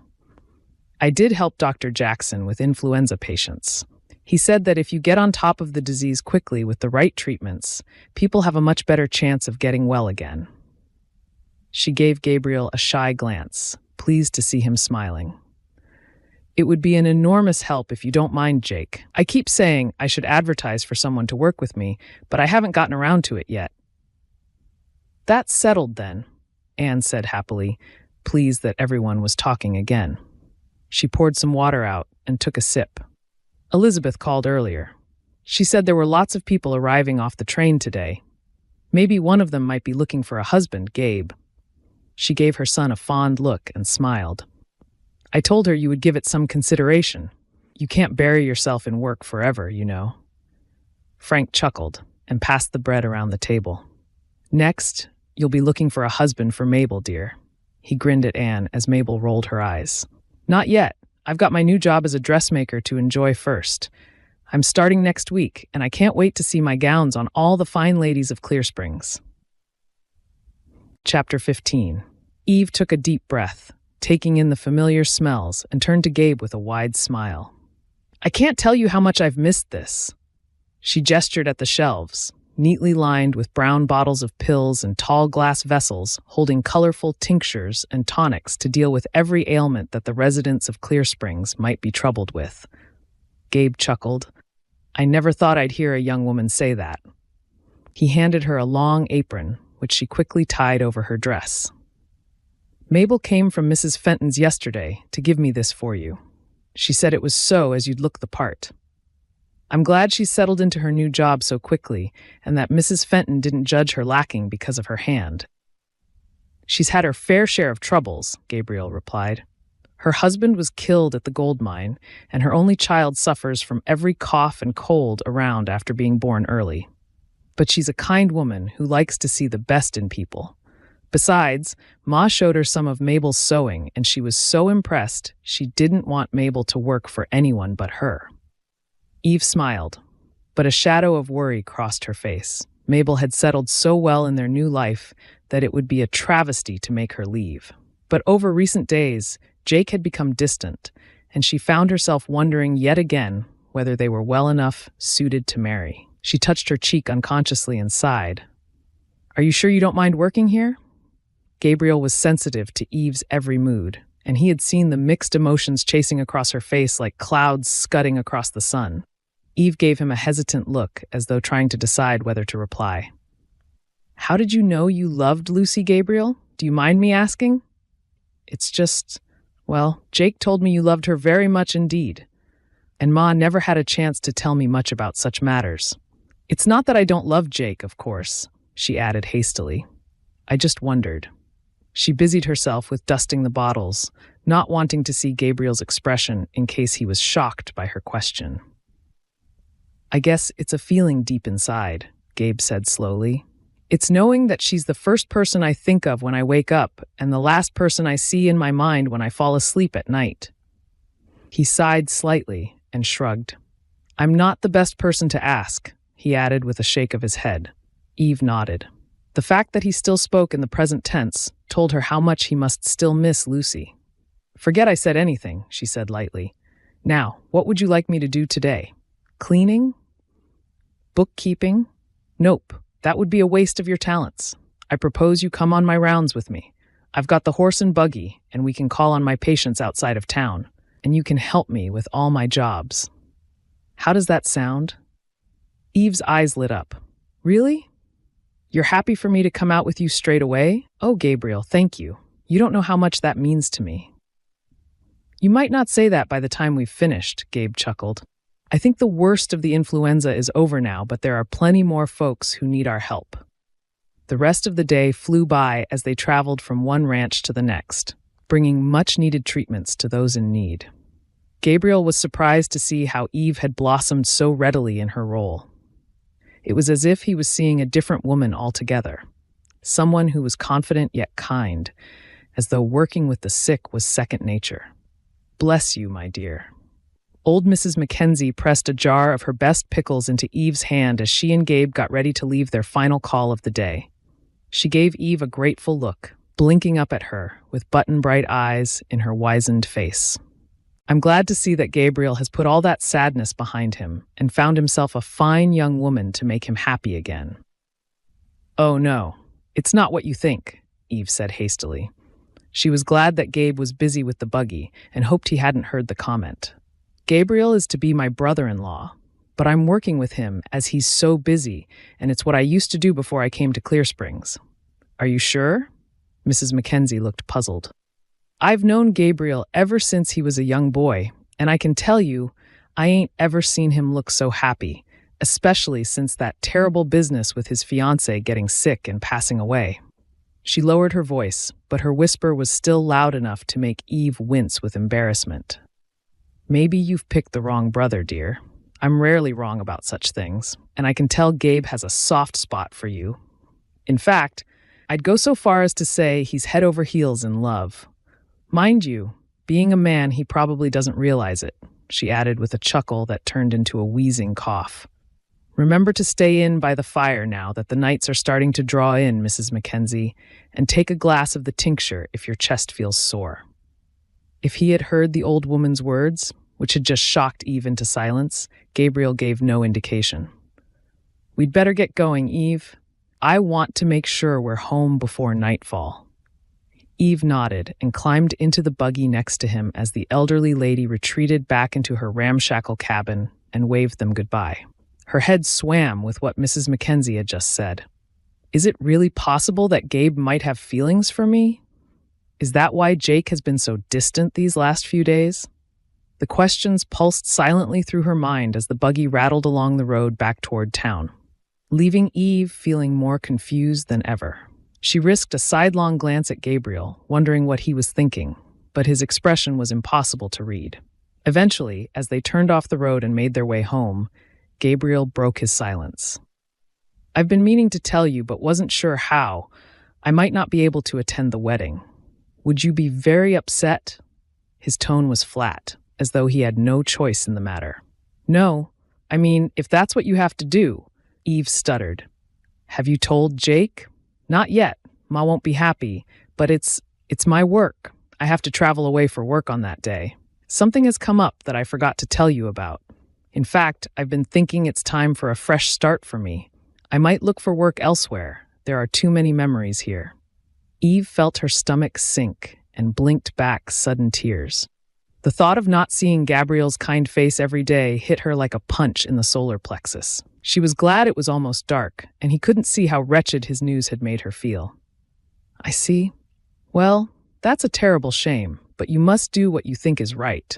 I did help Dr. Jackson with influenza patients. He said that if you get on top of the disease quickly with the right treatments, people have a much better chance of getting well again. She gave Gabriel a shy glance, pleased to see him smiling. It would be an enormous help if you don't mind, Jake. I keep saying I should advertise for someone to work with me, but I haven't gotten around to it yet. That's settled then, Anne said happily, pleased that everyone was talking again. She poured some water out and took a sip. Elizabeth called earlier. She said there were lots of people arriving off the train today. Maybe one of them might be looking for a husband, Gabe. She gave her son a fond look and smiled. I told her you would give it some consideration. You can't bury yourself in work forever, you know. Frank chuckled and passed the bread around the table. Next, you'll be looking for a husband for Mabel, dear. He grinned at Anne as Mabel rolled her eyes. Not yet. I've got my new job as a dressmaker to enjoy first. I'm starting next week, and I can't wait to see my gowns on all the fine ladies of Clear Springs. Chapter 15. Eve took a deep breath, taking in the familiar smells, and turned to Gabe with a wide smile. I can't tell you how much I've missed this. She gestured at the shelves, neatly lined with brown bottles of pills and tall glass vessels holding colorful tinctures and tonics to deal with every ailment that the residents of Clear Springs might be troubled with. Gabe chuckled. I never thought I'd hear a young woman say that. He handed her a long apron, which she quickly tied over her dress. Mabel came from Mrs. Fenton's yesterday to give me this for you. She said it was so as you'd look the part. I'm glad she settled into her new job so quickly and that Mrs. Fenton didn't judge her lacking because of her hand. She's had her fair share of troubles, Gabriel replied. Her husband was killed at the gold mine, and her only child suffers from every cough and cold around after being born early. But she's a kind woman who likes to see the best in people. Besides, Ma showed her some of Mabel's sewing, and she was so impressed she didn't want Mabel to work for anyone but her. Eve smiled, but a shadow of worry crossed her face. Mabel had settled so well in their new life that it would be a travesty to make her leave. But over recent days, Jake had become distant, and she found herself wondering yet again whether they were well enough suited to marry. She touched her cheek unconsciously and sighed. Are you sure you don't mind working here? Gabriel was sensitive to Eve's every mood, and he had seen the mixed emotions chasing across her face like clouds scudding across the sun. Eve gave him a hesitant look, as though trying to decide whether to reply. How did you know you loved Lucy, Gabriel? Do you mind me asking? It's just, well, Jake told me you loved her very much indeed, and Ma never had a chance to tell me much about such matters. It's not that I don't love Jake, of course, she added hastily. I just wondered. She busied herself with dusting the bottles, not wanting to see Gabriel's expression in case he was shocked by her question. I guess it's a feeling deep inside, Gabe said slowly. It's knowing that she's the first person I think of when I wake up and the last person I see in my mind when I fall asleep at night. He sighed slightly and shrugged. I'm not the best person to ask, he added with a shake of his head. Eve nodded. The fact that he still spoke in the present tense told her how much he must still miss Lucy. Forget I said anything, she said lightly. Now, what would you like me to do today? Cleaning? Bookkeeping? Nope, that would be a waste of your talents. I propose you come on my rounds with me. I've got the horse and buggy, and we can call on my patients outside of town, and you can help me with all my jobs. How does that sound? Eve's eyes lit up. Really? You're happy for me to come out with you straight away? Oh, Gabriel, thank you. You don't know how much that means to me. You might not say that by the time we've finished, Gabe chuckled. I think the worst of the influenza is over now, but there are plenty more folks who need our help. The rest of the day flew by as they traveled from one ranch to the next, bringing much-needed treatments to those in need. Gabriel was surprised to see how Eve had blossomed so readily in her role. It was as if he was seeing a different woman altogether, someone who was confident yet kind, as though working with the sick was second nature. "Bless you, my dear." Old Mrs. Mackenzie pressed a jar of her best pickles into Eve's hand as she and Gabe got ready to leave their final call of the day. She gave Eve a grateful look, blinking up at her with button-bright eyes in her wizened face. "I'm glad to see that Gabriel has put all that sadness behind him and found himself a fine young woman to make him happy again." "Oh no, it's not what you think," Eve said hastily. She was glad that Gabe was busy with the buggy and hoped he hadn't heard the comment. "Gabriel is to be my brother-in-law, but I'm working with him as he's so busy, and it's what I used to do before I came to Clear Springs." "Are you sure?" Mrs. Mackenzie looked puzzled. "I've known Gabriel ever since he was a young boy, and I can tell you, I ain't ever seen him look so happy, especially since that terrible business with his fiancée getting sick and passing away." She lowered her voice, but her whisper was still loud enough to make Eve wince with embarrassment. "Maybe you've picked the wrong brother, dear. I'm rarely wrong about such things, and I can tell Gabe has a soft spot for you. In fact, I'd go so far as to say he's head over heels in love. Mind you, being a man, he probably doesn't realize it," she added with a chuckle that turned into a wheezing cough. "Remember to stay in by the fire now that the nights are starting to draw in, Mrs. Mackenzie, and take a glass of the tincture if your chest feels sore." If he had heard the old woman's words, which had just shocked Eve into silence, Gabriel gave no indication. "We'd better get going, Eve. I want to make sure we're home before nightfall." Eve nodded and climbed into the buggy next to him as the elderly lady retreated back into her ramshackle cabin and waved them goodbye. Her head swam with what Mrs. Mackenzie had just said. Is it really possible that Gabe might have feelings for me? Is that why Jake has been so distant these last few days? The questions pulsed silently through her mind as the buggy rattled along the road back toward town, leaving Eve feeling more confused than ever. She risked a sidelong glance at Gabriel, wondering what he was thinking, but his expression was impossible to read. Eventually, as they turned off the road and made their way home, Gabriel broke his silence. "I've been meaning to tell you, but wasn't sure how. I might not be able to attend the wedding. Would you be very upset?" His tone was flat, as though he had no choice in the matter. "No, I mean, if that's what you have to do," Eve stuttered. "Have you told Jake?" "Not yet. Ma won't be happy, but it's my work. I have to travel away for work on that day. Something has come up that I forgot to tell you about. In fact, I've been thinking it's time for a fresh start for me. I might look for work elsewhere. There are too many memories here." Eve felt her stomach sink and blinked back sudden tears. The thought of not seeing Gabriel's kind face every day hit her like a punch in the solar plexus. She was glad it was almost dark, and he couldn't see how wretched his news had made her feel. "I see. Well, that's a terrible shame, but you must do what you think is right."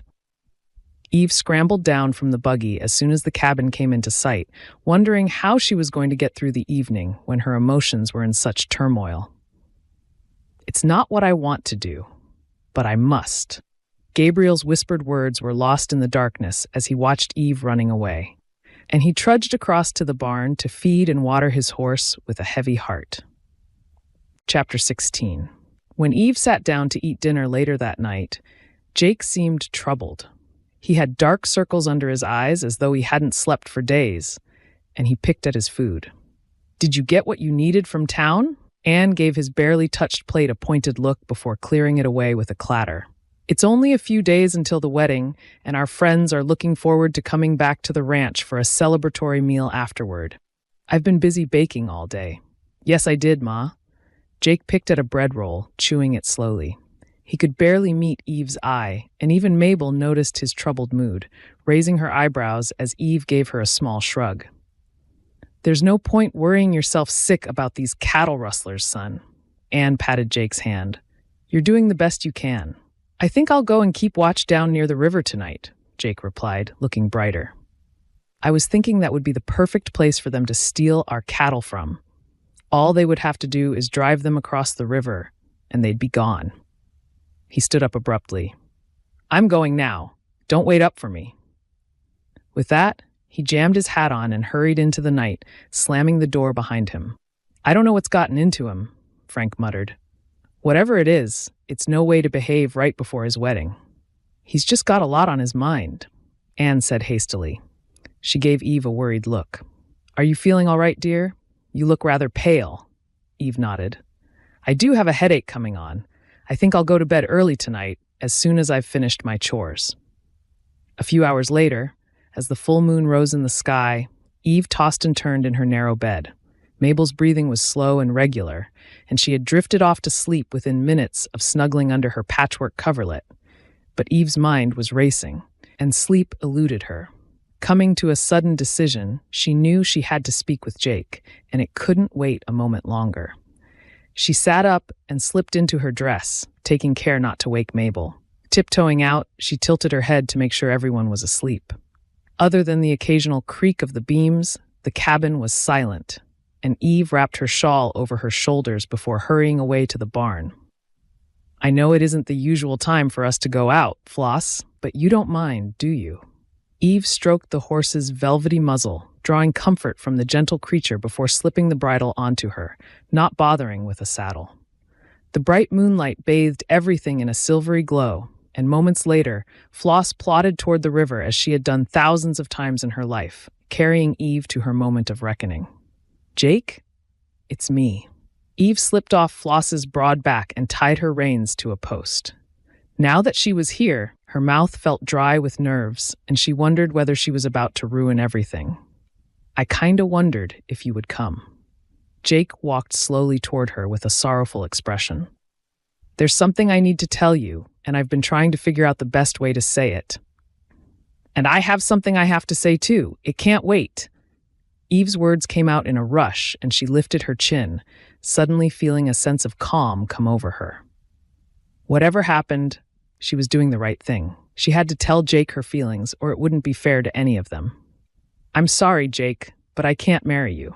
Eve scrambled down from the buggy as soon as the cabin came into sight, wondering how she was going to get through the evening when her emotions were in such turmoil. "It's not what I want to do, but I must." Gabriel's whispered words were lost in the darkness as he watched Eve running away, and he trudged across to the barn to feed and water his horse with a heavy heart. Chapter 16. When Eve sat down to eat dinner later that night, Jake seemed troubled. He had dark circles under his eyes as though he hadn't slept for days, and he picked at his food. "Did you get what you needed from town?" Anne gave his barely touched plate a pointed look before clearing it away with a clatter. "It's only a few days until the wedding, and our friends are looking forward to coming back to the ranch for a celebratory meal afterward. I've been busy baking all day." "Yes, I did, Ma." Jake picked at a bread roll, chewing it slowly. He could barely meet Eve's eye, and even Mabel noticed his troubled mood, raising her eyebrows as Eve gave her a small shrug. "There's no point worrying yourself sick about these cattle rustlers, son." Anne patted Jake's hand. "You're doing the best you can." "I think I'll go and keep watch down near the river tonight," Jake replied, looking brighter. "I was thinking that would be the perfect place for them to steal our cattle from. All they would have to do is drive them across the river, and they'd be gone. He stood up abruptly. "I'm going now. Don't wait up for me." With that, he jammed his hat on and hurried into the night, slamming the door behind him. "I don't know what's gotten into him," Frank muttered. "Whatever it is, it's no way to behave right before his wedding. He's just got a lot on his mind," Anne said hastily. She gave Eve a worried look. "Are you feeling all right, dear? You look rather pale." Eve nodded. "I do have a headache coming on. I think I'll go to bed early tonight, as soon as I've finished my chores." A few hours later, as the full moon rose in the sky, Eve tossed and turned in her narrow bed. Mabel's breathing was slow and regular, and she had drifted off to sleep within minutes of snuggling under her patchwork coverlet. But Eve's mind was racing, and sleep eluded her. Coming to a sudden decision, she knew she had to speak with Jake, and it couldn't wait a moment longer. She sat up and slipped into her dress, taking care not to wake Mabel. Tiptoeing out, she tilted her head to make sure everyone was asleep. Other than the occasional creak of the beams, the cabin was silent, and Eve wrapped her shawl over her shoulders before hurrying away to the barn. "I know it isn't the usual time for us to go out, Floss, but you don't mind, do you?" Eve stroked the horse's velvety muzzle, drawing comfort from the gentle creature before slipping the bridle onto her, not bothering with a saddle. The bright moonlight bathed everything in a silvery glow, and moments later, Floss plodded toward the river as she had done thousands of times in her life, carrying Eve to her moment of reckoning. "Jake? It's me." Eve slipped off Floss's broad back and tied her reins to a post. Now that she was here, her mouth felt dry with nerves, and she wondered whether she was about to ruin everything. "I kinda wondered if you would come." Jake walked slowly toward her with a sorrowful expression. "There's something I need to tell you, and I've been trying to figure out the best way to say it." "And I have something I have to say too. It can't wait." Eve's words came out in a rush, and she lifted her chin, suddenly feeling a sense of calm come over her. Whatever happened, she was doing the right thing. She had to tell Jake her feelings, or it wouldn't be fair to any of them. "I'm sorry, Jake, but I can't marry you."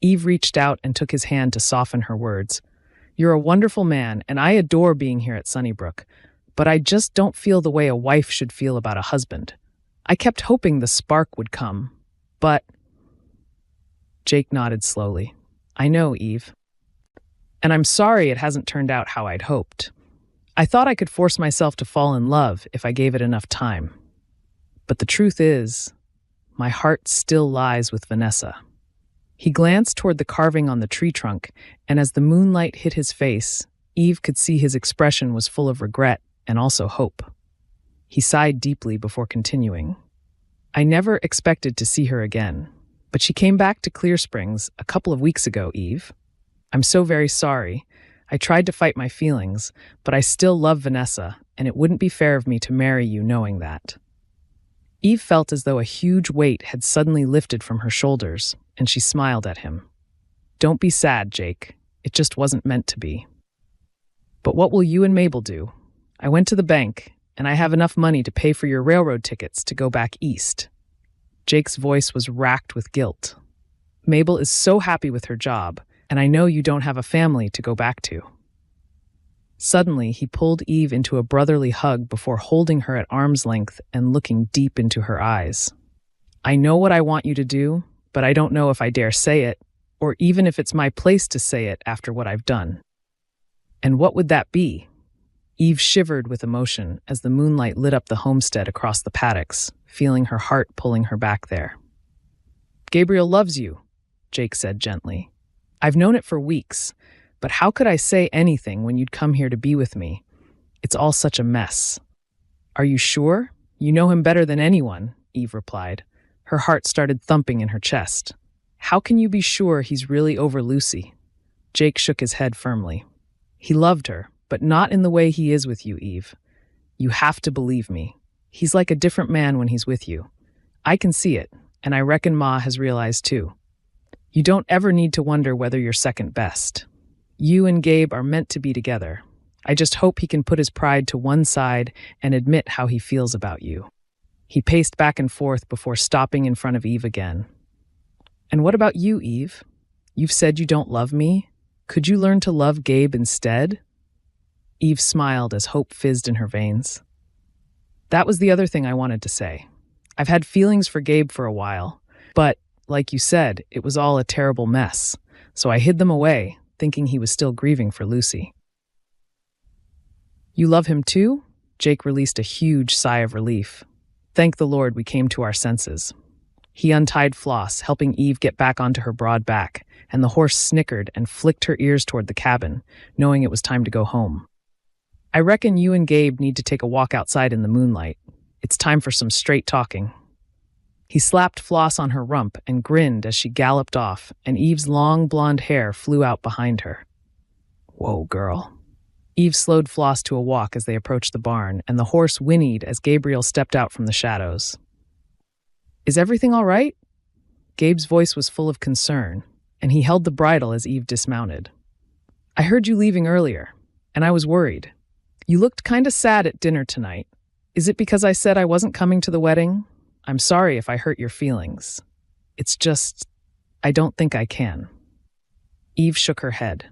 Eve reached out and took his hand to soften her words. "You're a wonderful man, and I adore being here at Sunnybrook, but I just don't feel the way a wife should feel about a husband. I kept hoping the spark would come, but—" Jake nodded slowly. "I know, Eve. And I'm sorry it hasn't turned out how I'd hoped. I thought I could force myself to fall in love if I gave it enough time. But the truth is, my heart still lies with Vanessa." He glanced toward the carving on the tree trunk, and as the moonlight hit his face, Eve could see his expression was full of regret and also hope. He sighed deeply before continuing. "I never expected to see her again, but she came back to Clear Springs a couple of weeks ago, Eve. I'm so very sorry. I tried to fight my feelings, but I still love Vanessa, and it wouldn't be fair of me to marry you knowing that." Eve felt as though a huge weight had suddenly lifted from her shoulders, and she smiled at him. "Don't be sad, Jake. It just wasn't meant to be." "But what will you and Mabel do? I went to the bank, and I have enough money to pay for your railroad tickets to go back east." Jake's voice was racked with guilt. "Mabel is so happy with her job, and I know you don't have a family to go back to." Suddenly, he pulled Eve into a brotherly hug before holding her at arm's length and looking deep into her eyes. "I know what I want you to do, but I don't know if I dare say it, or even if it's my place to say it after what I've done." "And what would that be?" Eve shivered with emotion as the moonlight lit up the homestead across the paddocks, feeling her heart pulling her back there. "Gabriel loves you," Jake said gently. "I've known it for weeks, but how could I say anything when you'd come here to be with me? It's all such a mess." "Are you sure? You know him better than anyone," Eve replied. Her heart started thumping in her chest. "How can you be sure he's really over Lucy?" Jake shook his head firmly. "He loved her, but not in the way he is with you, Eve. You have to believe me. He's like a different man when he's with you. I can see it, and I reckon Ma has realized too. You don't ever need to wonder whether you're second best. You and Gabe are meant to be together. I just hope he can put his pride to one side and admit how he feels about you." He paced back and forth before stopping in front of Eve again. "And what about you, Eve? You've said you don't love me? Could you learn to love Gabe instead? Eve smiled as hope fizzed in her veins. That was the other thing I wanted to say. I've had feelings for Gabe for a while, but, like you said, it was all a terrible mess, so I hid them away, thinking he was still grieving for Lucy. You love him too? Jake released a huge sigh of relief. Thank the Lord we came to our senses. He untied Floss, helping Eve get back onto her broad back, and the horse snickered and flicked her ears toward the cabin, knowing it was time to go home. I reckon you and Gabe need to take a walk outside in the moonlight. It's time for some straight talking. He slapped Floss on her rump and grinned as she galloped off, and Eve's long blonde hair flew out behind her. Whoa, girl. Eve slowed Floss to a walk as they approached the barn, and the horse whinnied as Gabriel stepped out from the shadows. Is everything all right? Gabe's voice was full of concern, and he held the bridle as Eve dismounted. I heard you leaving earlier, and I was worried. You looked kind of sad at dinner tonight. Is it because I said I wasn't coming to the wedding? I'm sorry if I hurt your feelings. It's just, I don't think I can. Eve shook her head.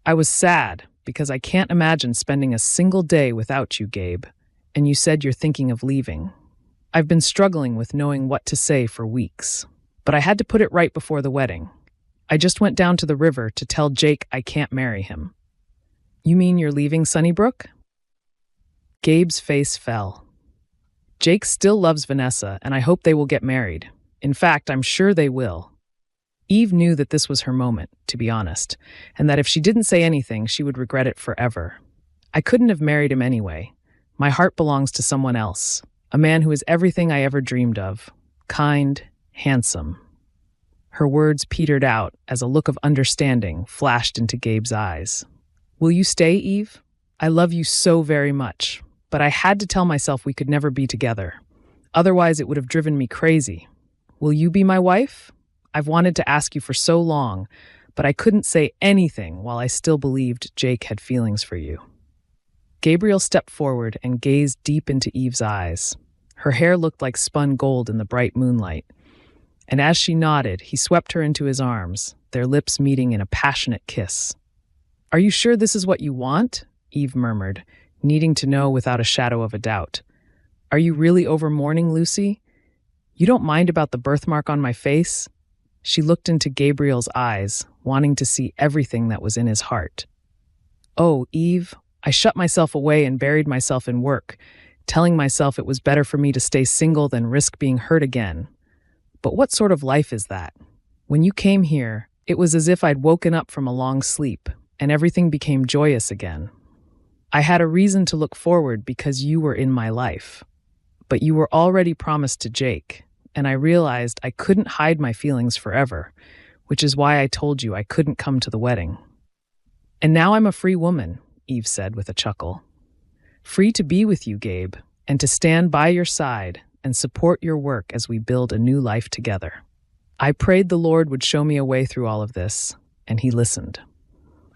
I was sad because I can't imagine spending a single day without you, Gabe, and you said you're thinking of leaving. I've been struggling with knowing what to say for weeks, but I had to put it right before the wedding. I just went down to the river to tell Jake I can't marry him. You mean you're leaving Sunnybrook? Gabe's face fell. Jake still loves Vanessa, and I hope they will get married. In fact, I'm sure they will. Eve knew that this was her moment, to be honest, and that if she didn't say anything, she would regret it forever. I couldn't have married him anyway. My heart belongs to someone else, a man who is everything I ever dreamed of. Kind, handsome. Her words petered out as a look of understanding flashed into Gabe's eyes. Will you stay, Eve? I love you so very much, but I had to tell myself we could never be together. Otherwise, it would have driven me crazy. Will you be my wife? I've wanted to ask you for so long, but I couldn't say anything while I still believed Jake had feelings for you. Gabriel stepped forward and gazed deep into Eve's eyes. Her hair looked like spun gold in the bright moonlight. And as she nodded, he swept her into his arms, their lips meeting in a passionate kiss. Are you sure this is what you want? Eve murmured, needing to know without a shadow of a doubt. Are you really over mourning, Lucy? You don't mind about the birthmark on my face? She looked into Gabriel's eyes, wanting to see everything that was in his heart. Oh, Eve, I shut myself away and buried myself in work, telling myself it was better for me to stay single than risk being hurt again. But what sort of life is that? When you came here, it was as if I'd woken up from a long sleep, and everything became joyous again. I had a reason to look forward because you were in my life. But you were already promised to Jake, and I realized I couldn't hide my feelings forever, which is why I told you I couldn't come to the wedding. And now I'm a free woman, Eve said with a chuckle. Free to be with you, Gabe, and to stand by your side and support your work as we build a new life together. I prayed the Lord would show me a way through all of this, and he listened.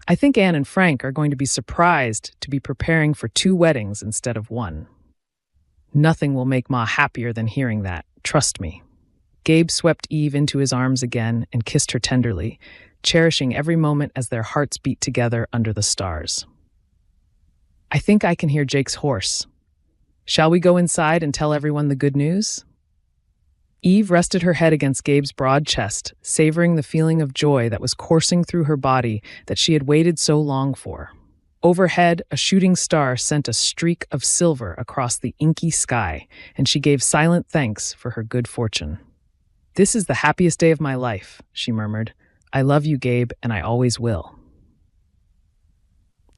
I think Anne and Frank are going to be surprised to be preparing for 2 weddings instead of 1. Nothing will make Ma happier than hearing that, trust me. Gabe swept Eve into his arms again and kissed her tenderly, cherishing every moment as their hearts beat together under the stars. I think I can hear Jake's horse. Shall we go inside and tell everyone the good news? Eve rested her head against Gabe's broad chest, savoring the feeling of joy that was coursing through her body that she had waited so long for. Overhead, a shooting star sent a streak of silver across the inky sky, and she gave silent thanks for her good fortune. This is the happiest day of my life, she murmured. I love you, Gabe, and I always will.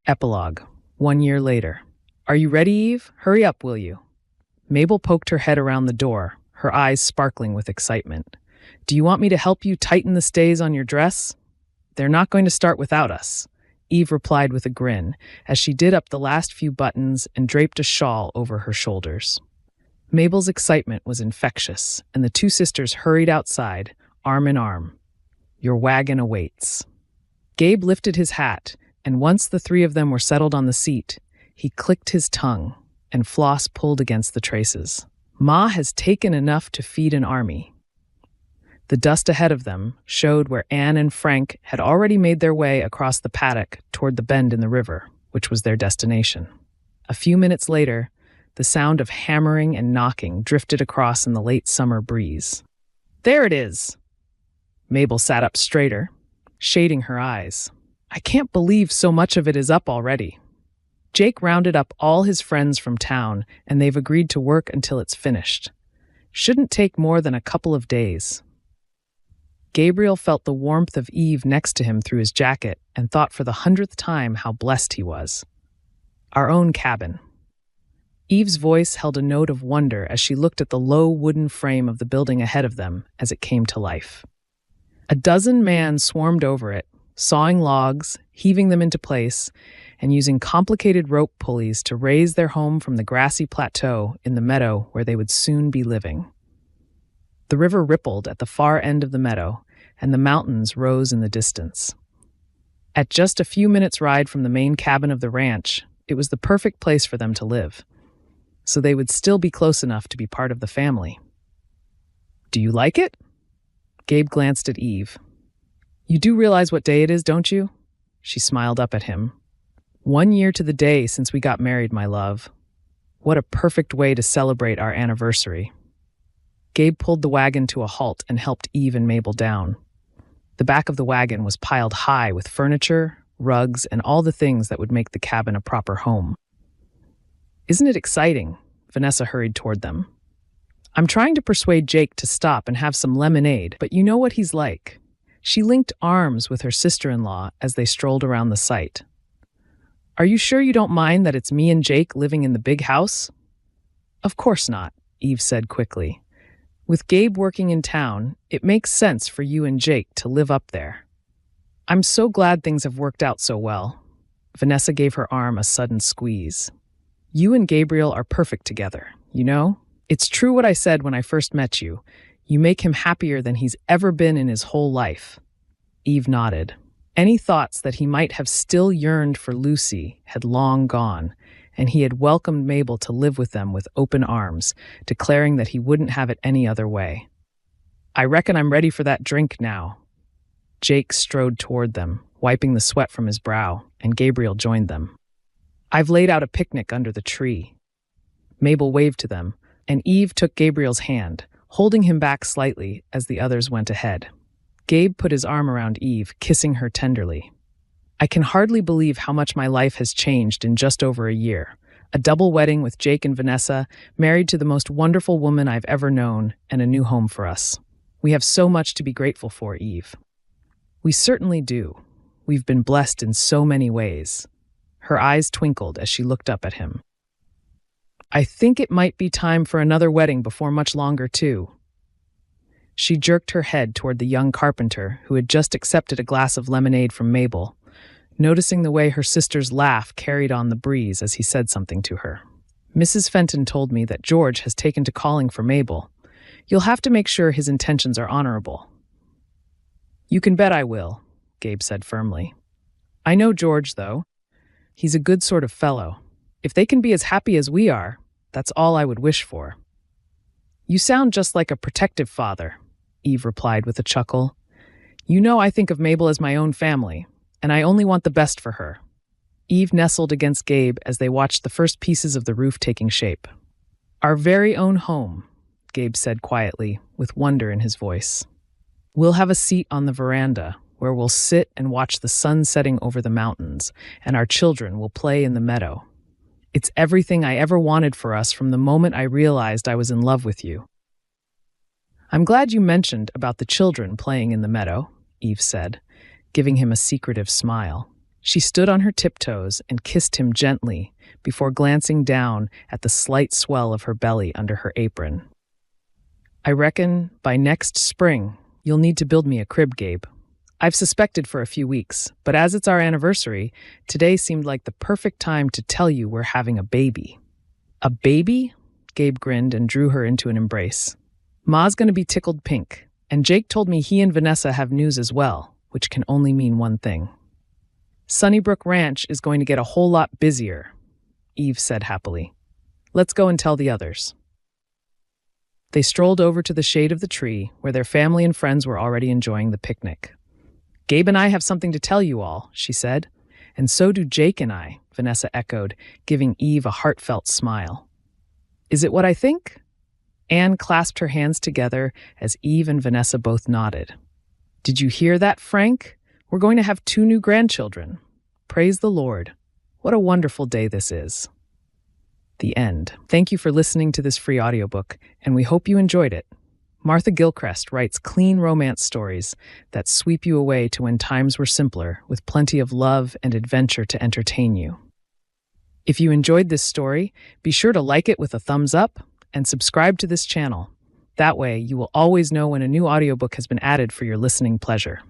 Epilogue. 1 year later. Are you ready, Eve? Hurry up, will you? Mabel poked her head around the door, her eyes sparkling with excitement. Do you want me to help you tighten the stays on your dress? They're not going to start without us, Eve replied with a grin as she did up the last few buttons and draped a shawl over her shoulders. Mabel's excitement was infectious, and the 2 sisters hurried outside, arm in arm. Your wagon awaits. Gabe lifted his hat, and once the 3 of them were settled on the seat, he clicked his tongue, and Floss pulled against the traces. Ma has taken enough to feed an army. The dust ahead of them showed where Anne and Frank had already made their way across the paddock toward the bend in the river, which was their destination. A few minutes later, the sound of hammering and knocking drifted across in the late summer breeze. "There it is!" Mabel sat up straighter, shading her eyes. "I can't believe so much of it is up already. Jake rounded up all his friends from town, and they've agreed to work until it's finished. Shouldn't take more than a couple of days." Gabriel felt the warmth of Eve next to him through his jacket and thought for the 100th time how blessed he was. Our own cabin. Eve's voice held a note of wonder as she looked at the low wooden frame of the building ahead of them as it came to life. A dozen men swarmed over it, sawing logs, heaving them into place, and using complicated rope pulleys to raise their home from the grassy plateau in the meadow where they would soon be living. The river rippled at the far end of the meadow, and the mountains rose in the distance. At just a few minutes' ride from the main cabin of the ranch, it was the perfect place for them to live, so they would still be close enough to be part of the family. "Do you like it?" Gabe glanced at Eve. "You do realize what day it is, don't you?" She smiled up at him. "1 year to the day since we got married, my love. What a perfect way to celebrate our anniversary." Gabe pulled the wagon to a halt and helped Eve and Mabel down. The back of the wagon was piled high with furniture, rugs, and all the things that would make the cabin a proper home. "Isn't it exciting?" Vanessa hurried toward them. "I'm trying to persuade Jake to stop and have some lemonade, but you know what he's like." She linked arms with her sister-in-law as they strolled around the site. "Are you sure you don't mind that it's me and Jake living in the big house?" "Of course not," Eve said quickly. "With Gabe working in town, it makes sense for you and Jake to live up there. I'm so glad things have worked out so well." Vanessa gave her arm a sudden squeeze. "You and Gabriel are perfect together, you know? It's true what I said when I first met you. You make him happier than he's ever been in his whole life." Eve nodded. Any thoughts that he might have still yearned for Lucy had long gone, and he had welcomed Mabel to live with them with open arms, declaring that he wouldn't have it any other way. "I reckon I'm ready for that drink now." Jake strode toward them, wiping the sweat from his brow, and Gabriel joined them. "I've laid out a picnic under the tree." Mabel waved to them, and Eve took Gabriel's hand, holding him back slightly as the others went ahead. Gabe put his arm around Eve, kissing her tenderly. "I can hardly believe how much my life has changed in just over a year. A double wedding with Jake and Vanessa, married to the most wonderful woman I've ever known, and a new home for us. We have so much to be grateful for, Eve." "We certainly do. We've been blessed in so many ways." Her eyes twinkled as she looked up at him. "I think it might be time for another wedding before much longer, too." She jerked her head toward the young carpenter who had just accepted a glass of lemonade from Mabel, noticing the way her sister's laugh carried on the breeze as he said something to her. "Mrs. Fenton told me that George has taken to calling for Mabel. You'll have to make sure his intentions are honorable." "You can bet I will," Gabe said firmly. "I know George, though. He's a good sort of fellow. If they can be as happy as we are, that's all I would wish for." "You sound just like a protective father," Eve replied with a chuckle. "You know I think of Mabel as my own family, and I only want the best for her." Eve nestled against Gabe as they watched the first pieces of the roof taking shape. "Our very own home," Gabe said quietly, with wonder in his voice. "We'll have a seat on the veranda, where we'll sit and watch the sun setting over the mountains, and our children will play in the meadow. It's everything I ever wanted for us from the moment I realized I was in love with you." "I'm glad you mentioned about the children playing in the meadow," Eve said, giving him a secretive smile. She stood on her tiptoes and kissed him gently before glancing down at the slight swell of her belly under her apron. "I reckon by next spring you'll need to build me a crib, Gabe. I've suspected for a few weeks, but as it's our anniversary, today seemed like the perfect time to tell you we're having a baby." "A baby?" Gabe grinned and drew her into an embrace. "Ma's gonna be tickled pink, and Jake told me he and Vanessa have news as well, which can only mean one thing. Sunnybrook Ranch is going to get a whole lot busier," Eve said happily. "Let's go and tell the others." They strolled over to the shade of the tree, where their family and friends were already enjoying the picnic. "Gabe and I have something to tell you all," she said. "And so do Jake and I," Vanessa echoed, giving Eve a heartfelt smile. "Is it what I think?" Anne clasped her hands together as Eve and Vanessa both nodded. "Did you hear that, Frank? We're going to have 2 new grandchildren. Praise the Lord. What a wonderful day this is." The end. Thank you for listening to this free audiobook, and we hope you enjoyed it. Martha Gilchrist writes clean romance stories that sweep you away to when times were simpler, with plenty of love and adventure to entertain you. If you enjoyed this story, be sure to like it with a thumbs up and subscribe to this channel. That way, you will always know when a new audiobook has been added for your listening pleasure.